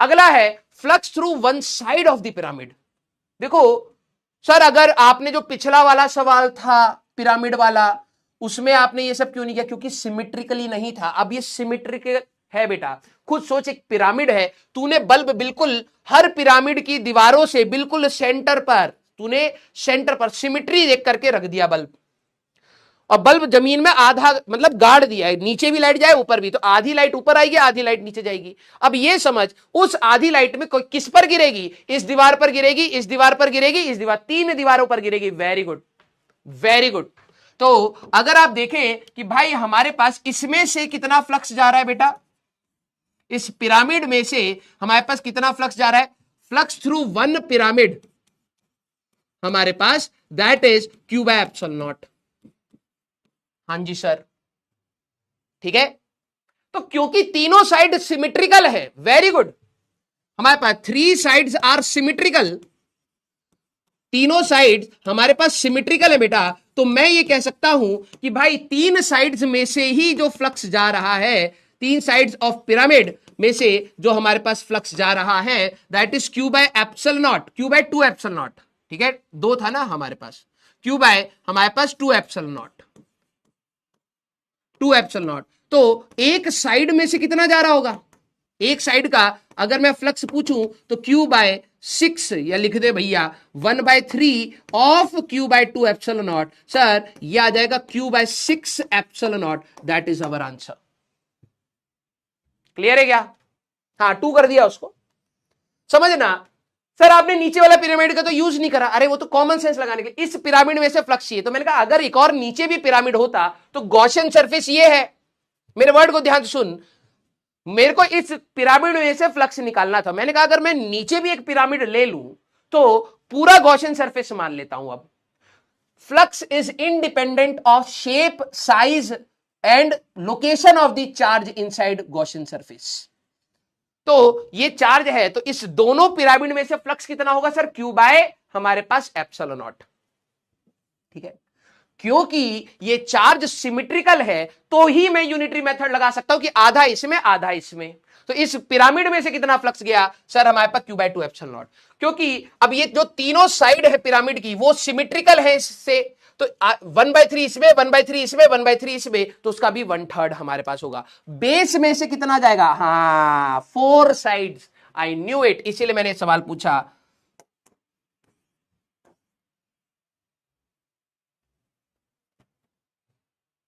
अगला है flux through one side of the pyramid. देखो सर, अगर आपने जो पिछला वाला सवाल था पिरामिड वाला, उसमें आपने ये सब क्यों नहीं किया, क्योंकि सिमेट्रिकली नहीं था, अब ये सिमेट्रिकल है बेटा। खुद सोच, एक पिरामिड है, तूने बल्ब बिल्कुल हर पिरामिड की दीवारों से बिल्कुल सेंटर पर, तूने सेंटर पर सिमेट्री देख करके रख दिया बल्ब, और बल्ब जमीन में आधा मतलब गाड़ दिया है, नीचे भी लाइट जाए ऊपर भी, तो आधी लाइट ऊपर आएगी, आधी लाइट नीचे जाएगी। अब ये समझ, उस आधी लाइट में कोई किस पर गिरेगी, इस दीवार पर गिरेगी, इस दीवार पर गिरेगी, इस दीवार, तीन दीवारों पर गिरेगी। Very good, very good. तो अगर आप देखें कि भाई हमारे पास इसमें से कितना फ्लक्स जा रहा है बेटा, इस पिरामिड में से हमारे पास कितना फ्लक्स जा रहा है, फ्लक्स थ्रू वन पिरामिड हमारे पास that is Q by epsilon naught. हाँ जी सर, ठीक है। तो क्योंकि तीनों साइड सिमेट्रिकल है, वेरी गुड, हमारे पास थ्री साइड्स आर सिमेट्रिकल, तीनों साइड हमारे पास सिमेट्रिकल है बेटा, तो मैं ये कह सकता हूं कि भाई तीन साइड्स में से ही जो फ्लक्स जा रहा है, तीन साइड्स ऑफ पिरामिड में से जो हमारे पास फ्लक्स जा रहा है that is Q by epsilon not, Q by two epsilon naught, ठीक है, दो था ना हमारे पास, क्यू बाय हमारे पास two epsilon naught, two epsilon naught. तो एक साइड में से कितना जा रहा होगा, एक साइड का अगर मैं फ्लक्स पूछूं तो क्यू बाय 6, या लिख दे भैया 1/3 of Q by two epsilon naught, sir ये आ जाएगा Q by 6 epsilon naught, that is our answer. Clear है क्या? हाँ, 2 कर दिया उसको, समझना। सर आपने नीचे वाला पिरामिड का तो यूज नहीं करा, अरे वो तो कॉमन सेंस लगाने के लिए, इस पिरामिड में से फ्लक्स चाहिए, तो मैंने कहा अगर एक और नीचे भी पिरामिड होता तो गॉसियन सरफेस ये है, मेरे वर्ड को ध्यान से सुन, मेरे को इस पिरामिड में से फ्लक्स निकालना था, मैंने कहा अगर मैं नीचे भी एक पिरामिड ले लूं तो पूरा गॉसियन सरफेस मान लेता हूं। अब flux is independent of shape, size and location of the charge inside Gaussian surface. तो ये चार्ज है, तो इस दोनों पिरामिड में से फ्लक्स कितना होगा सर, क्यू बाय हमारे पास एप्सिलॉन नॉट, ठीक है। क्योंकि ये चार्ज सिमेट्रिकल है तो ही मैं यूनिटरी मेथड लगा सकता हूं कि आधा इसमें आधा इसमें, तो इस पिरामिड में से कितना फ्लक्स गया सर, हमारे पास Q by two epsilon naught. क्योंकि अब ये जो तीनों साइड है पिरामिड की वो सिमेट्रिकल है इससे, तो 1/3 इसमें, 1/3 इसमें, 1/3 इसमें, तो उसका भी 1/3 हमारे पास होगा। बेस में से कितना जाएगा, हाँ 4 साइड्स, आई न्यू इट, इसीलिए मैंने सवाल पूछा।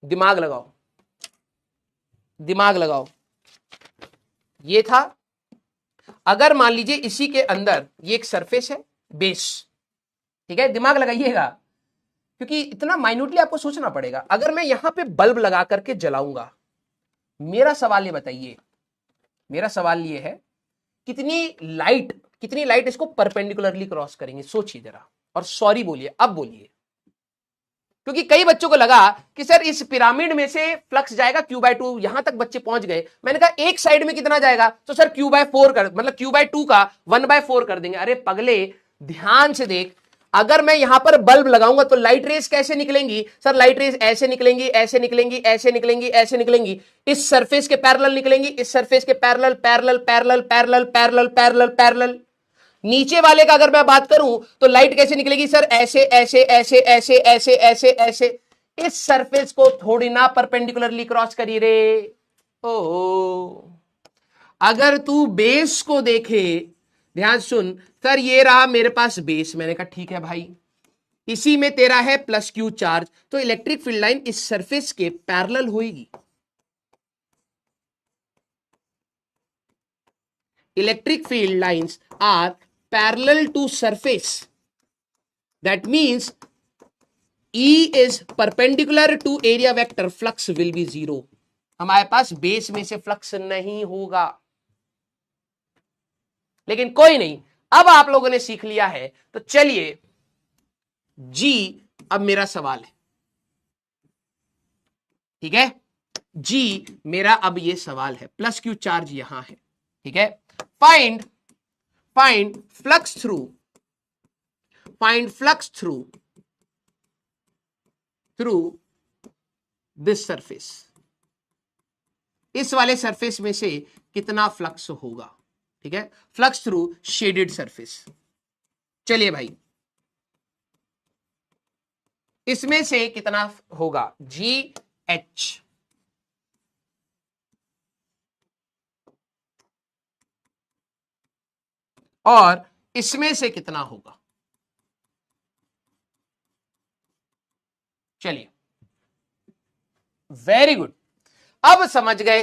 दिमाग लगाओ, दिमाग लगाओ, ये था। अगर मान लीजिए इसी के अंदर ये एक सरफेस है, बेस, ठीक है, दिमाग लगाइएगा क्योंकि इतना माइन्यूटली आपको सोचना पड़ेगा। अगर मैं यहां पे बल्ब लगा करके जलाऊंगा, मेरा सवाल ये बताइए, मेरा सवाल ये है कितनी लाइट कितनी लाइट इसको परपेंडिकुलरली क्रॉस करेंगे, सोचिए जरा, और सॉरी बोलिए, अब बोलिए। क्योंकि कई बच्चों को लगा कि सर इस पिरामिड में से फ्लक्स जाएगा Q/2, यहां तक बच्चे पहुंच गए। मैंने कहा एक साइड में कितना जाएगा, तो सर Q/4 कर, मतलब Q/2 का 1/4 कर देंगे। अरे पगले, ध्यान से देख, अगर मैं यहां पर बल्ब लगाऊंगा तो लाइट रेस कैसे निकलेंगी? सर लाइट रेस ऐसे निकलेंगी, ऐसे निकलेंगी, ऐसे निकलेंगी, ऐसे निकलेंगी, इस सरफेस के पैरेलल निकलेंगी, इस सरफेस के parallel, parallel, parallel, parallel, parallel, parallel, parallel. नीचे वाले का अगर मैं बात करूं तो लाइट कैसे निकलेगी? सर ऐसे, ऐसे, ऐसे, ऐसे, ऐसे, ऐसे, ऐसे। इस सरफेस को थोड़ी ना परपेंडिकुलरली क्रॉस करी रे। ओ, अगर तू बेस को देखे, ध्यान सुन, सर ये रहा मेरे पास बेस, मैंने कहा ठीक है भाई, इसी में तेरा है +Q चार्ज, तो इलेक्ट्रिक फील्ड लाइन इस सरफेस के पैरेलल होगी। Electric field lines are parallel to surface. That means E is perpendicular to area vector, flux will be 0. हमारे पास बेस में से फ्लक्स नहीं होगा। लेकिन कोई नहीं, अब आप लोगों ने सीख लिया है, तो चलिए जी, अब मेरा सवाल है, ठीक है जी, मेरा अब ये सवाल है, +Q चार्ज यहां है, ठीक है। Find flux through this surface, इस वाले सरफेस में से कितना फ्लक्स होगा, ठीक है, फ्लक्स थ्रू शेडेड सरफेस। चलिए भाई, इसमें से कितना होगा, GH, और इसमें से कितना होगा? चलिए, वेरी गुड, अब समझ गए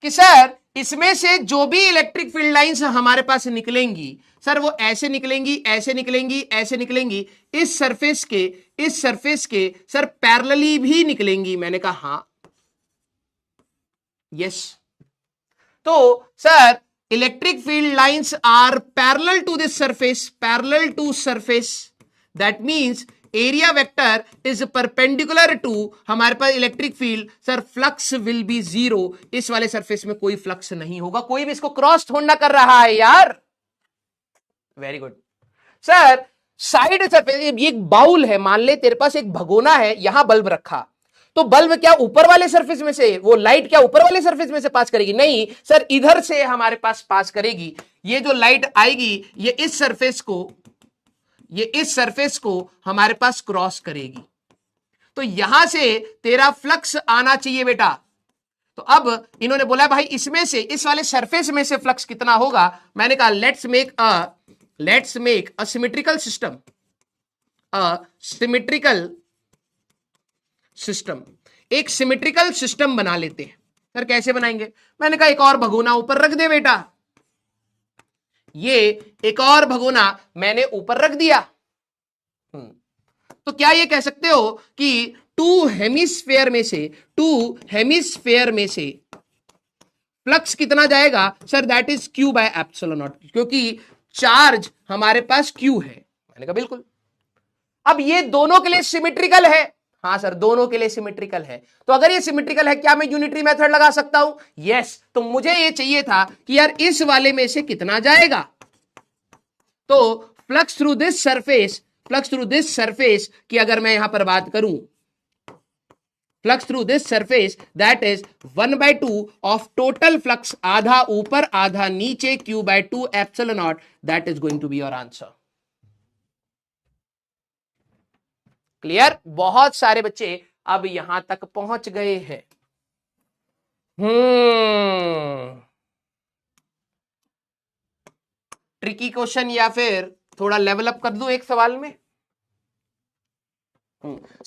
कि सर इसमें से जो भी इलेक्ट्रिक फील्ड लाइंस हमारे पास निकलेंगी, सर वो ऐसे निकलेंगी, ऐसे निकलेंगी, ऐसे निकलेंगी, इस सरफेस के सर पैरेलली भी निकलेंगी। मैंने कहा हां, यस। तो sir electric field lines are parallel to this surface, parallel to surface, that means area vector is perpendicular to, हमारे पास electric field, sir flux will be 0, इस वाले सरफेस में कोई फ्लक्स नहीं होगा, कोई भी इसको क्रॉस थोड़ा कर रहा है यार। Very good sir, side surface, ये एक बाउल है, मान ले तेरे पास एक भगोना है, यहां बल्ब रखा, तो बल्ब क्या ऊपर वाले सरफेस में से, वो लाइट क्या ऊपर वाले सरफेस में से पास करेगी? नहीं सर, इधर से हमारे पास पास करेगी। ये जो लाइट आएगी, ये इस सरफेस को हमारे पास क्रॉस करेगी, तो यहां से तेरा फ्लक्स आना चाहिए बेटा। तो अब इन्होंने बोला भाई इसमें से, इस वाले सरफेस में से फ्लक्स कितना होगा? मैंने कहा let's make a symmetrical system, एक सिमेट्रिकल सिस्टम बना लेते हैं। सर कैसे बनाएंगे? मैंने कहा एक और भगोना ऊपर रख दे बेटा, ये एक और भगोना मैंने ऊपर रख दिया। तो क्या ये कह सकते हो कि टू हेमिस्फेयर में से फ्लक्स कितना जाएगा? सर दैट इज Q/ε0, क्योंकि चार्ज हमारे पास Q है। मैंने कहा बिल्कुल। अब ये दोनों के लिए सिमेट्रिकल है, हाँ सर दोनों के लिए सिमेट्रिकल है, तो अगर ये सिमेट्रिकल है, क्या मैं यूनिटरी मेथड लगा सकता हूं? यस। तो मुझे ये चाहिए था कि यार इस वाले में से कितना जाएगा, तो फ्लक्स थ्रू दिस सरफेस की अगर मैं यहां पर बात करूं, flux through this surface that is 1/2 of total flux, आधा ऊपर आधा नीचे, Q/2ε0, that is going to be your answer. Clear? बहुत सारे बच्चे अब यहां तक पहुंच गए हैं। ट्रिकी क्वेश्चन या फिर थोड़ा लेवल अप कर दूं एक सवाल में?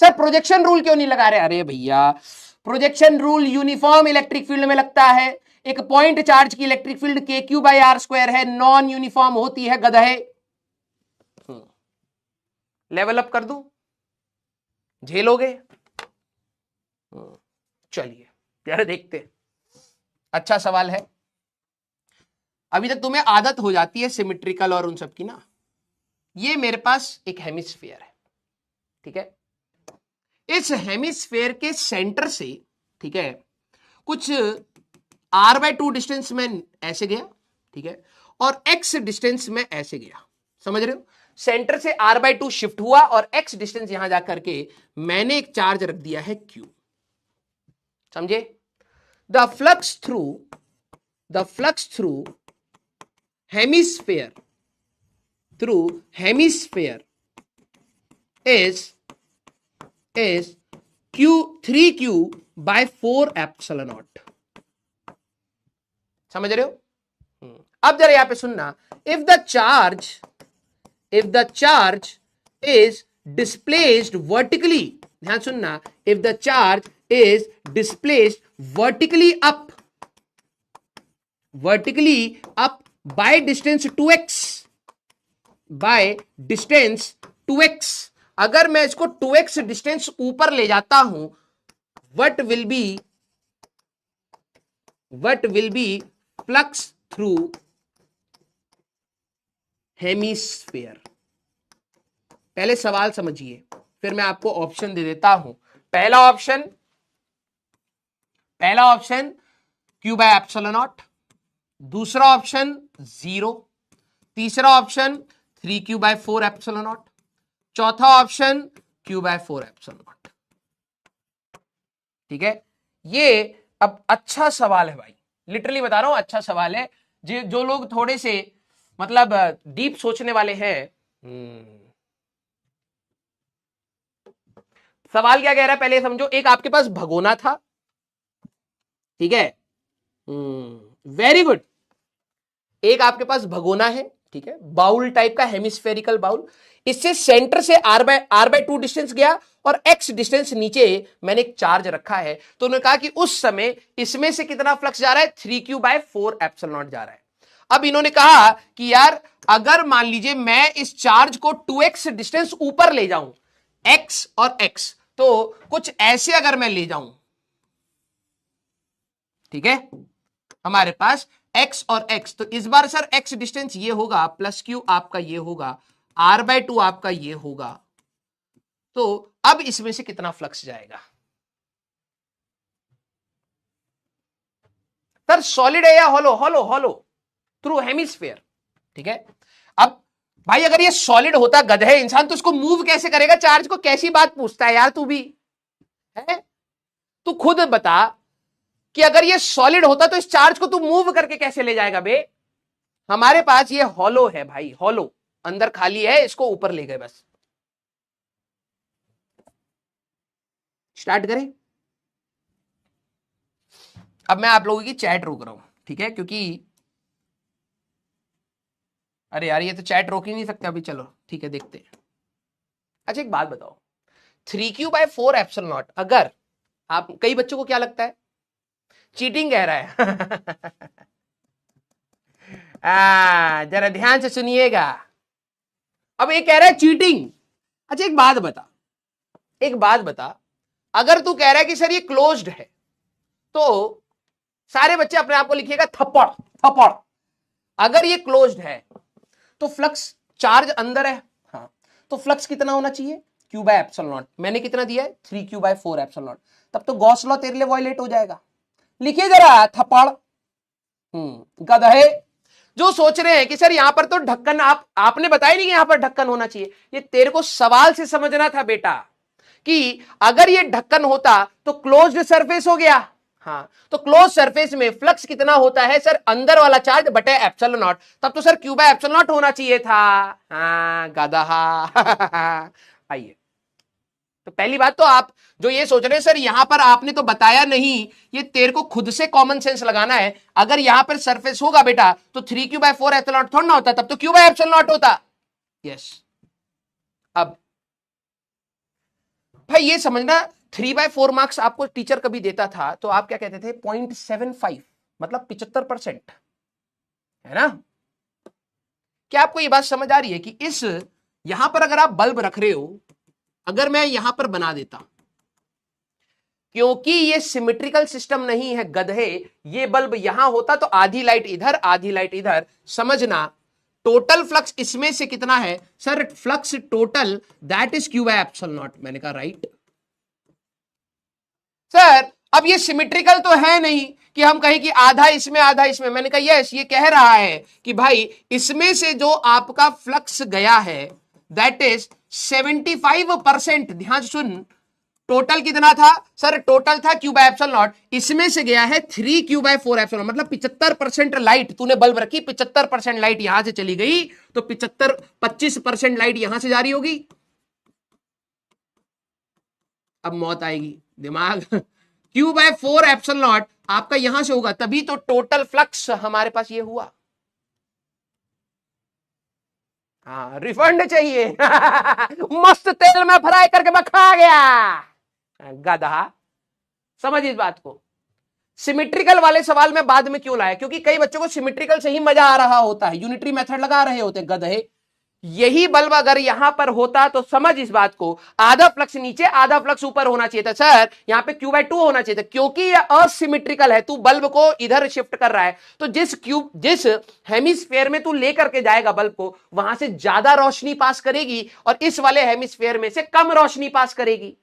सर प्रोजेक्शन रूल क्यों नहीं लगा रहे? अरे भैया, projection rule uniform electric field में लगता है। एक पॉइंट चार्ज की इलेक्ट्रिक फील्ड KQ/R² है, नॉन यूनिफॉर्म होती है गधे। लेवल अप कर दूं, झेलोगे? चलिए यार देखते, अच्छा सवाल है। अभी तक तुम्हें आदत हो जाती है सिमेट्रिकल और उन सब की ना। ये मेरे पास एक हेमिस्फीयर है, ठीक है। इस हेमिस्फीयर के सेंटर से, ठीक है, कुछ r/2 डिस्टेंस में ऐसे गया, ठीक है, और x डिस्टेंस में ऐसे गया, समझ रहे हो। सेंटर से r/2 शिफ्ट हुआ और x डिस्टेंस यहां जाकर के मैंने एक चार्ज रख दिया है q, समझे। The flux through hemisphere is q 3q by 4 epsilon naught, समझ रहे हो। अब जरा यहां पे सुनना, if the charge is displaced vertically, ध्यान सुनना, if the charge is displaced vertically up by distance 2x, अगर मैं इसको 2x डिस्टेंस ऊपर ले जाता हूं, what will be flux through hemisphere. पहले सवाल समझिए, फिर मैं आपको ऑप्शन दे देता हूं। पहला option q by epsilon naught, दूसरा ऑप्शन 0, तीसरा option 3q by 4 epsilon naught, चौथा option q by 4 epsilon naught, ठीक है। ये अब अच्छा सवाल है भाई, लिटरली बता रहा हूं, अच्छा सवाल है। जो लोग थोड़े से मतलब डीप सोचने वाले हैं। सवाल क्या कह रहा है पहले समझो। एक आपके पास भगोना था, ठीक है, वेरी गुड। एक आपके पास भगोना है, ठीक है, बाउल टाइप का हेमिस्फेरिकल बाउल। इससे सेंटर से r/2 डिस्टेंस गया और x डिस्टेंस नीचे मैंने एक चार्ज रखा है। तो उन्होंने कहा कि उस समय इसमें से कितना फ्लक्स जा रहा है, 3q बाय 4 एप्सिलॉन नॉट जा रहा है। अब इन्होंने कहा कि यार अगर मान लीजिए मैं इस चार्ज को 2x डिस्टेंस ऊपर ले जाऊं, x और x, तो कुछ ऐसे अगर मैं ले जाऊं, ठीक है, हमारे पास x और x, तो इस बार सर x डिस्टेंस ये होगा, प्लस q आपका ये होगा, r/2 आपका ये होगा। तो अब इसमें से कितना फ्लक्स जाएगा सर, सॉलिड है या हॉलो? हॉलो थ्रू हेमिस्फीयर, ठीक है। अब भाई अगर ये सॉलिड होता, गधे इंसान, तो उसको मूव कैसे करेगा चार्ज को? कैसी बात पूछता है यार तू भी, है? तू खुद बता कि अगर ये सॉलिड होता तो इस चार्ज को तू मूव करके कैसे ले जाएगा बे? हमारे पास ये हॉलो है भाई, हॉलो, अंदर खाली है, इसको ऊपर ले गए बस। स्टार्ट करें। अब मैं आप लोगों की चैट रोक रहा हूं, ठीक है, क्योंकि अरे यार ये तो चैट रोक ही नहीं सकते अभी। चलो ठीक है, देखते हैं। अच्छा एक बात बताओ, 3q बाय 4 एप्सिलॉन नॉट, अगर आप, कई बच्चों को क्या लगता है चीटिंग कह रहा है जरा ध्यान से सुनिएगा। अब ये कह रहा है चीटिंग। अच्छा एक बात बता, अगर तू कह रहा है कि सर ये क्लोज्ड है, तो सारे बच्चे अपने आप को लिखिएगा थप्पड़। अगर ये क्लोज्ड है तो फ्लक्स, चार्ज अंदर है, हाँ, तो फ्लक्स कितना होना चाहिए, q बाय एप्सिलॉन नॉट। मैंने कितना दिया है, 3q बाय 4 एप्सिलॉन नॉट। तब तो गॉस लॉ तेरे लिए वायलेट हो जाएगा। लिखिए जरा थप्पड़। गधे जो सोच रहे हैं कि सर यहां पर तो ढक्कन, आपने बताया नहीं कि यहां पर ढक्कन होना चाहिए। ये तेरे को सवाल से समझना था बेटा, कि अगर ये ढक्कन होता तो क्लोज्ड सरफेस हो गया, हाँ, तो क्लोज सरफेस में फ्लक्स कितना होता है सर, अंदर वाला चार्ज बटे एप्सिलॉन नॉट। तब तो sir q by epsilon not होना चाहिए था। हाँ गधा आइए, तो पहली बात तो आप जो ये सोच रहे हैं सर यहां पर आपने तो बताया नहीं, ये तेरे को खुद से कॉमन सेंस लगाना है। अगर यहां पर सरफेस होगा बेटा तो 3q बाय 4 एप्सिलॉन नॉट थोड़ा ना होता, तब तो q बाय एप्सिलॉन नॉट होता। यस, अब भाई ये समझना, 3/4 मार्क्स आपको टीचर कभी देता था तो आप क्या कहते थे, 0.75, मतलब 75%, है ना। क्या आपको ये बात समझ आ रही है कि इस यहां पर अगर आप बल्ब रख रहे हो, अगर मैं यहां पर बना देता क्योंकि ये सिमेट्रिकल सिस्टम नहीं है गधे, ये बल्ब यहां होता तो आधी लाइट इधर आधी लाइट इधर। समझना, टोटल फ्लक्स इसमें से कितना है sir, flux total that is Q by epsilon not. मैंने कहा राइट सर। अब ये सिमेट्रिकल तो है नहीं कि हम कहें कि आधा इसमें आधा इसमें। मैंने कहा यस, ये कह रहा है कि भाई इसमें से जो आपका फ्लक्स गया है दैट इज 75%। ध्यान सुन, टोटल कितना था सर, टोटल था क्यू बाय एप्सिलॉन नॉट, इसमें से गया है 3 क्यू बाय 4 एप्सिलॉन, मतलब 75% लाइट तूने बल्ब रखी, 75% लाइट यहां से चली गई, तो 25% लाइट यहां से जारी होगी। अब मौत आएगी दिमाग। क्यू बाय 4 एप्सिलॉन नॉट आपका यहां से होगा, तभी तो टोटल फ्लक्स हमारे पास ये हुआ। हाँ रिफंड चाहिए। मस्त तेल में फ्राई करके मैं खा गया गधा। समझ इस बात को। सिमेट्रिकल वाले सवाल में बाद में क्यों लाया, क्योंकि कई बच्चों को सिमेट्रिकल से ही मजा आ रहा होता है, यूनिटरी मेथड लगा रहे होते गधे। यही बल्ब अगर यहां पर होता तो समझ इस बात को, आधा फ्लक्स नीचे आधा फ्लक्स ऊपर होना चाहिए था सर, यहां पे क्यू बाय 2 होना चाहिए था, क्योंकि यह असिमेट्रिकल है। तू बल्ब को इधर शिफ्ट कर रहा है, तो जिस हेमिस्फेयर में तू लेकर के जाएगा बल्ब को, वहां से ज्यादा रोशनी पास करेगी और इस वाले हेमिस्फेयर में से कम रोशनी पास करेगी।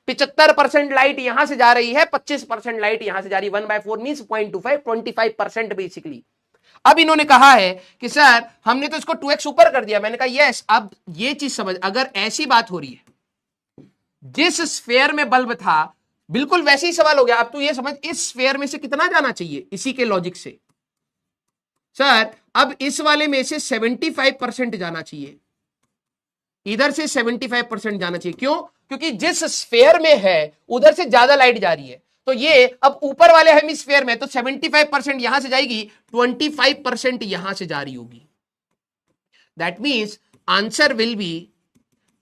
75% लाइट यहां से जा रही है, 25% लाइट यहां से जा रही है। 1/4 मीन 0.25, 25% बेसिकली। अब इन्होंने कहा है कि सर हमने तो इसको 2x ऊपर कर दिया। मैंने कहा यस, अब ये चीज समझ, अगर ऐसी बात हो रही है, जिस स्फेयर में बल्ब था बिल्कुल वैसे ही सवाल हो गया। अब तू ये समझ, इस स्फेयर में से कितना जाना चाहिए, इसी के लॉजिक से सर अब इस वाले में से 75% जाना चाहिए, इधर से 75% जाना चाहिए। क्यों? क्योंकि जिस स्फेयर में है उधर से ज्यादा लाइट जा रही है, तो ये अब ऊपर वाले हेमिस्फेयर में, तो 75% यहां से जाएगी, 25% यहां से जा रही होगी। That means answer will be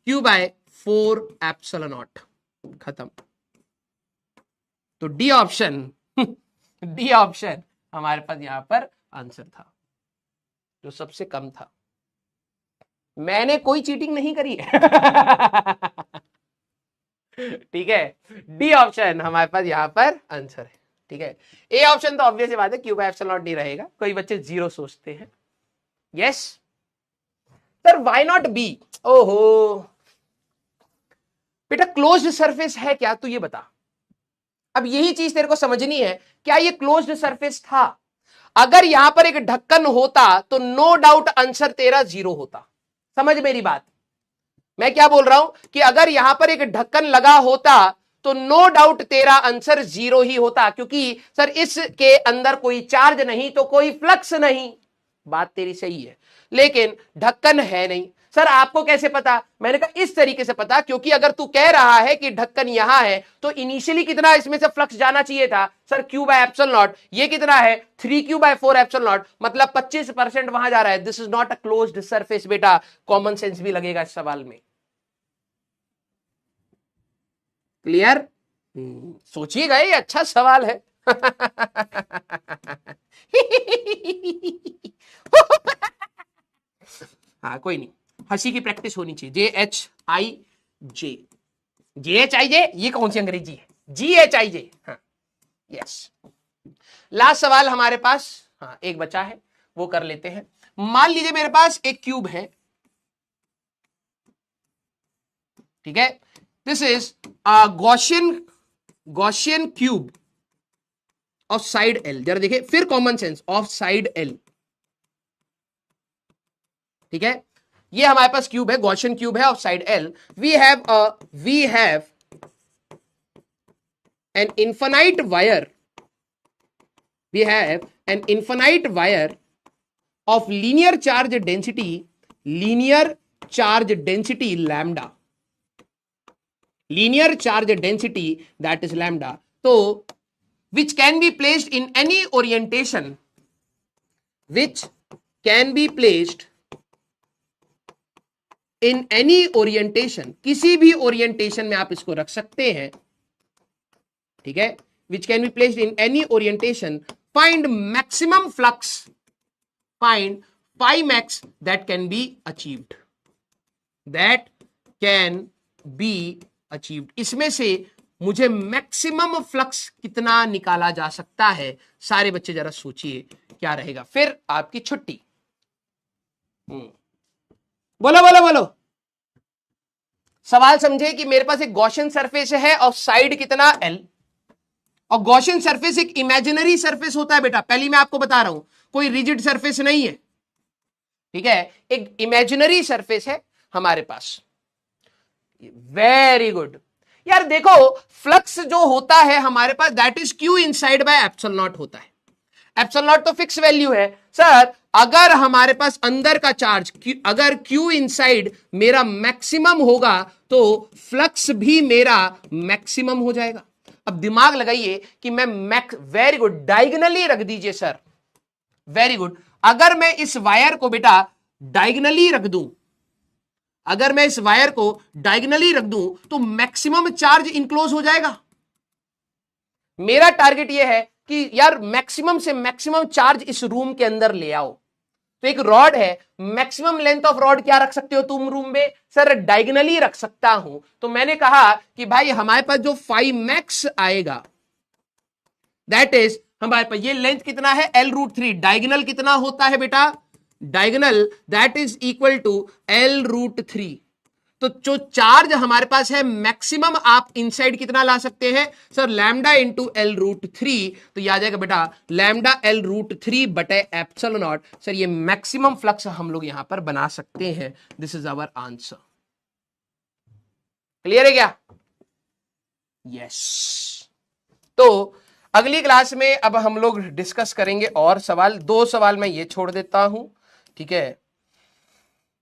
Q by 4 epsilon naught. खत्म। तो डी ऑप्शन डी ऑप्शन हमारे पास यहां पर आंसर था, जो सबसे कम था। मैंने कोई चीटिंग नहीं करी है। ठीक है, डी ऑप्शन हमारे पास यहां पर आंसर है। ठीक है, ए ऑप्शन तो ऑब्वियस बात है, क्यू बाय एप्सिलॉन नॉट नहीं रहेगा। कोई बच्चे 0 सोचते हैं। Yes sir, why not be? ओहो बेटा, क्लोज्ड सरफेस है क्या, तू ये बता। अब यही चीज तेरे को समझनी है, क्या ये क्लोज्ड सरफेस था? अगर यहां पर एक ढक्कन होता तो नो डाउट आंसर तेरा 0 होता। समझ मेरी बात, मैं क्या बोल रहा हूं कि अगर यहां पर एक ढक्कन लगा होता तो नो डाउट तेरा आंसर 0 ही होता, क्योंकि सर इसके अंदर कोई चार्ज नहीं तो कोई फ्लक्स नहीं। बात तेरी सही है, लेकिन ढक्कन है नहीं। सर आपको कैसे पता? मैंने कहा इस तरीके से पता, क्योंकि अगर तू कह रहा है कि ढक्कन यहां है तो इनिशियली कितना इसमें से फ्लक्स जाना चाहिए था sir, Q by epsilon naught. ये कितना है, 3 क्यू बाय 4 एप्सिलॉन नॉट, मतलब 25% वहां जा रहा है। This is not a closed surface बेटा, कॉमन सेंस भी लगेगा इस सवाल में। क्लियर? सोचिएगा, ये अच्छा सवाल है। हाँ कोई नहीं, हंसी की प्रैक्टिस होनी चाहिए। JHIJ, JHIJ ये कौन सी अंग्रेजी है? GHIJ। हाँ यस। लास्ट सवाल हमारे पास, हाँ एक बचा है, वो कर लेते हैं। मान लीजिए मेरे पास एक क्यूब है, ठीक है, this is Gaussian cube of side L। जरा देखिए फिर common sense, of side L। ठीक है, ये हमारे पास क्यूब है, गॉसियन क्यूब है of side L। We have an infinite wire, we have an infinite wire of linear charge density lambda, linear charge density that is lambda, so which can be placed in any orientation, which can be placed in any orientation, किसी भी orientation में आप इसको रख सकते हैं। ठीक है, which can be placed in any orientation, find maximum flux, find phi max that can be achieved, that can be achieved. इसमें से मुझे मैक्सिमम फ्लक्स कितना निकाला जा सकता है? सारे बच्चे जरा सोचिए क्या रहेगा, फिर आपकी छुट्टी। बोलो बोलो बोलो। सवाल समझे कि मेरे पास एक गॉसियन सरफेस है और साइड कितना L, और गॉसियन सरफेस एक इमेजिनरी सरफेस होता है बेटा, पहले मैं आपको बता रहा हूं, कोई रिजिड सरफेस नहीं है, ठीक है, एक इमेजिनरी सरफेस है हमारे पास। वेरी गुड यार, देखो फ्लक्स जो होता है हमारे पास that is Q inside by epsilon naught होता है। एप्सिलॉन नॉट तो फिक्स वैल्यू है सर, अगर हमारे पास अंदर का चार्ज अगर Q इनसाइड मेरा मैक्सिमम होगा तो फ्लक्स भी मेरा मैक्सिमम हो जाएगा। अब दिमाग लगाइए कि मैं वेरी गुड, डायगोनली रख दीजिए सर, वेरी गुड। अगर मैं इस वायर को बेटा डायगोनली रख दूं, अगर मैं इस वायर को डायगोनली रख दूं तो मैक्सिमम चार्ज इनक्लोज हो जाएगा। मेरा टारगेट यह है कि यार मैक्सिमम से मैक्सिमम चार्ज इस रूम के अंदर ले आओ। तो एक रॉड है, मैक्सिमम लेंथ ऑफ रॉड क्या रख सकते हो तुम रूम में? सर डायगोनली रख सकता हूं। तो मैंने कहा कि भाई हमारे पास जो 5 मैक्स आएगा दैट इज हमारे पास ये लेंथ कितना है L√3, डायगोनल कितना होता है बेटा? Diagonal that is equal to L√3। तो जो चार्ज हमारे पास है मैक्सिमम आप इनसाइड कितना ला सकते हैं सर? Lambda into L√3। तो ये आ जाएगा बेटा लैम्डा L√3 बटे एप्सिलॉन नॉट। सर ये मैक्सिमम फ्लक्स हम लोग यहां पर बना सकते हैं। This is our answer. Clear है क्या? यस। तो अगली क्लास में अब हम लोग डिस्कस करेंगे और सवाल, 2 सवाल मैं ये छोड़ देता हूं, ठीक है।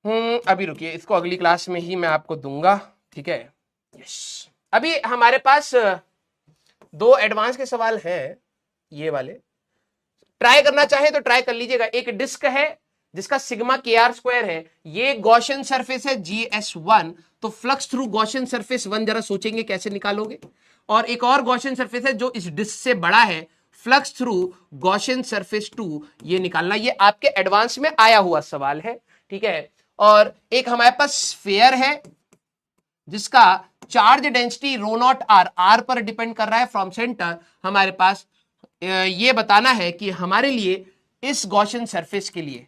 अभी रुकिए, इसको अगली क्लास में ही मैं आपको दूंगा, ठीक है। यस, अभी हमारे पास 2 एडवांस के सवाल हैं, ये वाले ट्राई करना चाहे तो ट्राई कर लीजिएगा। एक डिस्क है जिसका सिग्मा KR² है, ये गॉसियन सरफेस है GS1, तो फ्लक्स थ्रू गॉसियन सरफेस 1 जरा सोचेंगे कैसे निकालोगे। और एक और गॉसियन सरफेस है जो इस डिस्क से बड़ा है, फ्लक्स थ्रू गॉसियन सरफेस 2, ये निकालना। ये आपके एडवांस में आया हुआ सवाल है, ठीक है। और एक हमारे पास स्फीयर है जिसका चार्ज डेंसिटी ρ0r, r पर डिपेंड कर रहा है फ्रॉम सेंटर। हमारे पास ये बताना है कि हमारे लिए इस गॉसियन सरफेस के लिए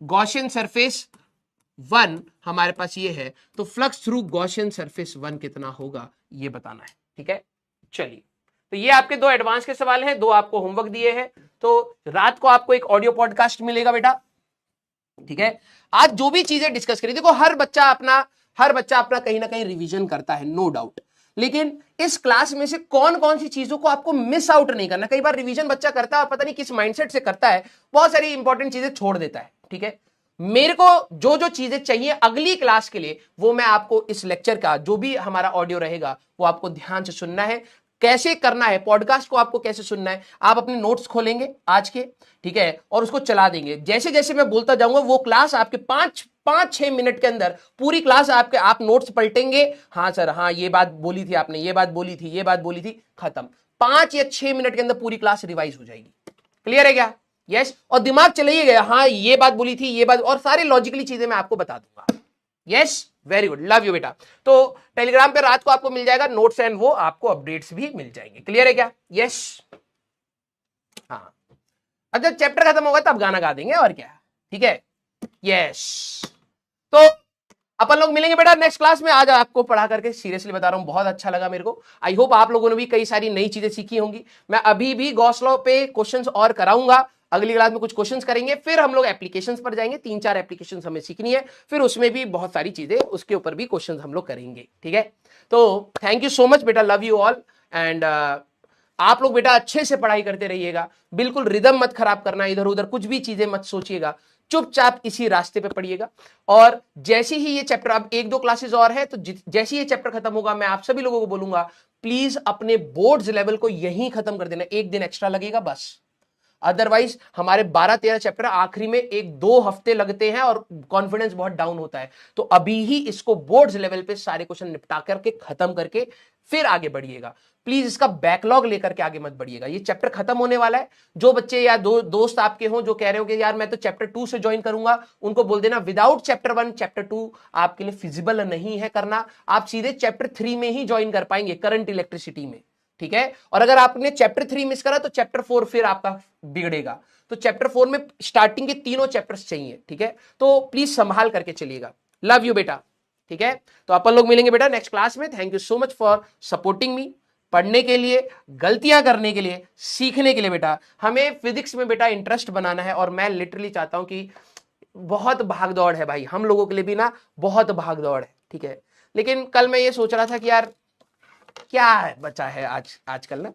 गॉसियन सरफेस 1 हमारे पास ये है, तो फ्लक्स थ्रू गॉसियन सरफेस 1 कितना होगा ये बताना है, ठीक है। चलिए, तो ये आपके 2 एडवांस के सवाल हैं, 2 आपको होमवर्क दिए हैं। तो रात को आपको एक ऑडियो पॉडकास्ट मिलेगा बेटा, ठीक है। आज जो भी चीजें डिस्कस करी, देखो हर बच्चा अपना कहीं ना कहीं रिवीजन करता है, नो डाउट, लेकिन इस क्लास में से कौन कौन सी चीजों को आपको मिस आउट नहीं करना। कई बार रिवीजन बच्चा करता है और पता नहीं किस माइंडसेट से करता है, बहुत सारी इंपॉर्टेंट चीजें छोड़ देता है, ठीक है। मेरे को जो जो चीजें चाहिए अगली क्लास के लिए, वो मैं आपको इस लेक्चर का जो भी हमारा ऑडियो रहेगा वो आपको ध्यान से सुनना है। कैसे करना है पॉडकास्ट को, आपको कैसे सुनना है, आप अपने नोट्स खोलेंगे आज के, ठीक है, और उसको चला देंगे। जैसे जैसे मैं बोलता जाऊंगा वो क्लास आपके 5-6 मिनट के अंदर पूरी क्लास आपके, आप नोट्स पलटेंगे, हाँ सर हाँ ये बात बोली थी आपने, ये बात बोली थी, ये बात बोली थी, खत्म। 5 या 6 मिनट के अंदर पूरी क्लास रिवाइज हो जाएगी। क्लियर है क्या? यस। और दिमाग चलाइए गया, हाँ ये बात बोली थी, ये बात, और सारी लॉजिकली चीजें मैं आपको बता दूंगा। Yes, very good, love you बेटा। तो टेलीग्राम पे रात को आपको मिल जाएगा नोट्स एंड वो आपको अपडेट्स भी मिल जाएंगे। क्लियर है क्या? यस। हाँ, अब जब चैप्टर खत्म होगा तब गाना गा देंगे और क्या, ठीक है। यस, तो अपन लोग मिलेंगे बेटा नेक्स्ट क्लास में। आज आपको पढ़ा करके सीरियसली बता रहा हूं बहुत अच्छा लगा मेरे को। आई होप आप लोगों ने भी कई सारी नई चीजें सीखी होंगी। मैं अभी भी गॉस लॉ पे क्वेश्चंस और कराऊंगा, अगली क्लास में कुछ क्वेश्चंस करेंगे, फिर हम लोग एप्लीकेशंस पर जाएंगे। 3-4 एप्लीकेशंस हमें सीखनी है, फिर उसमें भी बहुत सारी चीजें, उसके ऊपर भी क्वेश्चंस हम लोग करेंगे, ठीक है। तो थैंक यू सो मच बेटा, लव यू ऑल। एंड आप लोग बेटा अच्छे से पढ़ाई करते रहिएगा, बिल्कुल रिदम मत खराब करना, इधर उधर कुछ भी चीजें मत सोचिएगा, चुपचाप इसी रास्ते पे पढ़िएगा। और जैसे ही ये चैप्टर, अब 1-2 क्लासेस और है, तो जैसे ये चैप्टर खत्म होगा मैं आप सभी लोगों को बोलूंगा प्लीज अपने बोर्ड्स लेवल को यहीं खत्म कर देना। 1 दिन एक्स्ट्रा लगेगा बस, अदरवाइज हमारे 12-13 चैप्टर आखिरी में 1-2 हफ्ते लगते हैं और कॉन्फिडेंस बहुत डाउन होता है। तो अभी ही इसको बोर्ड्स लेवल पे सारे क्वेश्चन निपटा करके खत्म करके फिर आगे बढ़िएगा। प्लीज इसका बैकलॉग लेकर के आगे मत बढ़िएगा, ये चैप्टर खत्म होने वाला है। जो बच्चे या दोस्त आपके हों जो कह रहे हो कि यार मैं तो चैप्टर 2 से ज्वाइन करूंगा, उनको बोल देना विदाउट चैप्टर 1 चैप्टर 2 आपके लिए फिजिबल नहीं है करना। आप सीधे चैप्टर 3 में ही ज्वाइन कर पाएंगे, करंट इलेक्ट्रिसिटी में, ठीक है। और अगर आपने चैप्टर 3 मिस करा तो चैप्टर 4 फिर आपका बिगड़ेगा। तो चैप्टर 4 में स्टार्टिंग के तीनों चैप्टर्स चाहिए, ठीक है। तो प्लीज संभाल करके चलिएगा। लव यू बेटा, ठीक है। तो अपन लोग मिलेंगे बेटा नेक्स्ट क्लास में। Thank you so much for supporting me. पढ़ने के लिए, गलतियां करने के लिए, सीखने के लिए बेटा। हमें फिजिक्स में बेटा इंटरेस्ट बनाना है और मैं लिटरली चाहता हूं कि बहुत भाग दौड़ है भाई, हम लोगों के लिए भी ना बहुत भाग दौड़ है, ठीक है। लेकिन कल मैं ये सोच रहा था कि यार क्या है बचा है आजकल ना,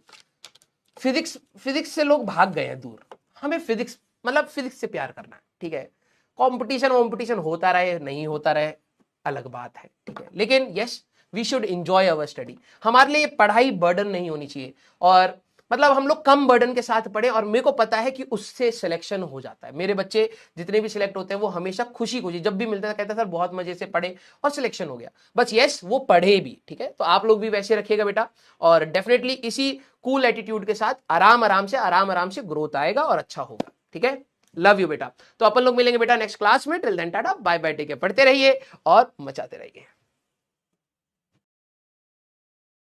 फिजिक्स से लोग भाग गए हैं दूर। हमें फिजिक्स मतलब फिजिक्स से प्यार करना है, ठीक है। कंपटीशन होता रहे नहीं होता रहे अलग बात है, ठीक है। लेकिन yes we should enjoy our study. हमारे लिए पढ़ाई बर्डन नहीं होनी चाहिए, और मतलब हम लोग कम बर्डन के साथ पढ़े, और मेरे को पता है कि उससे सिलेक्शन हो जाता है। मेरे बच्चे जितने भी सिलेक्ट होते हैं वो हमेशा खुशी खुशी जब भी मिलते हैं कहते हैं सर बहुत मजे से पढ़े और सिलेक्शन हो गया, बस यस वो पढ़े भी, ठीक है। तो आप लोग भी वैसे रखिएगा बेटा, और डेफिनेटली इसी कूल एटीट्यूड के साथ आराम आराम से ग्रोथ आएगा और अच्छा होगा, ठीक है। लव यू बेटा। तो अपन लोग मिलेंगे बेटा नेक्स्ट क्लास में। Till then tata bye bye, take care, पढ़ते रहिए और मचाते रहिए।